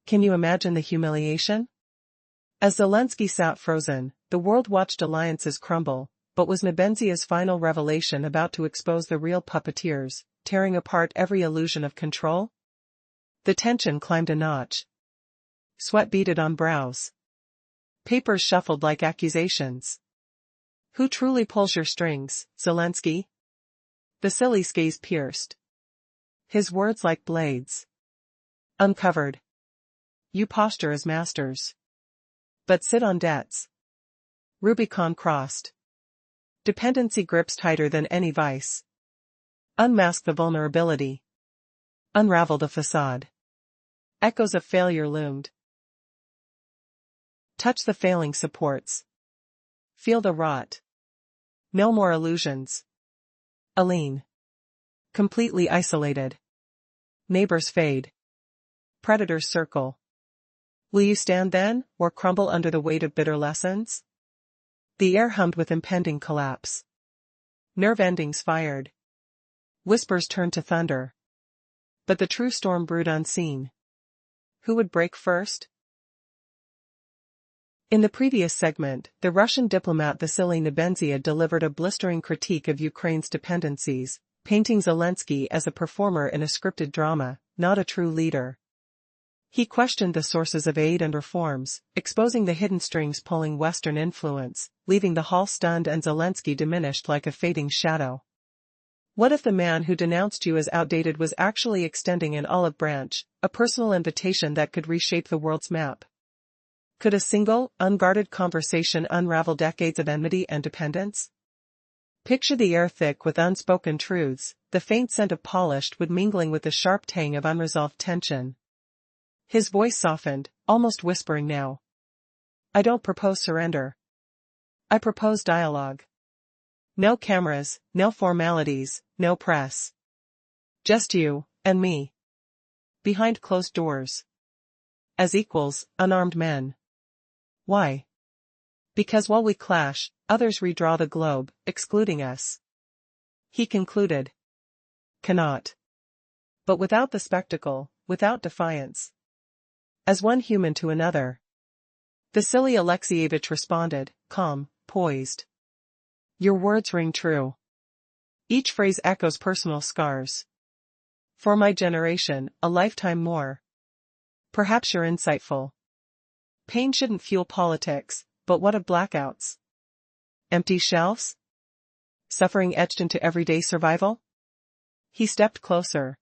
Can you imagine the humiliation? As Zelensky sat frozen, the world watched alliances crumble, but was Nebenzia's final revelation about to expose the real puppeteers, tearing apart every illusion of control? The tension climbed a notch. Sweat beaded on brows. Papers shuffled like accusations. Who truly pulls your strings, Zelensky? Vasily's gaze pierced. His words like blades. Uncovered. You posture as masters. But sit on debts. Rubicon crossed. Dependency grips tighter than any vice. Unmask the vulnerability. Unravel the facade. Echoes of failure loomed. Touch the failing supports. Feel the rot. No more illusions. Aline. Completely isolated. Neighbors fade. Predators circle. Will you stand then, or crumble under the weight of bitter lessons? The air hummed with impending collapse. Nerve endings fired. Whispers turned to thunder. But the true storm brewed unseen. Who would break first? In the previous segment, the Russian diplomat Vasily Nebenzia delivered a blistering critique of Ukraine's dependencies, painting Zelensky as a performer in a scripted drama, not a true leader. He questioned the sources of aid and reforms, exposing the hidden strings pulling Western influence, leaving the hall stunned and Zelensky diminished like a fading shadow. What if the man who denounced you as outdated was actually extending an olive branch, a personal invitation that could reshape the world's map? Could a single, unguarded conversation unravel decades of enmity and dependence? Picture the air thick with unspoken truths, the faint scent of polished wood mingling with the sharp tang of unresolved tension. His voice softened, almost whispering now. I don't propose surrender. I propose dialogue. No cameras, no formalities, no press. Just you, and me. Behind closed doors. As equals, unarmed men. Why? Because while we clash, others redraw the globe, excluding us. He concluded. Cannot. But without the spectacle, without defiance. As one human to another. Vasily Alexeyevich responded, calm, poised. Your words ring true. Each phrase echoes personal scars. For my generation, a lifetime more. Perhaps you're insightful. Pain shouldn't fuel politics, but what of blackouts? Empty shelves? Suffering etched into everyday survival? He stepped closer.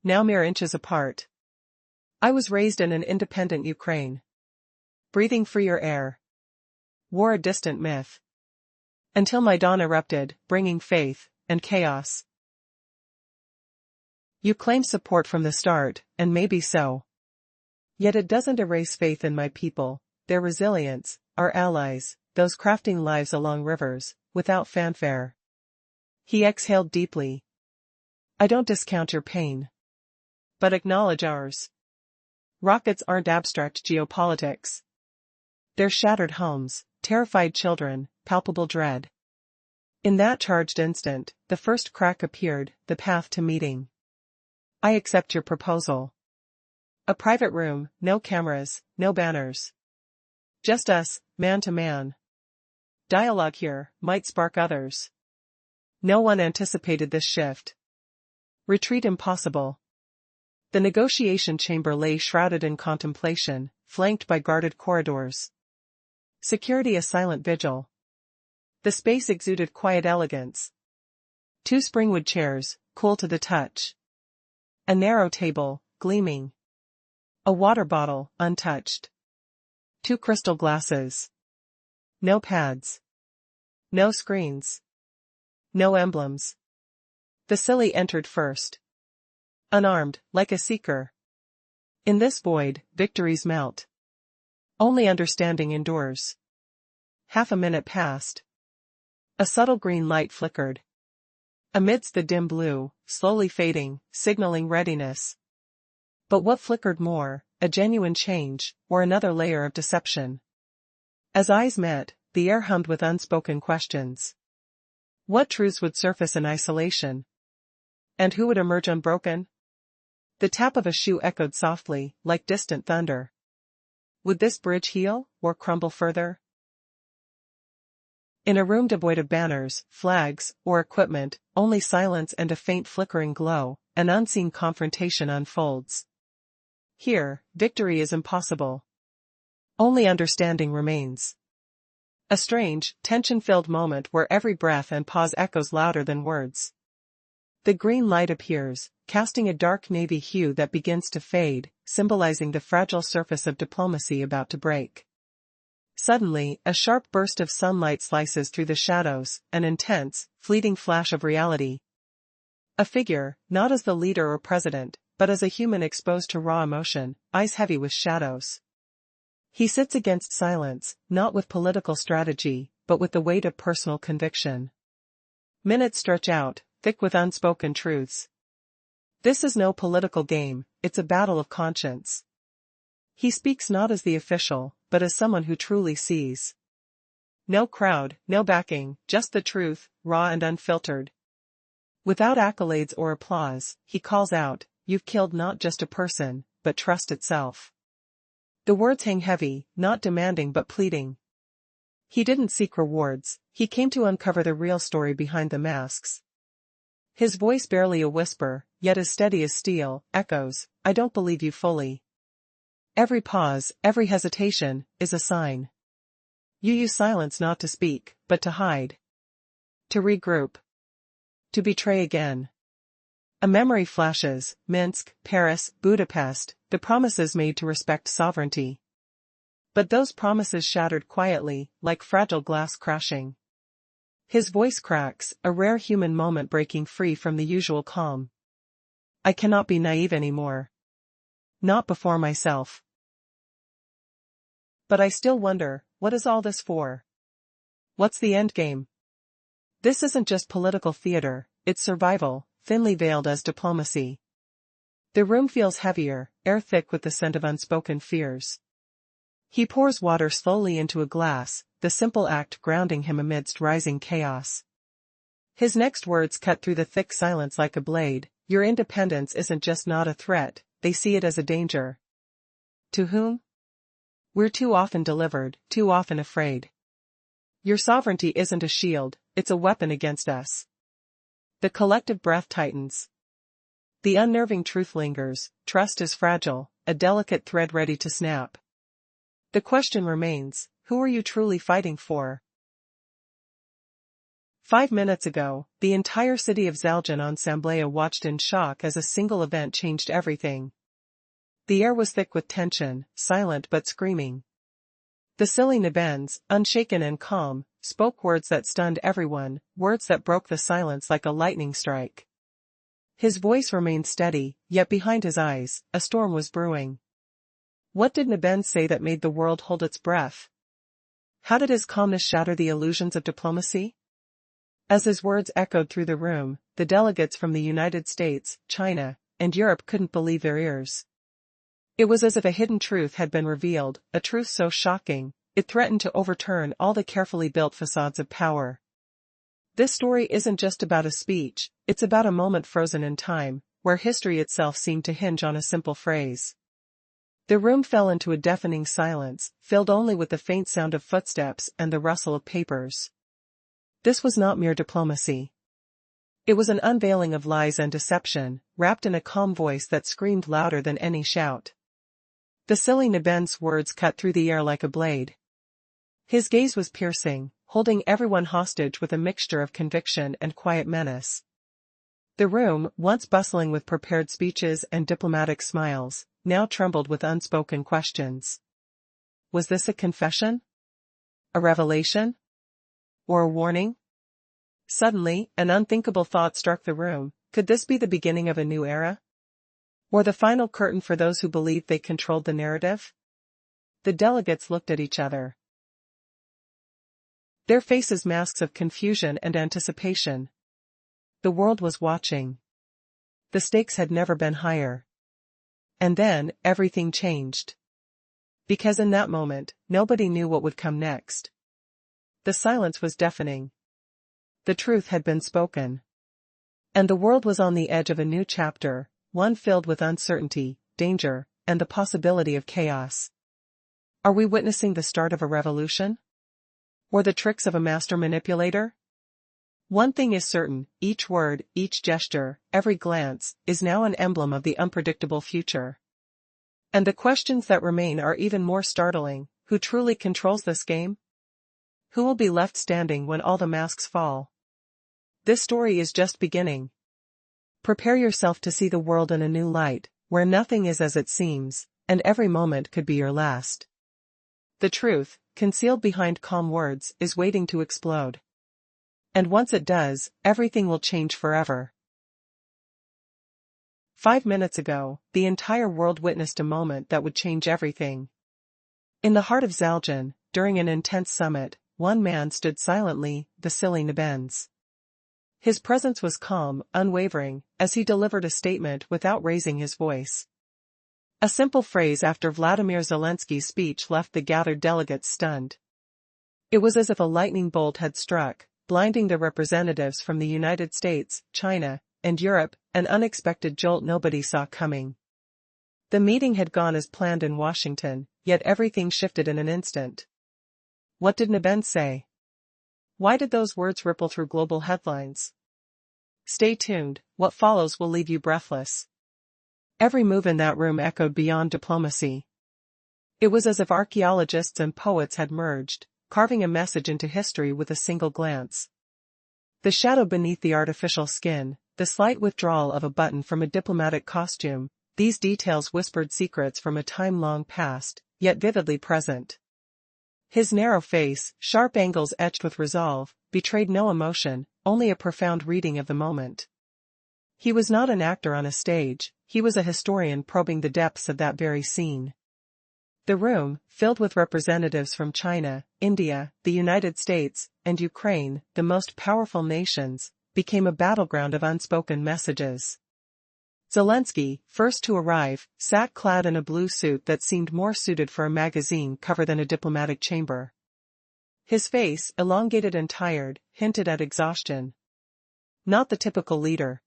Now mere inches apart. I was raised in an independent Ukraine. Breathing freer air. War a distant myth. Until my dawn erupted, bringing faith and chaos. You claimed support from the start, and maybe so. Yet it doesn't erase faith in my people, their resilience, our allies, those crafting lives along rivers, without fanfare. He exhaled deeply. I don't discount your pain. But acknowledge ours. Rockets aren't abstract geopolitics. They're shattered homes, terrified children, palpable dread. In that charged instant, the first crack appeared, the path to meeting. I accept your proposal. A private room, no cameras, no banners. Just us, man to man. Dialogue here might spark others. No one anticipated this shift. Retreat impossible. The negotiation chamber lay shrouded in contemplation, flanked by guarded corridors. Security a silent vigil. The space exuded quiet elegance. 2 springwood chairs, cool to the touch. A narrow table, gleaming. A water bottle, untouched. 2 crystal glasses. No pads. No screens. No emblems. Vasily entered first. unarmed, like a seeker. In this void, victories melt. Only understanding endures. Half a minute passed. A subtle green light flickered. Amidst the dim blue, slowly fading, signaling readiness. But what flickered more, a genuine change, or another layer of deception? As eyes met, the air hummed with unspoken questions. What truths would surface in isolation? And who would emerge unbroken? The tap of a shoe echoed softly, like distant thunder. Would this bridge heal, or crumble further? In a room devoid of banners, flags, or equipment, only silence and a faint flickering glow, an unseen confrontation unfolds. Here, victory is impossible. Only understanding remains. A strange, tension-filled moment where every breath and pause echoes louder than words. The green light appears, casting a dark navy hue that begins to fade, symbolizing the fragile surface of diplomacy about to break. Suddenly, a sharp burst of sunlight slices through the shadows, an intense, fleeting flash of reality. A figure, not as the leader or president, but as a human exposed to raw emotion, eyes heavy with shadows. He sits against silence, not with political strategy, but with the weight of personal conviction. Minutes stretch out, thick with unspoken truths. This is no political game, it's a battle of conscience. He speaks not as the official, but as someone who truly sees. No crowd, no backing, just the truth, raw and unfiltered. Without accolades or applause, he calls out, "You've killed not just a person, but trust itself." The words hang heavy, not demanding but pleading. He didn't seek rewards, he came to uncover the real story behind the masks. His voice barely a whisper, yet as steady as steel, echoes, "I don't believe you fully." Every pause, every hesitation, is a sign. You use silence not to speak, but to hide. To regroup. To betray again. A memory flashes, Minsk, Paris, Budapest, the promises made to respect sovereignty. But those promises shattered quietly, like fragile glass crashing. His voice cracks, a rare human moment breaking free from the usual calm. I cannot be naive anymore. Not before myself. But I still wonder, what is all this for? What's the endgame? This isn't just political theater, it's survival, thinly veiled as diplomacy. The room feels heavier, air thick with the scent of unspoken fears. He pours water slowly into a glass, the simple act grounding him amidst rising chaos. His next words cut through the thick silence like a blade. Your independence isn't just not a threat, they see it as a danger. To whom? We're too often delivered, too often afraid. Your sovereignty isn't a shield, it's a weapon against us. The collective breath tightens. The unnerving truth lingers, trust is fragile, a delicate thread ready to snap. The question remains, who are you truly fighting for? 5 minutes ago, the entire city of Zaljan on Samblea watched in shock as a single event changed everything. The air was thick with tension, silent but screaming. Vasily Nebens, unshaken and calm, spoke words that stunned everyone, words that broke the silence like a lightning strike. His voice remained steady, yet behind his eyes, a storm was brewing. What did Nebens say that made the world hold its breath? How did his calmness shatter the illusions of diplomacy? As his words echoed through the room, the delegates from the United States, China, and Europe couldn't believe their ears. It was as if a hidden truth had been revealed, a truth so shocking, it threatened to overturn all the carefully built facades of power. This story isn't just about a speech, it's about a moment frozen in time, where history itself seemed to hinge on a simple phrase. The room fell into a deafening silence, filled only with the faint sound of footsteps and the rustle of papers. This was not mere diplomacy. It was an unveiling of lies and deception, wrapped in a calm voice that screamed louder than any shout. Vasily Nebens' words cut through the air like a blade. His gaze was piercing, holding everyone hostage with a mixture of conviction and quiet menace. The room, once bustling with prepared speeches and diplomatic smiles, now trembled with unspoken questions. Was this a confession? A revelation? Or a warning? Suddenly, an unthinkable thought struck the room. Could this be the beginning of a new era? Or the final curtain for those who believed they controlled the narrative? The delegates looked at each other. Their faces masks of confusion and anticipation. The world was watching. The stakes had never been higher. And then, everything changed. Because in that moment, nobody knew what would come next. The silence was deafening. The truth had been spoken. And the world was on the edge of a new chapter, one filled with uncertainty, danger, and the possibility of chaos. Are we witnessing the start of a revolution? Or the tricks of a master manipulator? One thing is certain, each word, each gesture, every glance, is now an emblem of the unpredictable future. And the questions that remain are even more startling. Who truly controls this game? Who will be left standing when all the masks fall? This story is just beginning. Prepare yourself to see the world in a new light, where nothing is as it seems, and every moment could be your last. The truth, concealed behind calm words, is waiting to explode. And once it does, everything will change forever. 5 minutes ago, the entire world witnessed a moment that would change everything. In the heart of Zaldjian, during an intense summit, one man stood silently, Vasily Nebens. His presence was calm, unwavering, as he delivered a statement without raising his voice. A simple phrase after Vladimir Zelensky's speech left the gathered delegates stunned. It was as if a lightning bolt had struck, blinding the representatives from the United States, China, and Europe, an unexpected jolt nobody saw coming. The meeting had gone as planned in Washington, yet everything shifted in an instant. What did Nebens say? Why did those words ripple through global headlines? Stay tuned, what follows will leave you breathless. Every move in that room echoed beyond diplomacy. It was as if archaeologists and poets had merged, carving a message into history with a single glance. The shadow beneath the artificial skin, the slight withdrawal of a button from a diplomatic costume, these details whispered secrets from a time long past, yet vividly present. His narrow face, sharp angles etched with resolve, betrayed no emotion, only a profound reading of the moment. He was not an actor on a stage, he was a historian probing the depths of that very scene. The room, filled with representatives from China, India, the United States, and Ukraine, the most powerful nations, became a battleground of unspoken messages. Zelensky, first to arrive, sat clad in a blue suit that seemed more suited for a magazine cover than a diplomatic chamber. His face, elongated and tired, hinted at exhaustion. Not the typical leader.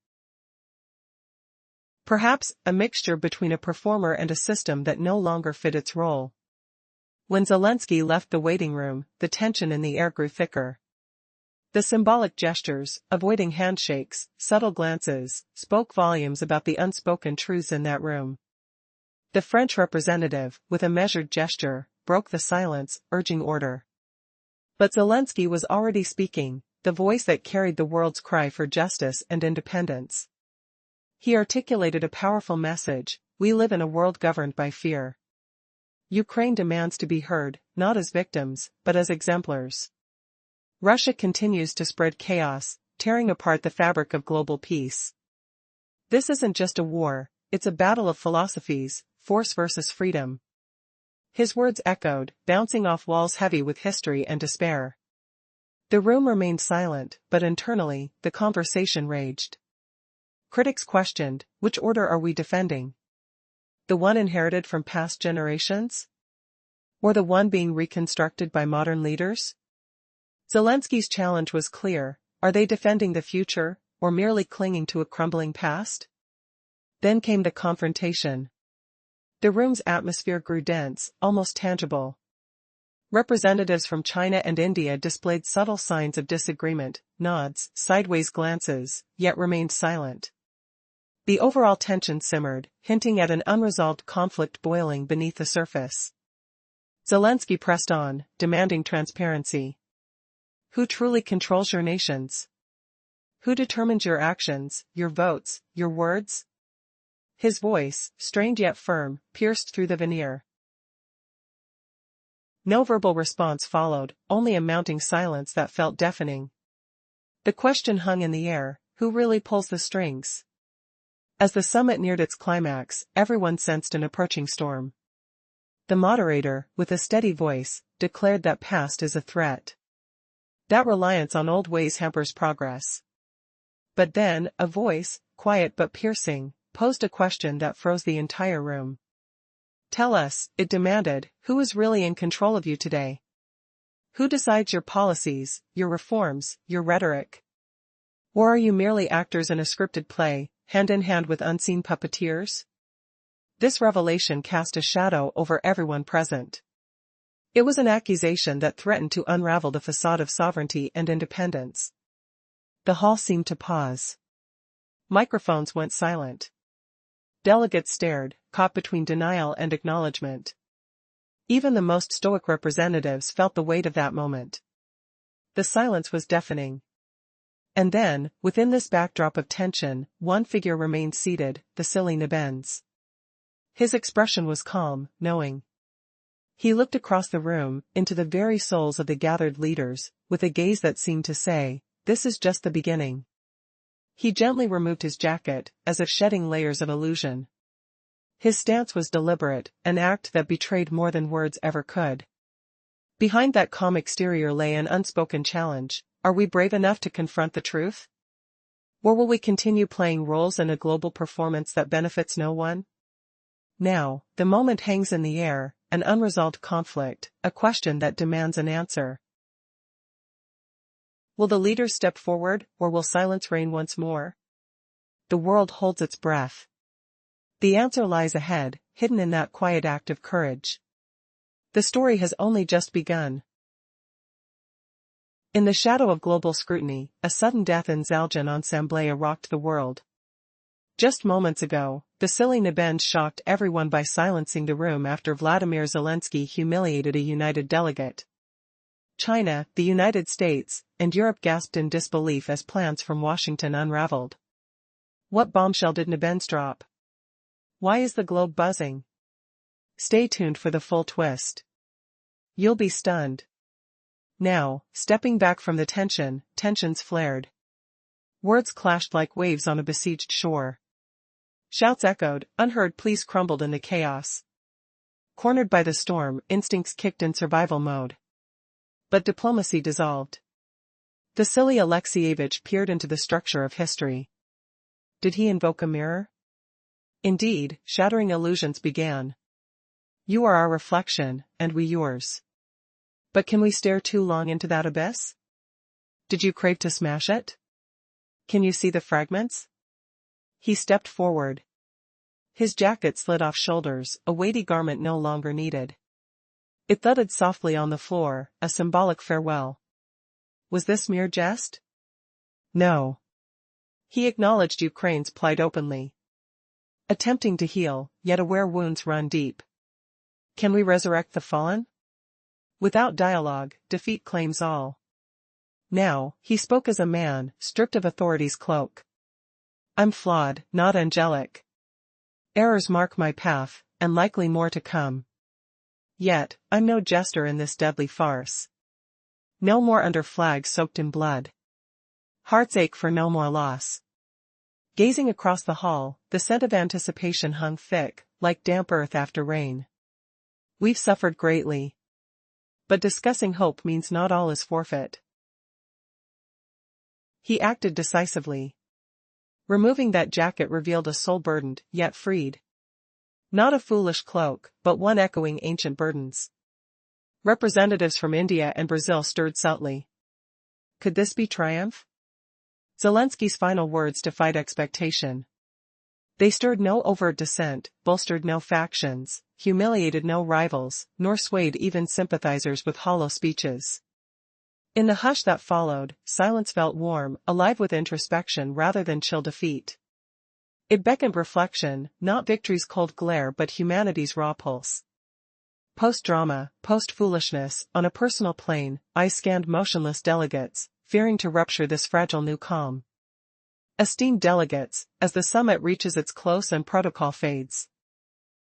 Perhaps a mixture between a performer and a system that no longer fit its role. When Zelensky left the waiting room, the tension in the air grew thicker. The symbolic gestures, avoiding handshakes, subtle glances, spoke volumes about the unspoken truths in that room. The French representative, with a measured gesture, broke the silence, urging order. But Zelensky was already speaking, the voice that carried the world's cry for justice and independence. He articulated a powerful message: we live in a world governed by fear. Ukraine demands to be heard, not as victims, but as exemplars. Russia continues to spread chaos, tearing apart the fabric of global peace. This isn't just a war, it's a battle of philosophies, force versus freedom. His words echoed, bouncing off walls heavy with history and despair. The room remained silent, but internally, the conversation raged. Critics questioned, which order are we defending? The one inherited from past generations? Or the one being reconstructed by modern leaders? Zelensky's challenge was clear: are they defending the future, or merely clinging to a crumbling past? Then came the confrontation. The room's atmosphere grew dense, almost tangible. Representatives from China and India displayed subtle signs of disagreement, nods, sideways glances, yet remained silent. The overall tension simmered, hinting at an unresolved conflict boiling beneath the surface. Zelensky pressed on, demanding transparency. Who truly controls your nations? Who determines your actions, your votes, your words? His voice, strained yet firm, pierced through the veneer. No verbal response followed, only a mounting silence that felt deafening. The question hung in the air: who really pulls the strings? As the summit neared its climax, everyone sensed an approaching storm. The moderator, with a steady voice, declared that past is a threat. That reliance on old ways hampers progress. But then, a voice, quiet but piercing, posed a question that froze the entire room. Tell us, it demanded, who is really in control of you today? Who decides your policies, your reforms, your rhetoric? Or are you merely actors in a scripted play, hand in hand with unseen puppeteers? This revelation cast a shadow over everyone present. It was an accusation that threatened to unravel the facade of sovereignty and independence. The hall seemed to pause. Microphones went silent. Delegates stared, caught between denial and acknowledgement. Even the most stoic representatives felt the weight of that moment. The silence was deafening. And then, within this backdrop of tension, one figure remained seated, Vasily Nebens. His expression was calm, knowing. He looked across the room, into the very souls of the gathered leaders, with a gaze that seemed to say, "This is just the beginning." He gently removed his jacket, as if shedding layers of illusion. His stance was deliberate, an act that betrayed more than words ever could. Behind that calm exterior lay an unspoken challenge: are we brave enough to confront the truth? Or will we continue playing roles in a global performance that benefits no one? Now, the moment hangs in the air, an unresolved conflict, a question that demands an answer. Will the leaders step forward, or will silence reign once more? The world holds its breath. The answer lies ahead, hidden in that quiet act of courage. The story has only just begun. In the shadow of global scrutiny, a sudden death in Zalgian Ensemble rocked the world. Just moments ago, Vasily Nebens shocked everyone by silencing the room after Vladimir Zelensky humiliated a united delegate. China, the United States, and Europe gasped in disbelief as plans from Washington unraveled. What bombshell did Nebens drop? Why is the globe buzzing? Stay tuned for the full twist. You'll be stunned. Now, stepping back from the tensions flared. Words clashed like waves on a besieged shore. Shouts echoed, unheard pleas crumbled in the chaos. Cornered by the storm, instincts kicked in survival mode. But diplomacy dissolved. Vasily Alexeyevich peered into the structure of history. Did he invoke a mirror? Indeed, shattering illusions began. You are our reflection, and we yours. But can we stare too long into that abyss? Did you crave to smash it? Can you see the fragments? He stepped forward. His jacket slid off shoulders, a weighty garment no longer needed. It thudded softly on the floor, a symbolic farewell. Was this mere jest? No. He acknowledged Ukraine's plight openly. Attempting to heal, yet aware wounds run deep. Can we resurrect the fallen? Without dialogue, defeat claims all. Now, he spoke as a man, stripped of authority's cloak. I'm flawed, not angelic. Errors mark my path, and likely more to come. Yet, I'm no jester in this deadly farce. No more under flags soaked in blood. Hearts ache for no more loss. Gazing across the hall, the scent of anticipation hung thick, like damp earth after rain. We've suffered greatly. But discussing hope means not all is forfeit. He acted decisively. Removing that jacket revealed a soul burdened, yet freed. Not a foolish cloak, but one echoing ancient burdens. Representatives from India and Brazil stirred subtly. Could this be triumph? Zelensky's final words defied expectation. They stirred no overt dissent, bolstered no factions, humiliated no rivals, nor swayed even sympathizers with hollow speeches. In the hush that followed, silence felt warm, alive with introspection rather than chill defeat. It beckoned reflection, not victory's cold glare but humanity's raw pulse. Post-drama, post-foolishness, on a personal plane, eyes scanned motionless delegates, fearing to rupture this fragile new calm. Esteemed delegates, as the summit reaches its close and protocol fades.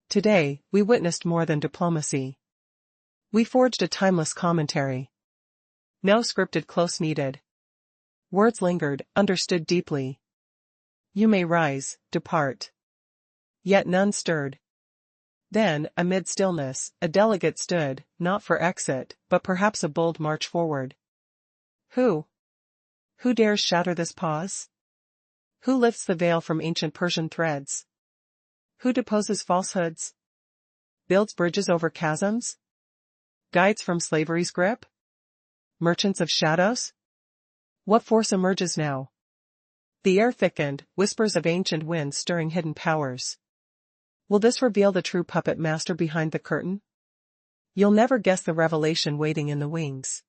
Today, we witnessed more than diplomacy. We forged a timeless commentary. No scripted close needed. Words lingered, understood deeply. You may rise, depart. Yet none stirred. Then, amid stillness, a delegate stood, not for exit, but perhaps a bold march forward. Who? Who dares shatter this pause? Who lifts the veil from ancient Persian threads? Who deposes falsehoods? Builds bridges over chasms? Guides from slavery's grip? Merchants of shadows? What force emerges now? The air thickened, whispers of ancient winds stirring hidden powers. Will this reveal the true puppet master behind the curtain? You'll never guess the revelation waiting in the wings.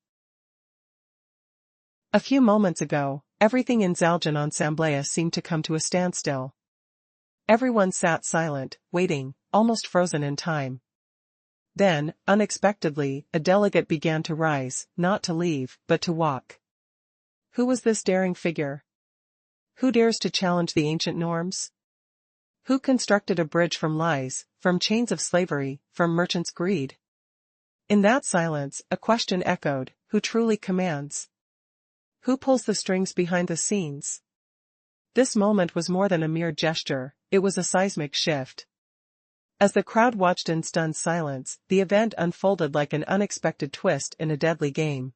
A few moments ago, everything in Zaljan Ensemble seemed to come to a standstill. Everyone sat silent, waiting, almost frozen in time. Then, unexpectedly, a delegate began to rise, not to leave, but to walk. Who was this daring figure? Who dares to challenge the ancient norms? Who constructed a bridge from lies, from chains of slavery, from merchants' greed? In that silence, a question echoed: who truly commands? Who pulls the strings behind the scenes? This moment was more than a mere gesture, it was a seismic shift. As the crowd watched in stunned silence, the event unfolded like an unexpected twist in a deadly game.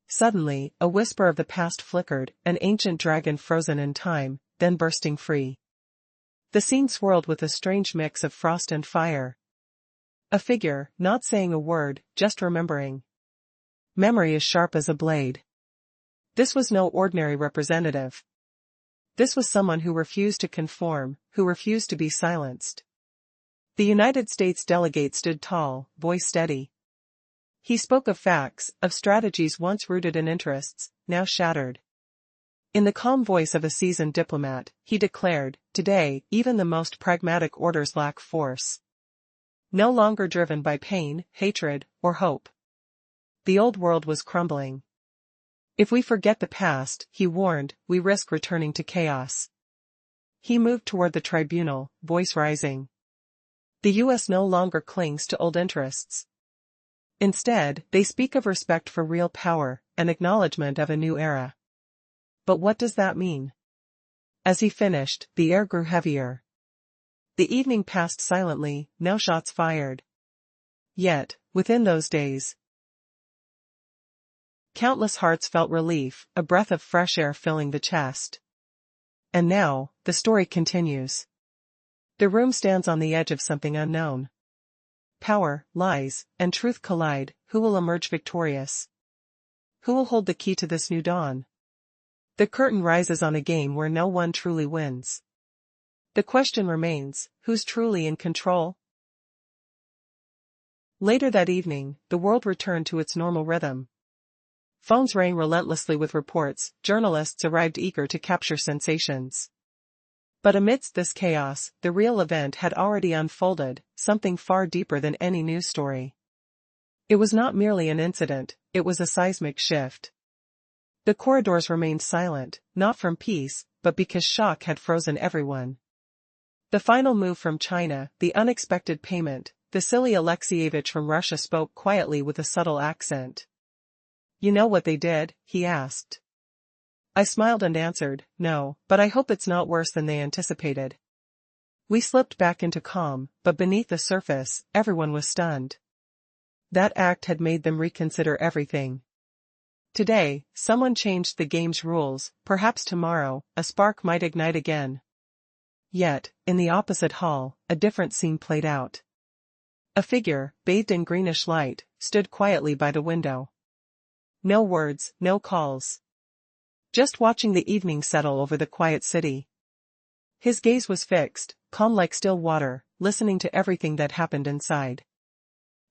Suddenly, a whisper of the past flickered, an ancient dragon frozen in time, then bursting free. The scene swirled with a strange mix of frost and fire. A figure, not saying a word, just remembering. Memory as sharp as a blade. This was no ordinary representative. This was someone who refused to conform, who refused to be silenced. The United States delegate stood tall, voice steady. He spoke of facts, of strategies once rooted in interests, now shattered. In the calm voice of a seasoned diplomat, he declared, today, even the most pragmatic orders lack force. No longer driven by pain, hatred, or hope. The old world was crumbling. If we forget the past, he warned, we risk returning to chaos. He moved toward the tribunal, voice rising. The U.S. no longer clings to old interests. Instead, they speak of respect for real power, an acknowledgement of a new era. But what does that mean? As he finished, the air grew heavier. The evening passed silently, no shots fired. Yet, within those days, countless hearts felt relief, a breath of fresh air filling the chest. And now, the story continues. The room stands on the edge of something unknown. Power, lies, and truth collide. Who will emerge victorious? Who will hold the key to this new dawn? The curtain rises on a game where no one truly wins. The question remains, who's truly in control? Later that evening, the world returned to its normal rhythm. Phones rang relentlessly with reports, journalists arrived eager to capture sensations. But amidst this chaos, the real event had already unfolded, something far deeper than any news story. It was not merely an incident, it was a seismic shift. The corridors remained silent, not from peace, but because shock had frozen everyone. The final move from China, the unexpected payment, Vasily Alexeyevich from Russia spoke quietly with a subtle accent. You know what they did? He asked. I smiled and answered, no, but I hope it's not worse than they anticipated. We slipped back into calm, but beneath the surface, everyone was stunned. That act had made them reconsider everything. Today, someone changed the game's rules, perhaps tomorrow, a spark might ignite again. Yet, in the opposite hall, a different scene played out. A figure, bathed in greenish light, stood quietly by the window. No words, no calls. Just watching the evening settle over the quiet city. His gaze was fixed, calm like still water, listening to everything that happened inside.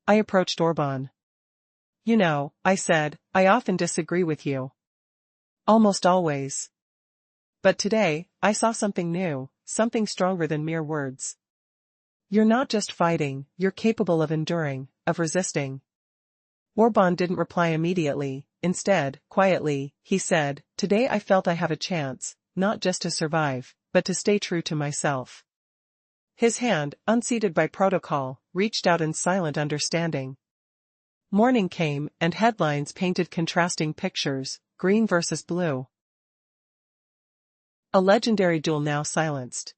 I approached Orban. You know, I said, I often disagree with you. Almost always. But today, I saw something new, something stronger than mere words. You're not just fighting, you're capable of enduring, of resisting. Orban didn't reply immediately. Instead, quietly, he said, today I felt I have a chance, not just to survive, but to stay true to myself. His hand, unseated by protocol, reached out in silent understanding. Morning came, and headlines painted contrasting pictures, green versus blue. A legendary duel now silenced.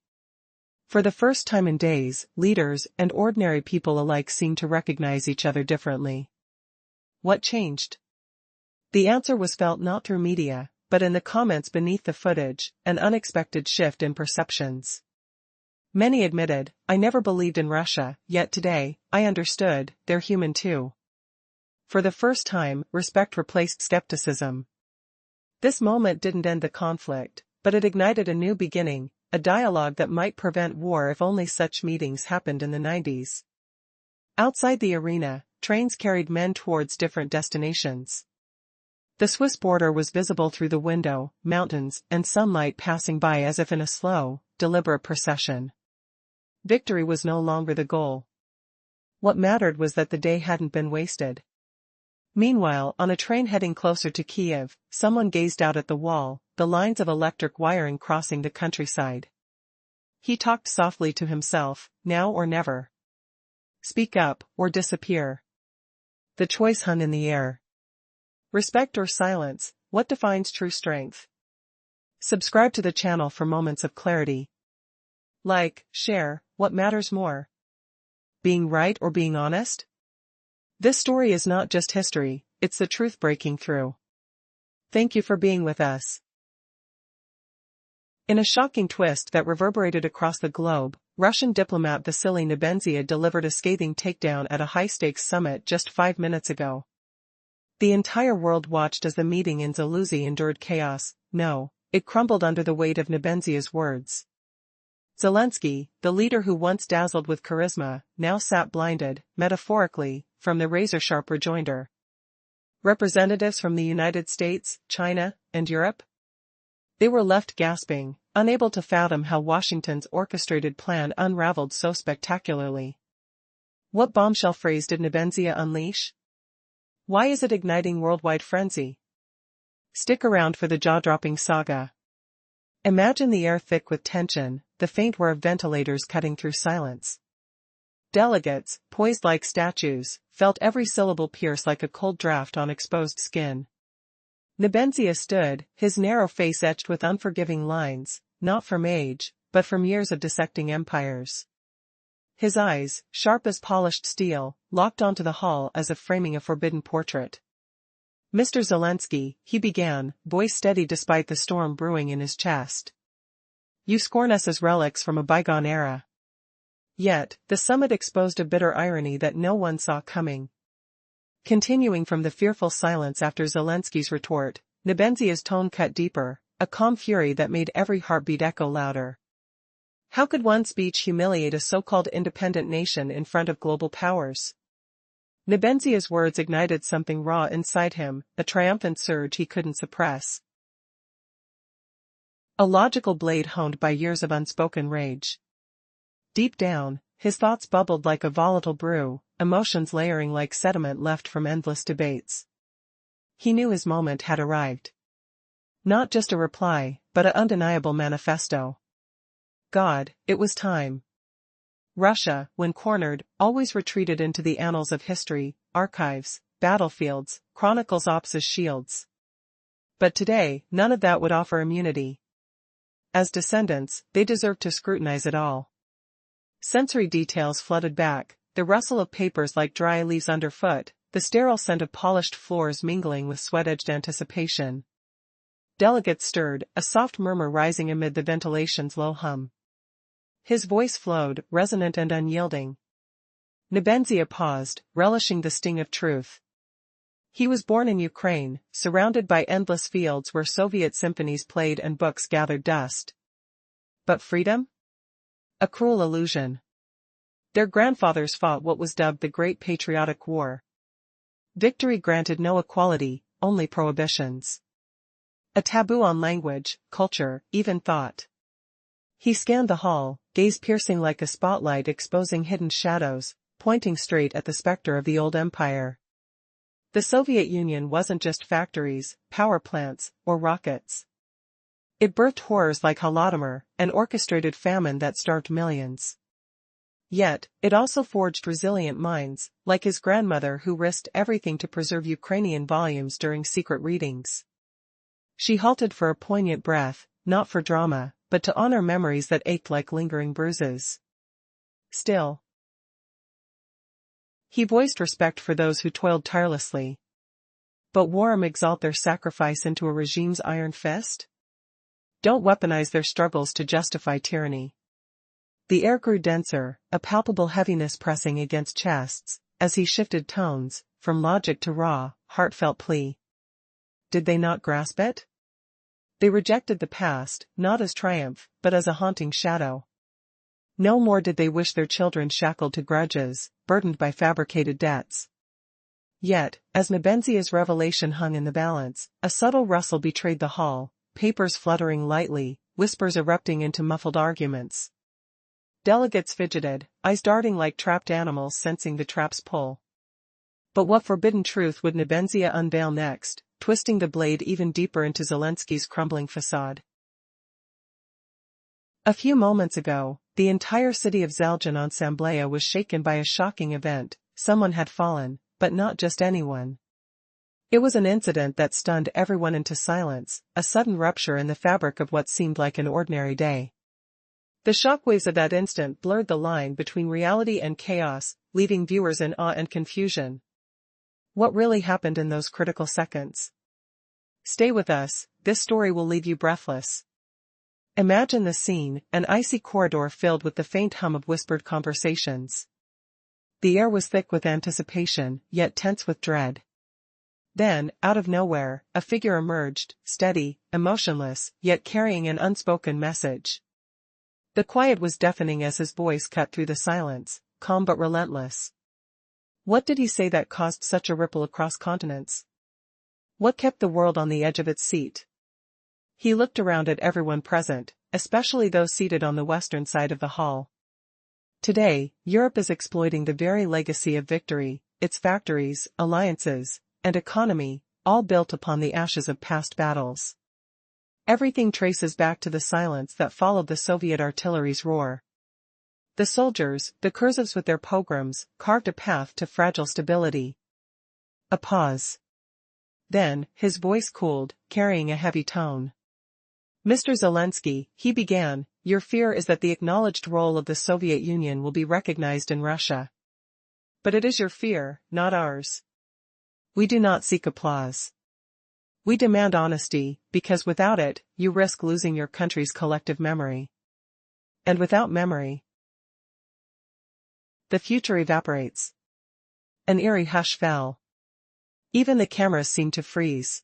For the first time in days, leaders and ordinary people alike seemed to recognize each other differently. What changed? The answer was felt not through media, but in the comments beneath the footage, an unexpected shift in perceptions. Many admitted, "I never believed in Russia, yet today, I understood, they're human too." For the first time, respect replaced skepticism. This moment didn't end the conflict, but it ignited a new beginning, a dialogue that might prevent war if only such meetings happened in the 90s. Outside the arena, trains carried men towards different destinations. The Swiss border was visible through the window, mountains and sunlight passing by as if in a slow, deliberate procession. Victory was no longer the goal. What mattered was that the day hadn't been wasted. Meanwhile, on a train heading closer to Kiev, someone gazed out at the wall, the lines of electric wiring crossing the countryside. He talked softly to himself, now or never. Speak up, or disappear. The choice hung in the air. Respect or silence, what defines true strength? Subscribe to the channel for moments of clarity. Like, share, what matters more? Being right or being honest? This story is not just history, it's the truth breaking through. Thank you for being with us. In a shocking twist that reverberated across the globe, Russian diplomat Vasily Nebenzia delivered a scathing takedown at a high-stakes summit just 5 minutes ago. The entire world watched as the meeting in Zaluzy endured chaos. No, it crumbled under the weight of Nebenzia's words. Zelensky, the leader who once dazzled with charisma, now sat blinded, metaphorically, from the razor-sharp rejoinder. Representatives from the United States, China, and Europe? They were left gasping, unable to fathom how Washington's orchestrated plan unraveled so spectacularly. What bombshell phrase did Nebenzia unleash? Why is it igniting worldwide frenzy? Stick around for the jaw-dropping saga. Imagine the air thick with tension, the faint whir of ventilators cutting through silence. Delegates, poised like statues, felt every syllable pierce like a cold draft on exposed skin. Nebenzia stood, his narrow face etched with unforgiving lines, not from age, but from years of dissecting empires. His eyes, sharp as polished steel, locked onto the hall as if framing a forbidden portrait. "Mr. Zelensky," he began, voice steady despite the storm brewing in his chest. "You scorn us as relics from a bygone era." Yet, the summit exposed a bitter irony that no one saw coming. Continuing from the fearful silence after Zelensky's retort, Nebenzia's tone cut deeper, a calm fury that made every heartbeat echo louder. How could one speech humiliate a so-called independent nation in front of global powers? Nebenzia's words ignited something raw inside him, a triumphant surge he couldn't suppress. A logical blade honed by years of unspoken rage. Deep down, his thoughts bubbled like a volatile brew, emotions layering like sediment left from endless debates. He knew his moment had arrived. Not just a reply, but an undeniable manifesto. God, it was time. Russia, when cornered, always retreated into the annals of history, archives, battlefields, chronicles ops as shields. But today, none of that would offer immunity. As descendants, they deserved to scrutinize it all. Sensory details flooded back, the rustle of papers like dry leaves underfoot, the sterile scent of polished floors mingling with sweat-edged anticipation. Delegates stirred, a soft murmur rising amid the ventilation's low hum. His voice flowed, resonant and unyielding. Nebenzia paused, relishing the sting of truth. He was born in Ukraine, surrounded by endless fields where Soviet symphonies played and books gathered dust. But freedom? A cruel illusion. Their grandfathers fought what was dubbed the Great Patriotic War. Victory granted no equality, only prohibitions. A taboo on language, culture, even thought. He scanned the hall, gaze piercing like a spotlight exposing hidden shadows, pointing straight at the specter of the old empire. The Soviet Union wasn't just factories, power plants, or rockets. It birthed horrors like Holodomor, an orchestrated famine that starved millions. Yet, it also forged resilient minds, like his grandmother who risked everything to preserve Ukrainian volumes during secret readings. She halted for a poignant breath, not for drama, but to honor memories that ached like lingering bruises. Still, he voiced respect for those who toiled tirelessly. But Warham exalt their sacrifice into a regime's iron fist? Don't weaponize their struggles to justify tyranny. The air grew denser, a palpable heaviness pressing against chests, as he shifted tones, from logic to raw, heartfelt plea. Did they not grasp it? They rejected the past, not as triumph, but as a haunting shadow. No more did they wish their children shackled to grudges, burdened by fabricated debts. Yet, as Nebenzia's revelation hung in the balance, a subtle rustle betrayed the hall, papers fluttering lightly, whispers erupting into muffled arguments. Delegates fidgeted, eyes darting like trapped animals sensing the trap's pull. But what forbidden truth would Nebenzia unveil next, twisting the blade even deeper into Zelensky's crumbling facade? A few moments ago, the entire city of Zeljan on Samblea was shaken by a shocking event. Someone had fallen, but not just anyone. It was an incident that stunned everyone into silence, a sudden rupture in the fabric of what seemed like an ordinary day. The shockwaves of that instant blurred the line between reality and chaos, leaving viewers in awe and confusion. What really happened in those critical seconds? Stay with us, this story will leave you breathless. Imagine the scene, an icy corridor filled with the faint hum of whispered conversations. The air was thick with anticipation, yet tense with dread. Then, out of nowhere, a figure emerged, steady, emotionless, yet carrying an unspoken message. The quiet was deafening as his voice cut through the silence, calm but relentless. What did he say that caused such a ripple across continents? What kept the world on the edge of its seat? He looked around at everyone present, especially those seated on the western side of the hall. Today, Europe is exploiting the very legacy of victory, its factories, alliances, and economy, all built upon the ashes of past battles. Everything traces back to the silence that followed the Soviet artillery's roar. The soldiers, the Kurzovs with their pogroms, carved a path to fragile stability. A pause. Then, his voice cooled, carrying a heavy tone. Mr. Zelensky, he began, your fear is that the acknowledged role of the Soviet Union will be recognized in Russia. But it is your fear, not ours. We do not seek applause. We demand honesty, because without it, you risk losing your country's collective memory. And without memory, the future evaporates. An eerie hush fell. Even the cameras seemed to freeze.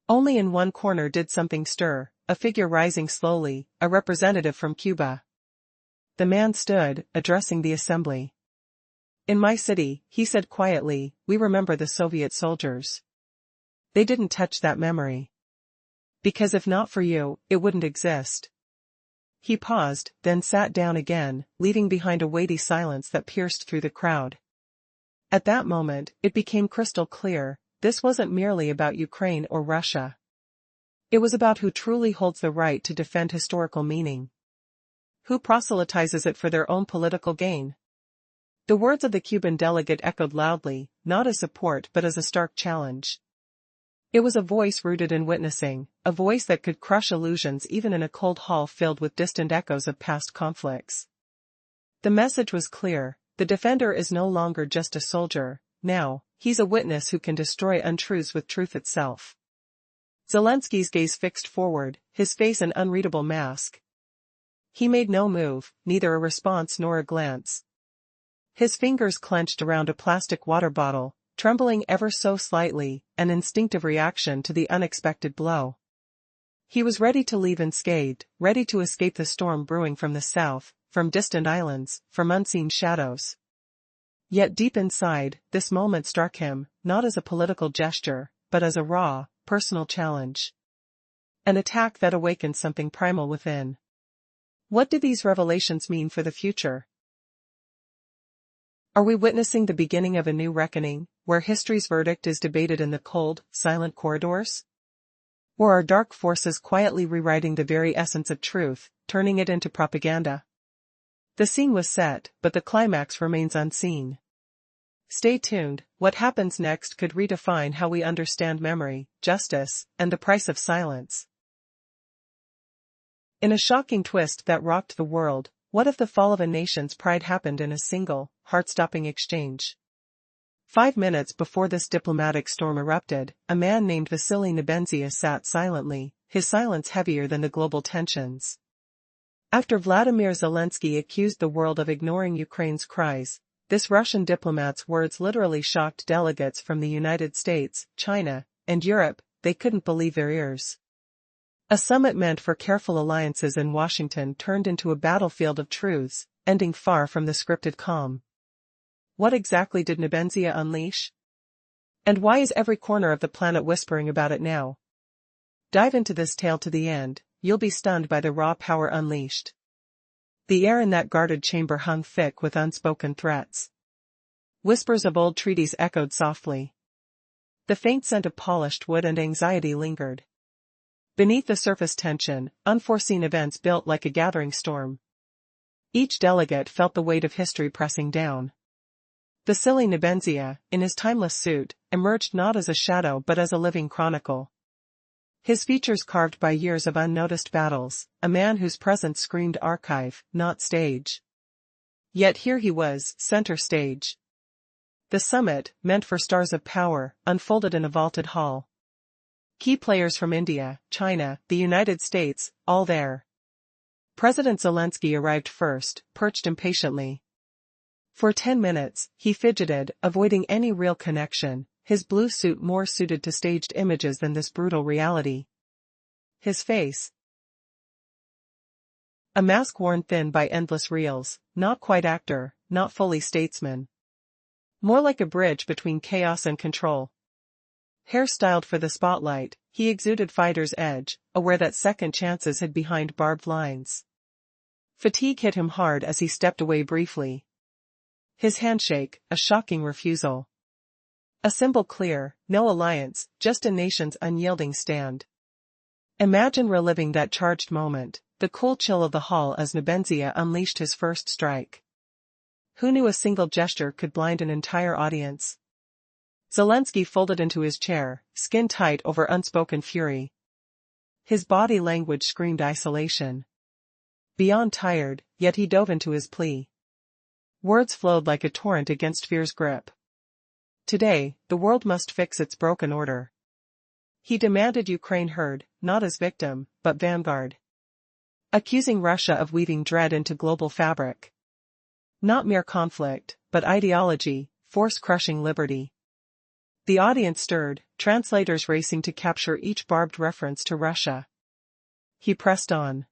Only in one corner did something stir, a figure rising slowly, a representative from Cuba. The man stood, addressing the assembly. In my city, he said quietly, we remember the Soviet soldiers. They didn't touch that memory. Because if not for you, it wouldn't exist. He paused, then sat down again, leaving behind a weighty silence that pierced through the crowd. At that moment, it became crystal clear, this wasn't merely about Ukraine or Russia. It was about who truly holds the right to defend historical meaning. Who proselytizes it for their own political gain. The words of the Cuban delegate echoed loudly, not as support but as a stark challenge. It was a voice rooted in witnessing, a voice that could crush illusions even in a cold hall filled with distant echoes of past conflicts. The message was clear, the defender is no longer just a soldier, now, he's a witness who can destroy untruths with truth itself. Zelensky's gaze fixed forward, his face an unreadable mask. He made no move, neither a response nor a glance. His fingers clenched around a plastic water bottle, trembling ever so slightly, an instinctive reaction to the unexpected blow. He was ready to leave unscathed, ready to escape the storm brewing from the south, from distant islands, from unseen shadows. Yet deep inside, this moment struck him, not as a political gesture, but as a raw, personal challenge. An attack that awakened something primal within. What do these revelations mean for the future? Are we witnessing the beginning of a new reckoning, where history's verdict is debated in the cold, silent corridors? Or are dark forces quietly rewriting the very essence of truth, turning it into propaganda? The scene was set, but the climax remains unseen. Stay tuned, what happens next could redefine how we understand memory, justice, and the price of silence. In a shocking twist that rocked the world, what if the fall of a nation's pride happened in a single, heart-stopping exchange? 5 minutes before this diplomatic storm erupted, a man named Vasily Nebenzia sat silently, his silence heavier than the global tensions. After Vladimir Zelensky accused the world of ignoring Ukraine's cries, this Russian diplomat's words literally shocked delegates from the United States, China, and Europe. They couldn't believe their ears. A summit meant for careful alliances in Washington turned into a battlefield of truths, ending far from the scripted calm. What exactly did Nebenzia unleash? And why is every corner of the planet whispering about it now? Dive into this tale to the end, you'll be stunned by the raw power unleashed. The air in that guarded chamber hung thick with unspoken threats. Whispers of old treaties echoed softly. The faint scent of polished wood and anxiety lingered. Beneath the surface tension, unforeseen events built like a gathering storm. Each delegate felt the weight of history pressing down. Vasily Nebenzia, in his timeless suit, emerged not as a shadow but as a living chronicle. His features carved by years of unnoticed battles, a man whose presence screamed archive, not stage. Yet here he was, center stage. The summit, meant for stars of power, unfolded in a vaulted hall. Key players from India, China, the United States, all there. President Zelensky arrived first, perched impatiently. For 10 minutes, he fidgeted, avoiding any real connection, his blue suit more suited to staged images than this brutal reality. His face, a mask worn thin by endless reels, not quite actor, not fully statesman. More like a bridge between chaos and control. Hair styled for the spotlight, he exuded fighter's edge, aware that second chances hid behind barbed lines. Fatigue hit him hard as he stepped away briefly. His handshake, a shocking refusal. A symbol clear, no alliance, just a nation's unyielding stand. Imagine reliving that charged moment, the cool chill of the hall as Nebenzia unleashed his first strike. Who knew a single gesture could blind an entire audience? Zelensky folded into his chair, skin tight over unspoken fury. His body language screamed isolation. Beyond tired, yet he dove into his plea. Words flowed like a torrent against fear's grip. Today, the world must fix its broken order. He demanded Ukraine heard, not as victim, but vanguard. Accusing Russia of weaving dread into global fabric. Not mere conflict, but ideology, force-crushing liberty. The audience stirred, translators racing to capture each barbed reference to Russia. He pressed on,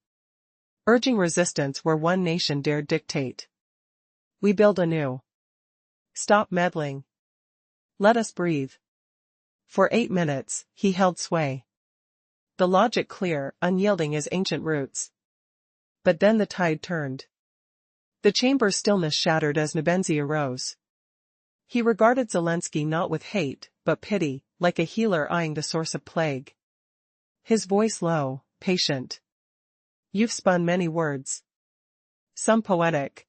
urging resistance where one nation dared dictate. We build anew. Stop meddling. Let us breathe. For 8 minutes, he held sway. The logic clear, unyielding as ancient roots. But then the tide turned. The chamber's stillness shattered as Nebenzia rose. He regarded Zelensky not with hate, but pity, like a healer eyeing the source of plague. His voice low, patient. You've spun many words. Some poetic.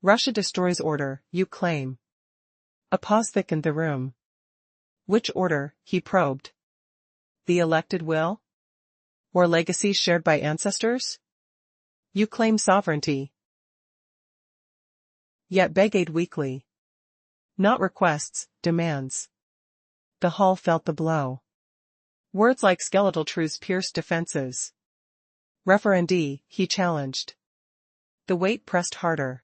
Russia destroys order, you claim. A pause thickened the room. Which order, he probed. The elected will? Or legacies shared by ancestors? You claim sovereignty. Yet begged weakly. Not requests, demands. The hall felt the blow. Words like skeletal truths pierced defenses. Referendee, he challenged. The weight pressed harder.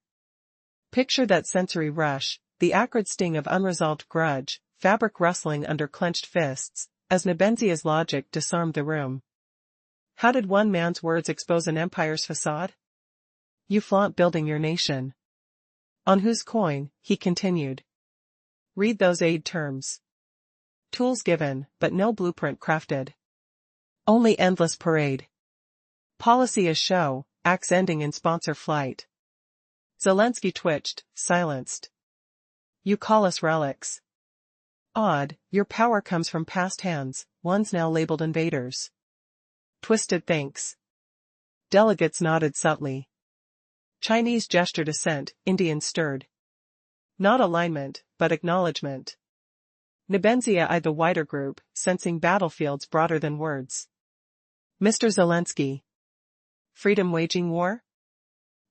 Picture that sensory rush, the acrid sting of unresolved grudge, fabric rustling under clenched fists, as Nebenzia's logic disarmed the room. How did one man's words expose an empire's facade? You flaunt building your nation. On whose coin, he continued. Read those aid terms. Tools given, but no blueprint crafted. Only endless parade. Policy as show, acts ending in sponsor flight. Zelensky twitched, silenced. You call us relics. Odd, your power comes from past hands, ones now labeled invaders. Twisted thinks. Delegates nodded subtly. Chinese gestured assent, Indians stirred. Not alignment, but acknowledgement. Nebenzia eyed the wider group, sensing battlefields broader than words. Mr. Zelensky. Freedom waging war?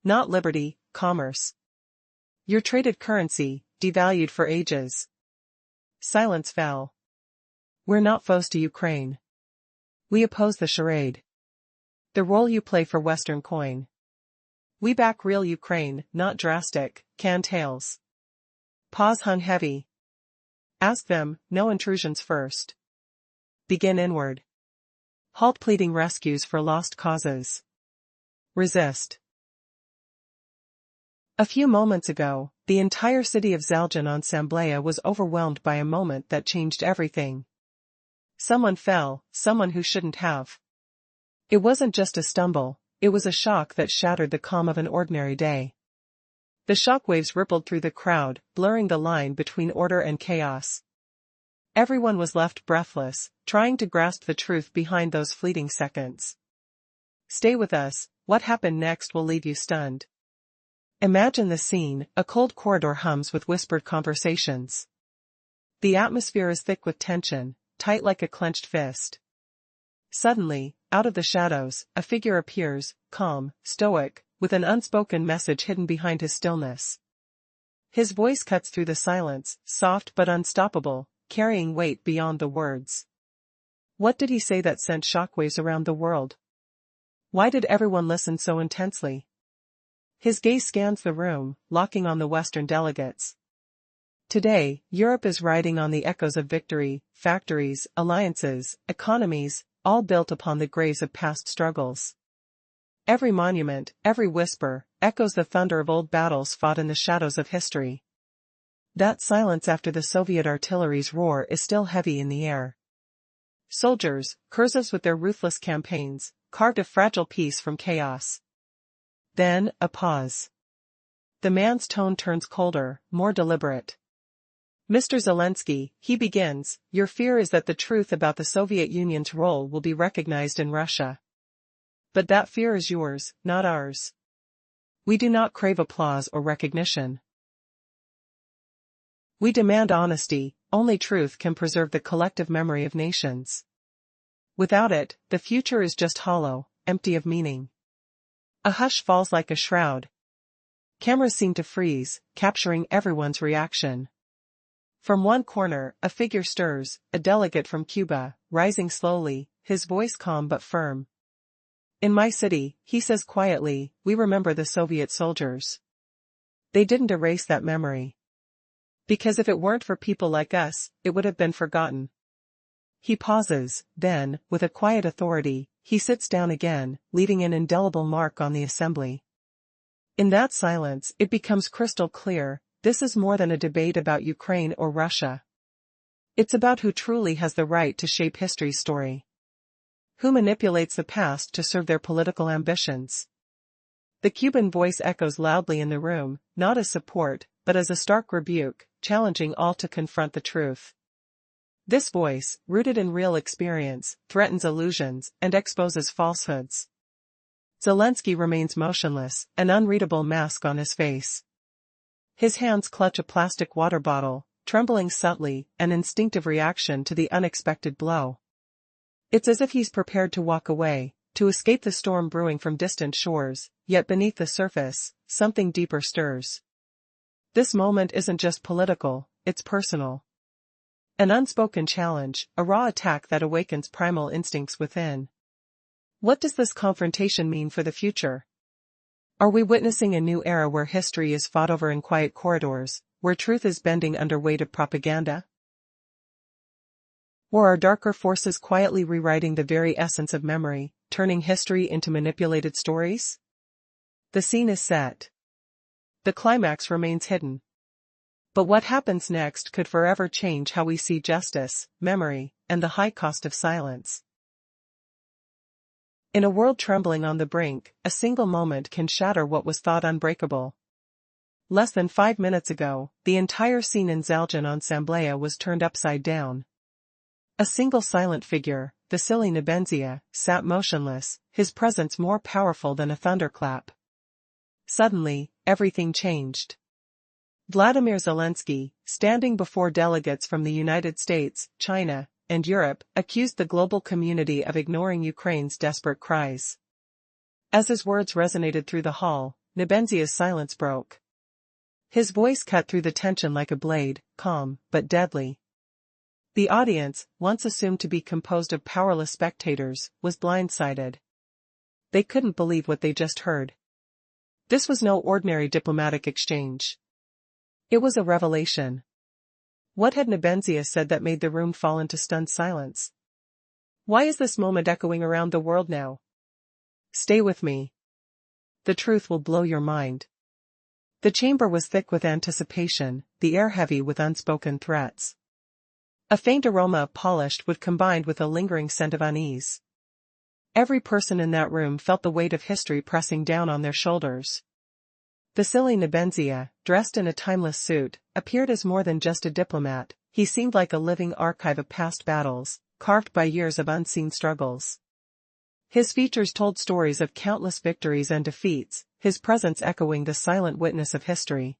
Not liberty, commerce. Your traded currency, devalued for ages. Silence fell. We're not foes to Ukraine. We oppose the charade. The role you play for Western coin. We back real Ukraine, not drastic, canned tales. Pause hung heavy. Ask them, no intrusions first. Begin inward. Halt pleading rescues for lost causes. Resist. A few moments ago, the entire city of Zaljan on Samblea was overwhelmed by a moment that changed everything. Someone fell, someone who shouldn't have. It wasn't just a stumble, it was a shock that shattered the calm of an ordinary day. The shockwaves rippled through the crowd, blurring the line between order and chaos. Everyone was left breathless, trying to grasp the truth behind those fleeting seconds. Stay with us, what happened next will leave you stunned. Imagine the scene, a cold corridor hums with whispered conversations. The atmosphere is thick with tension, tight like a clenched fist. Suddenly, out of the shadows, a figure appears, calm, stoic, with an unspoken message hidden behind his stillness. His voice cuts through the silence, soft but unstoppable, carrying weight beyond the words. What did he say that sent shockwaves around the world? Why did everyone listen so intensely? His gaze scans the room, locking on the Western delegates. Today, Europe is riding on the echoes of victory, factories, alliances, economies, all built upon the graves of past struggles. Every monument, every whisper, echoes the thunder of old battles fought in the shadows of history. That silence after the Soviet artillery's roar is still heavy in the air. Soldiers, Kurzes with their ruthless campaigns, carved a fragile peace from chaos. Then, a pause. The man's tone turns colder, more deliberate. Mr. Zelensky, he begins, your fear is that the truth about the Soviet Union's role will be recognized in Russia. But that fear is yours, not ours. We do not crave applause or recognition. We demand honesty, only truth can preserve the collective memory of nations. Without it, the future is just hollow, empty of meaning. A hush falls like a shroud. Cameras seem to freeze, capturing everyone's reaction. From one corner, a figure stirs, a delegate from Cuba, rising slowly, his voice calm but firm. In my city, he says quietly, we remember the Soviet soldiers. They didn't erase that memory. Because if it weren't for people like us, it would have been forgotten. He pauses, then, with a quiet authority, he sits down again, leaving an indelible mark on the assembly. In that silence, it becomes crystal clear, this is more than a debate about Ukraine or Russia. It's about who truly has the right to shape history's story. Who manipulates the past to serve their political ambitions. The Cuban voice echoes loudly in the room, not as support, but as a stark rebuke, challenging all to confront the truth. This voice, rooted in real experience, threatens illusions and exposes falsehoods. Zelensky remains motionless, an unreadable mask on his face. His hands clutch a plastic water bottle, trembling subtly, an instinctive reaction to the unexpected blow. It's as if he's prepared to walk away, to escape the storm brewing from distant shores, yet beneath the surface, something deeper stirs. This moment isn't just political, it's personal. An unspoken challenge, a raw attack that awakens primal instincts within. What does this confrontation mean for the future? Are we witnessing a new era where history is fought over in quiet corridors, where truth is bending under weight of propaganda? Or are darker forces quietly rewriting the very essence of memory, turning history into manipulated stories? The scene is set. The climax remains hidden. But what happens next could forever change how we see justice, memory, and the high cost of silence. In a world trembling on the brink, a single moment can shatter what was thought unbreakable. Less than 5 minutes ago, the entire scene in Zaljan on Samblea was turned upside down. A single silent figure, Vasily Nebenzia, sat motionless, his presence more powerful than a thunderclap. Suddenly, everything changed. Vladimir Zelensky, standing before delegates from the United States, China, and Europe, accused the global community of ignoring Ukraine's desperate cries. As his words resonated through the hall, Nebenzia's silence broke. His voice cut through the tension like a blade, calm, but deadly. The audience, once assumed to be composed of powerless spectators, was blindsided. They couldn't believe what they just heard. This was no ordinary diplomatic exchange. It was a revelation. What had Nebenzia said that made the room fall into stunned silence? Why is this moment echoing around the world now? Stay with me. The truth will blow your mind. The chamber was thick with anticipation, the air heavy with unspoken threats. A faint aroma of polished wood combined with a lingering scent of unease. Every person in that room felt the weight of history pressing down on their shoulders. Vasily Nebenzia, dressed in a timeless suit, appeared as more than just a diplomat. He seemed like a living archive of past battles, carved by years of unseen struggles. His features told stories of countless victories and defeats, his presence echoing the silent witness of history.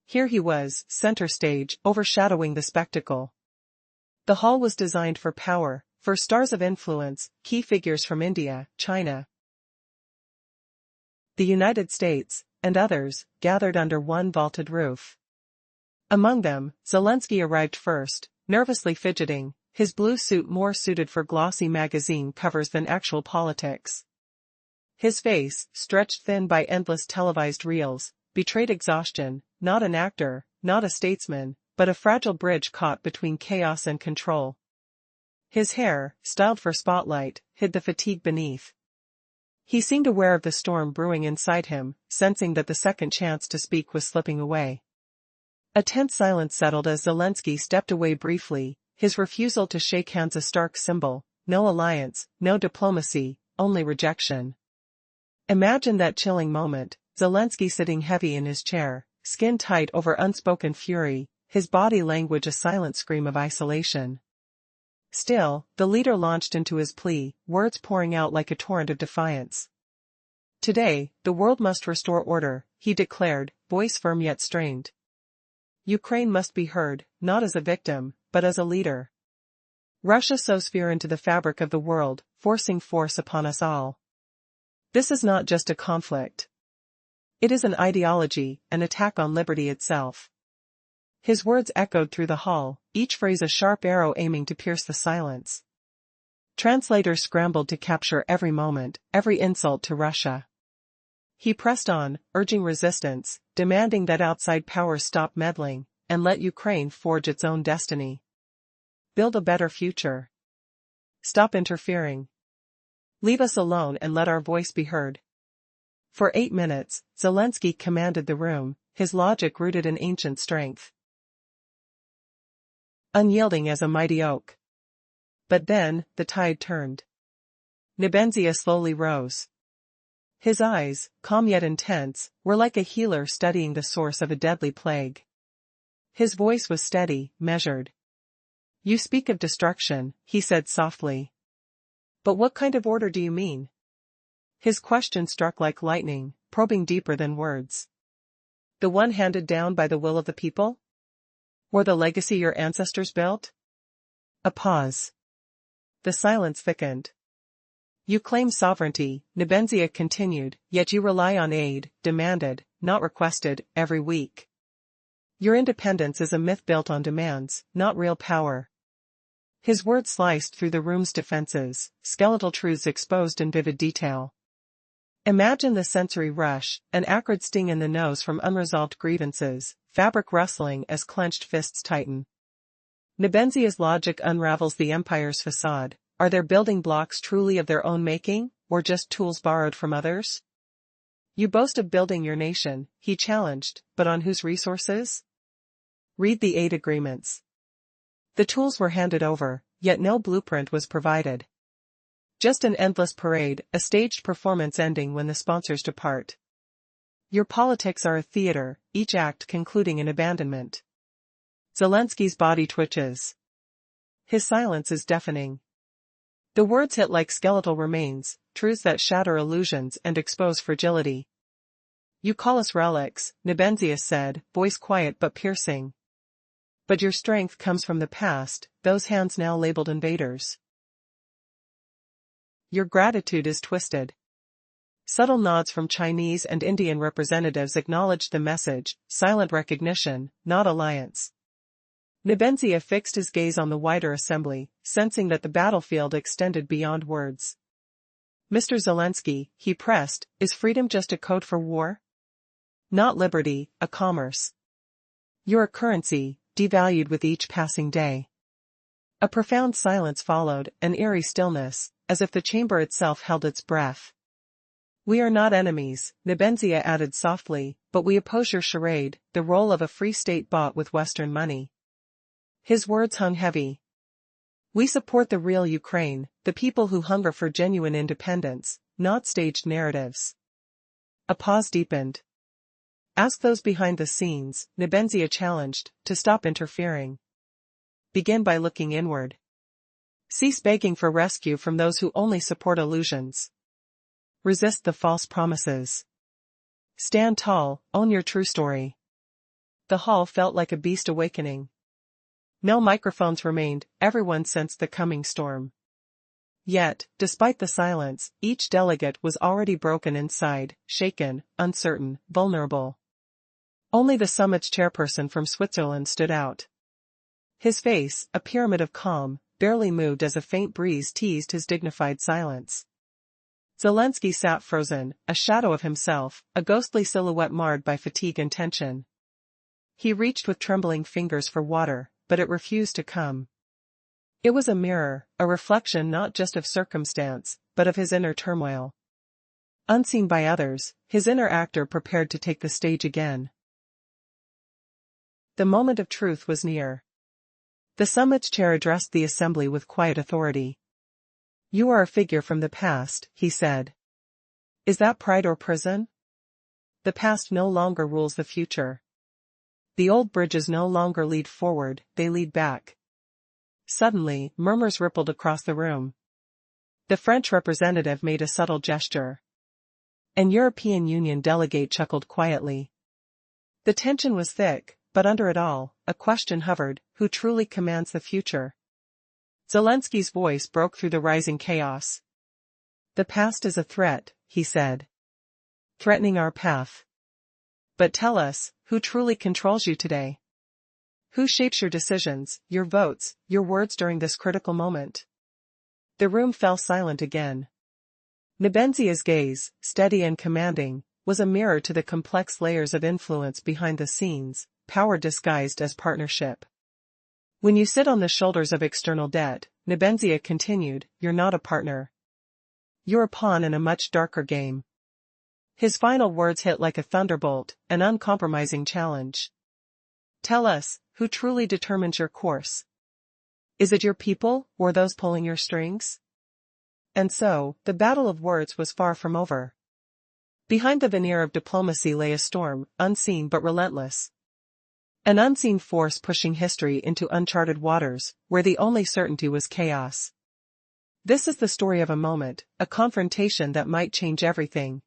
Here he was, center stage, overshadowing the spectacle. The hall was designed for power, for stars of influence, key figures from India, China, the United States, and others, gathered under one vaulted roof. Among them, Zelensky arrived first, nervously fidgeting, his blue suit more suited for glossy magazine covers than actual politics. His face, stretched thin by endless televised reels, betrayed exhaustion, not an actor, not a statesman, but a fragile bridge caught between chaos and control. His hair, styled for spotlight, hid the fatigue beneath. He seemed aware of the storm brewing inside him, sensing that the second chance to speak was slipping away. A tense silence settled as Zelensky stepped away briefly, his refusal to shake hands a stark symbol: no alliance, no diplomacy, only rejection. Imagine that chilling moment, Zelensky sitting heavy in his chair, skin tight over unspoken fury, his body language a silent scream of isolation. Still, the leader launched into his plea, words pouring out like a torrent of defiance. Today, the world must restore order, he declared, voice firm yet strained. Ukraine must be heard, not as a victim, but as a leader. Russia sows fear into the fabric of the world, forcing force upon us all. This is not just a conflict. It is an ideology, an attack on liberty itself. His words echoed through the hall, each phrase a sharp arrow aiming to pierce the silence. Translators scrambled to capture every moment, every insult to Russia. He pressed on, urging resistance, demanding that outside powers stop meddling, and let Ukraine forge its own destiny. Build a better future. Stop interfering. Leave us alone and let our voice be heard. For 8 minutes, Zelensky commanded the room, his logic rooted in ancient strength. Unyielding as a mighty oak. But then, the tide turned. Nebenzia slowly rose. His eyes, calm yet intense, were like a healer studying the source of a deadly plague. His voice was steady, measured. You speak of destruction, he said softly. But what kind of order do you mean? His question struck like lightning, probing deeper than words. The one handed down by the will of the people? Or the legacy your ancestors built? A pause. The silence thickened. You claim sovereignty, Nebenzia continued, yet you rely on aid, demanded, not requested, every week. Your independence is a myth built on demands, not real power. His words sliced through the room's defenses, skeletal truths exposed in vivid detail. Imagine the sensory rush, an acrid sting in the nose from unresolved grievances, fabric rustling as clenched fists tighten. Nebenzia's logic unravels the empire's facade. Are their building blocks truly of their own making, or just tools borrowed from others? You boast of building your nation, he challenged, but on whose resources? Read the aid agreements. The tools were handed over, yet no blueprint was provided. Just an endless parade, a staged performance ending when the sponsors depart. Your politics are a theater, each act concluding in abandonment. Zelensky's body twitches. His silence is deafening. The words hit like skeletal remains, truths that shatter illusions and expose fragility. You call us relics, Nebenzia said, voice quiet but piercing. But your strength comes from the past, those hands now labeled invaders. Your gratitude is twisted. Subtle nods from Chinese and Indian representatives acknowledged the message, silent recognition, not alliance. Nebenzia fixed his gaze on the wider assembly, sensing that the battlefield extended beyond words. Mr. Zelensky, he pressed, is freedom just a code for war? Not liberty, a commerce. You're a currency, devalued with each passing day. A profound silence followed, an eerie stillness, as if the chamber itself held its breath. We are not enemies, Nebenzia added softly, but we oppose your charade, the role of a free state bought with Western money. His words hung heavy. We support the real Ukraine, the people who hunger for genuine independence, not staged narratives. A pause deepened. Ask those behind the scenes, Nebenzia challenged, to stop interfering. Begin by looking inward. Cease begging for rescue from those who only support illusions. Resist the false promises. Stand tall, own your true story. The hall felt like a beast awakening. No microphones remained, everyone sensed the coming storm. Yet, despite the silence, each delegate was already broken inside, shaken, uncertain, vulnerable. Only the summit's chairperson from Switzerland stood out. His face, a pyramid of calm, barely moved as a faint breeze teased his dignified silence. Zelensky sat frozen, a shadow of himself, a ghostly silhouette marred by fatigue and tension. He reached with trembling fingers for water, but it refused to come. It was a mirror, a reflection not just of circumstance, but of his inner turmoil. Unseen by others, his inner actor prepared to take the stage again. The moment of truth was near. The summit's chair addressed the assembly with quiet authority. You are a figure from the past, he said. Is that pride or prison? The past no longer rules the future. The old bridges no longer lead forward, they lead back. Suddenly, murmurs rippled across the room. The French representative made a subtle gesture. An European Union delegate chuckled quietly. The tension was thick, but under it all, a question hovered, who truly commands the future? Zelensky's voice broke through the rising chaos. The past is a threat, he said. Threatening our path. But tell us, who truly controls you today? Who shapes your decisions, your votes, your words during this critical moment? The room fell silent again. Nebenzia's gaze, steady and commanding, was a mirror to the complex layers of influence behind the scenes, power disguised as partnership. When you sit on the shoulders of external debt, Nebenzia continued, you're not a partner. You're a pawn in a much darker game. His final words hit like a thunderbolt, an uncompromising challenge. Tell us, who truly determines your course? Is it your people, or those pulling your strings? And so, the battle of words was far from over. Behind the veneer of diplomacy lay a storm, unseen but relentless. An unseen force pushing history into uncharted waters, where the only certainty was chaos. This is the story of a moment, a confrontation that might change everything.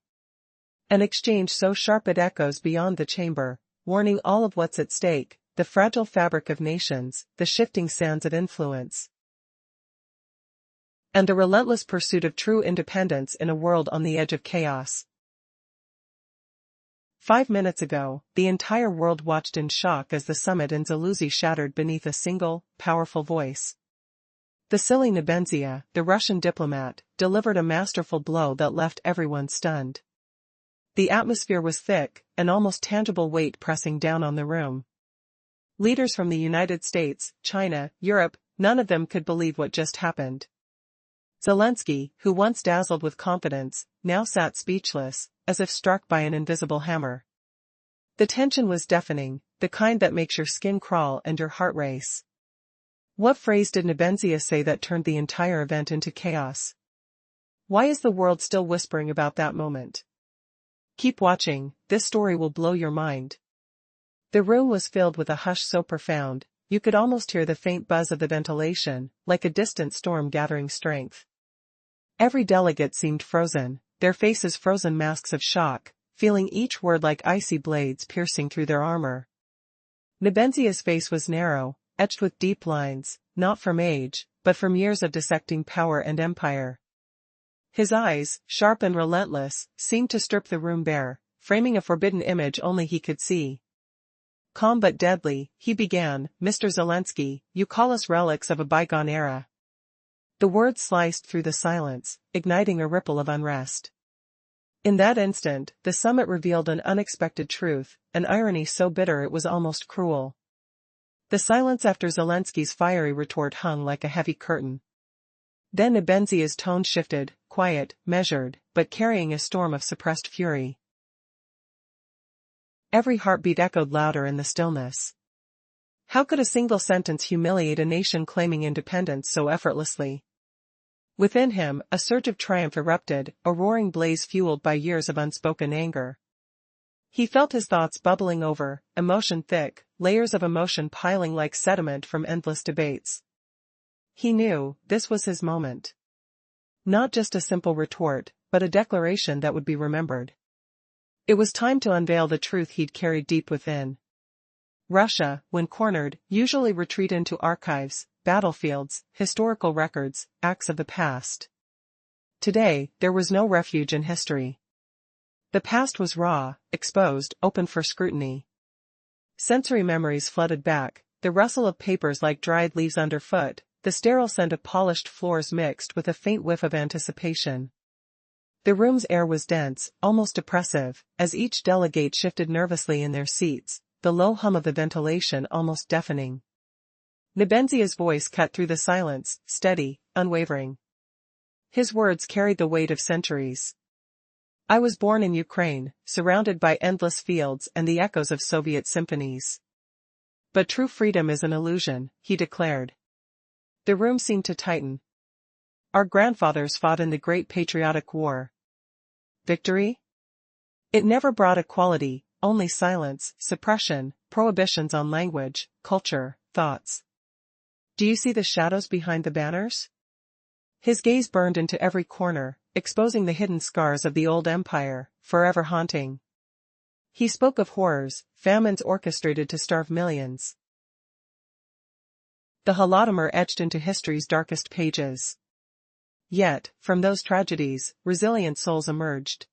An exchange so sharp it echoes beyond the chamber, warning all of what's at stake, the fragile fabric of nations, the shifting sands of influence. And the relentless pursuit of true independence in a world on the edge of chaos. 5 minutes ago, the entire world watched in shock as the summit in Zaluzy shattered beneath a single, powerful voice. The silly Nebenzia, the Russian diplomat, delivered a masterful blow that left everyone stunned. The atmosphere was thick, an almost tangible weight pressing down on the room. Leaders from the United States, China, Europe, none of them could believe what just happened. Zelensky, who once dazzled with confidence, now sat speechless, as if struck by an invisible hammer. The tension was deafening, the kind that makes your skin crawl and your heart race. What phrase did Nebenzia say that turned the entire event into chaos? Why is the world still whispering about that moment? Keep watching, this story will blow your mind. The room was filled with a hush so profound, you could almost hear the faint buzz of the ventilation, like a distant storm gathering strength. Every delegate seemed frozen, their faces frozen masks of shock, feeling each word like icy blades piercing through their armor. Nebenzia's face was narrow, etched with deep lines, not from age, but from years of dissecting power and empire. His eyes, sharp and relentless, seemed to strip the room bare, framing a forbidden image only he could see. Calm but deadly, he began, "Mr. Zelensky, you call us relics of a bygone era." The words sliced through the silence, igniting a ripple of unrest. In that instant, the summit revealed an unexpected truth, an irony so bitter it was almost cruel. The silence after Zelensky's fiery retort hung like a heavy curtain. Then Nebenzia's tone shifted, quiet, measured, but carrying a storm of suppressed fury. Every heartbeat echoed louder in the stillness. How could a single sentence humiliate a nation claiming independence so effortlessly? Within him, a surge of triumph erupted, a roaring blaze fueled by years of unspoken anger. He felt his thoughts bubbling over, emotion thick, layers of emotion piling like sediment from endless debates. He knew, this was his moment. Not just a simple retort, but a declaration that would be remembered. It was time to unveil the truth he'd carried deep within. Russia, when cornered, usually retreat into archives, battlefields, historical records, acts of the past. Today, there was no refuge in history. The past was raw, exposed, open for scrutiny. Sensory memories flooded back, the rustle of papers like dried leaves underfoot, the sterile scent of polished floors mixed with a faint whiff of anticipation. The room's air was dense, almost oppressive, as each delegate shifted nervously in their seats, the low hum of the ventilation almost deafening. Nebenzia's voice cut through the silence, steady, unwavering. His words carried the weight of centuries. "I was born in Ukraine, surrounded by endless fields and the echoes of Soviet symphonies. But true freedom is an illusion," he declared. The room seemed to tighten. "Our grandfathers fought in the Great Patriotic War. Victory? It never brought equality, only silence, suppression, prohibitions on language, culture, thoughts. Do you see the shadows behind the banners?" His gaze burned into every corner, exposing the hidden scars of the old empire, forever haunting. He spoke of horrors, famines orchestrated to starve millions. The Holodomor etched into history's darkest pages. Yet, from those tragedies, resilient souls emerged.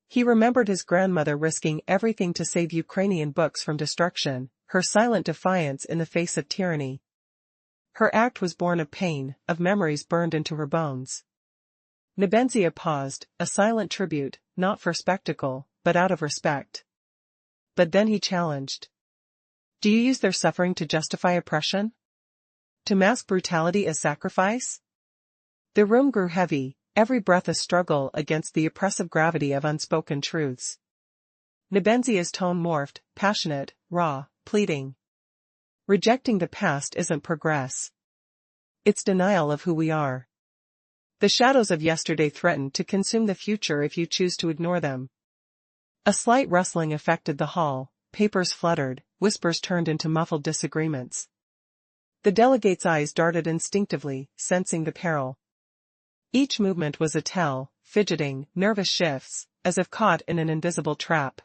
He remembered his grandmother risking everything to save Ukrainian books from destruction, her silent defiance in the face of tyranny. Her act was born of pain, of memories burned into her bones. Nebenzia paused, a silent tribute, not for spectacle, but out of respect. But then he challenged. "Do you use their suffering to justify oppression? To mask brutality as sacrifice?" The room grew heavy, every breath a struggle against the oppressive gravity of unspoken truths. Nebenzia's tone morphed, passionate, raw, pleading. "Rejecting the past isn't progress. It's denial of who we are. The shadows of yesterday threaten to consume the future if you choose to ignore them." A slight rustling affected the hall, papers fluttered, whispers turned into muffled disagreements. The delegates' eyes darted instinctively, sensing the peril. Each movement was a tell, fidgeting, nervous shifts, as if caught in an invisible trap.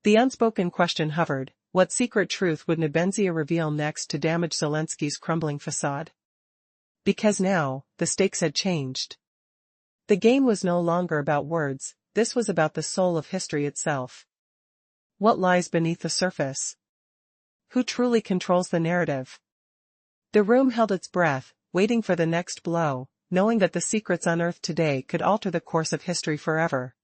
The unspoken question hovered, what secret truth would Nebenzia reveal next to damage Zelensky's crumbling facade? Because now, the stakes had changed. The game was no longer about words, this was about the soul of history itself. What lies beneath the surface? Who truly controls the narrative? The room held its breath, waiting for the next blow, knowing that the secrets unearthed today could alter the course of history forever.